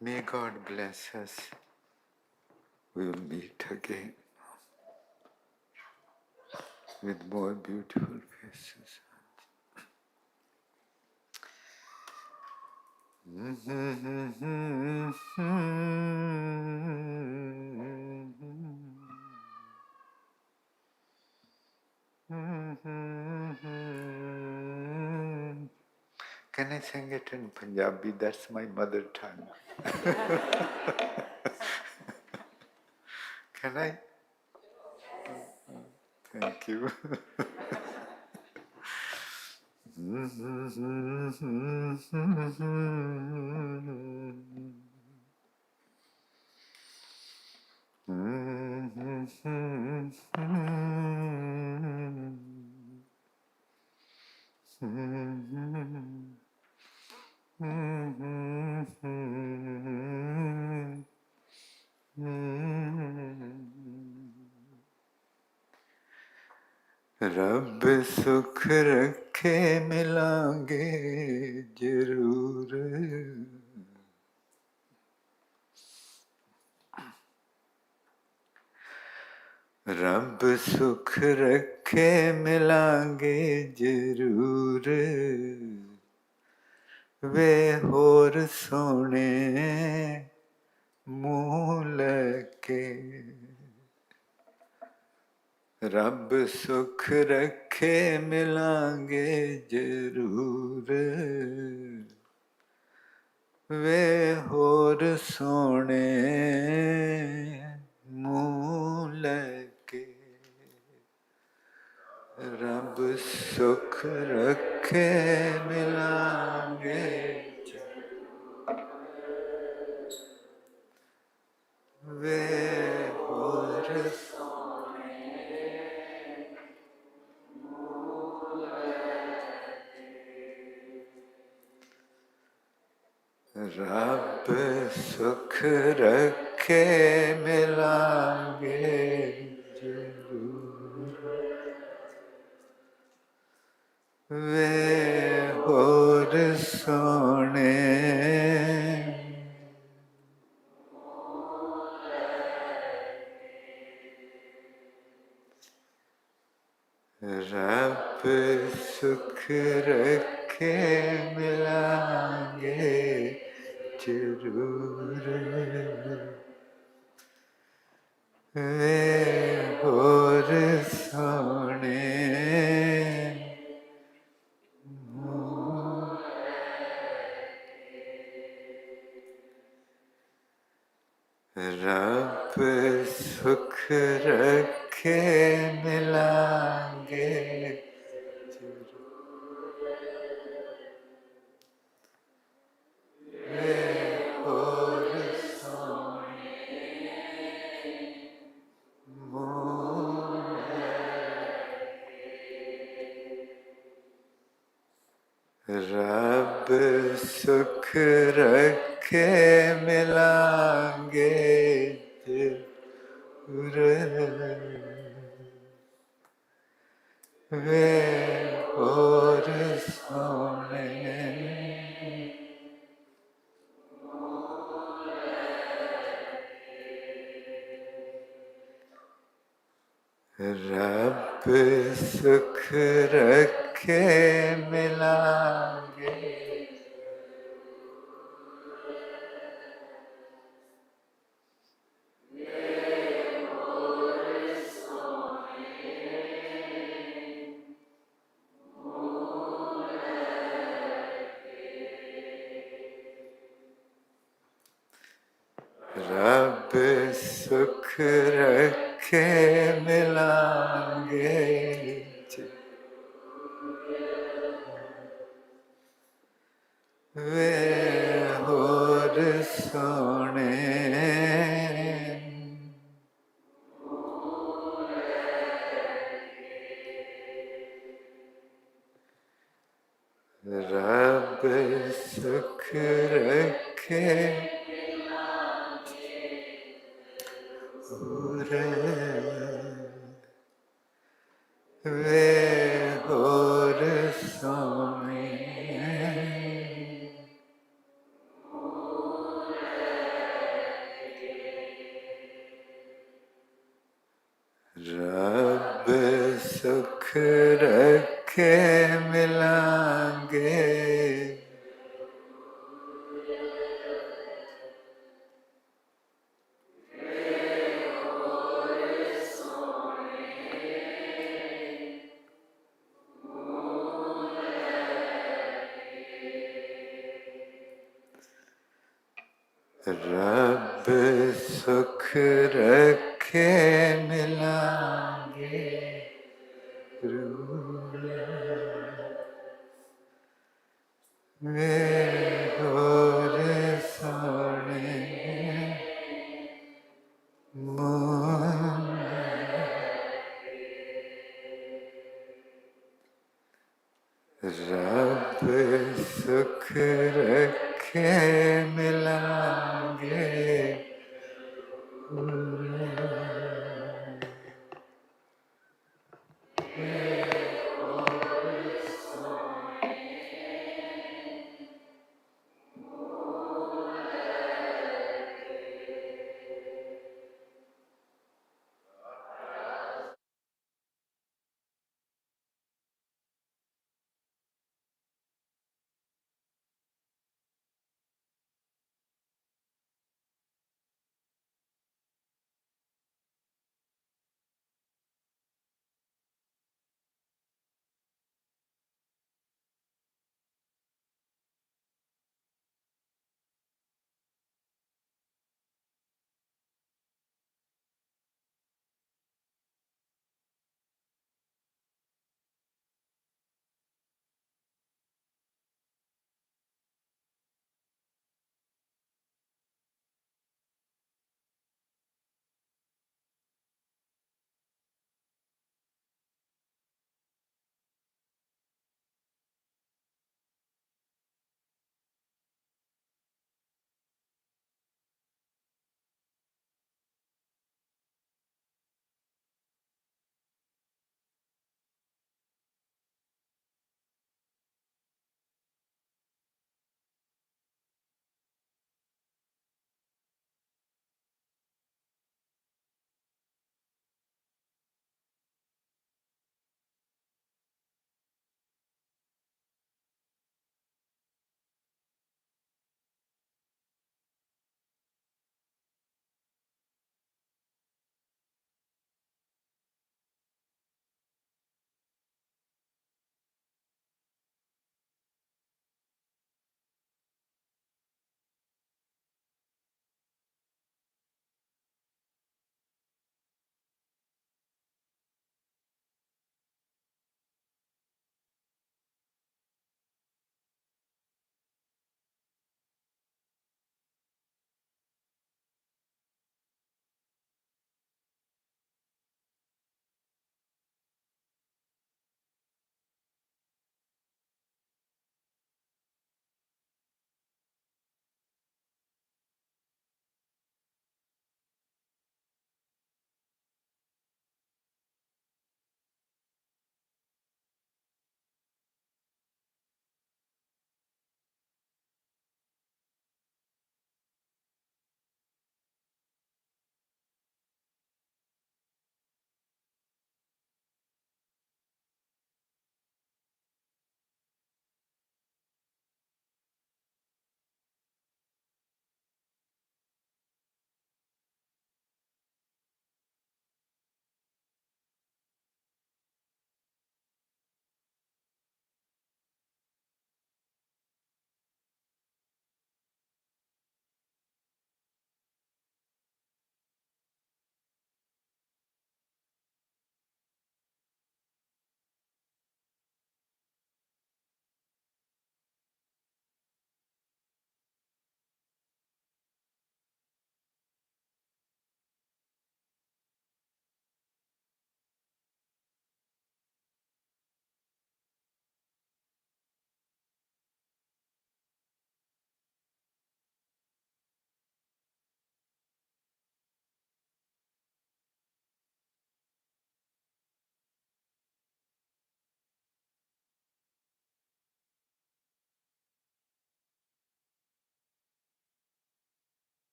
May God bless us. we will meet again with more beautiful faces. Can I sing it in Punjabi? That's my mother tongue. Can I? Thank you. रब सुख रखे मिलांगे जरूर रब सुख रखे मिलांगे जरूर वे होर सोने मुँह लगे रब सुख रखे मिलांगे जरूर वे होर सोने मुँह लगे रब सुख रखे मिलांगे वे होर रब सुख रखे मिलांगे जरूर वे होर सोने रब सुख रखे मिलांगे जरूर वे होर सोने रब सुख रखे मिलांगे वे होर रब सुख रखे मिलांगे जरूर वे होर सोने रब सुख रखे मिलांगे रब सुख रखे मिलांगे वे होर सोने रब सुख रखे वे होर सोने रब सुख रखे मिलांगे रब सुख रखे मिलांगे वे और सोने रब सुख रखे मिलांगे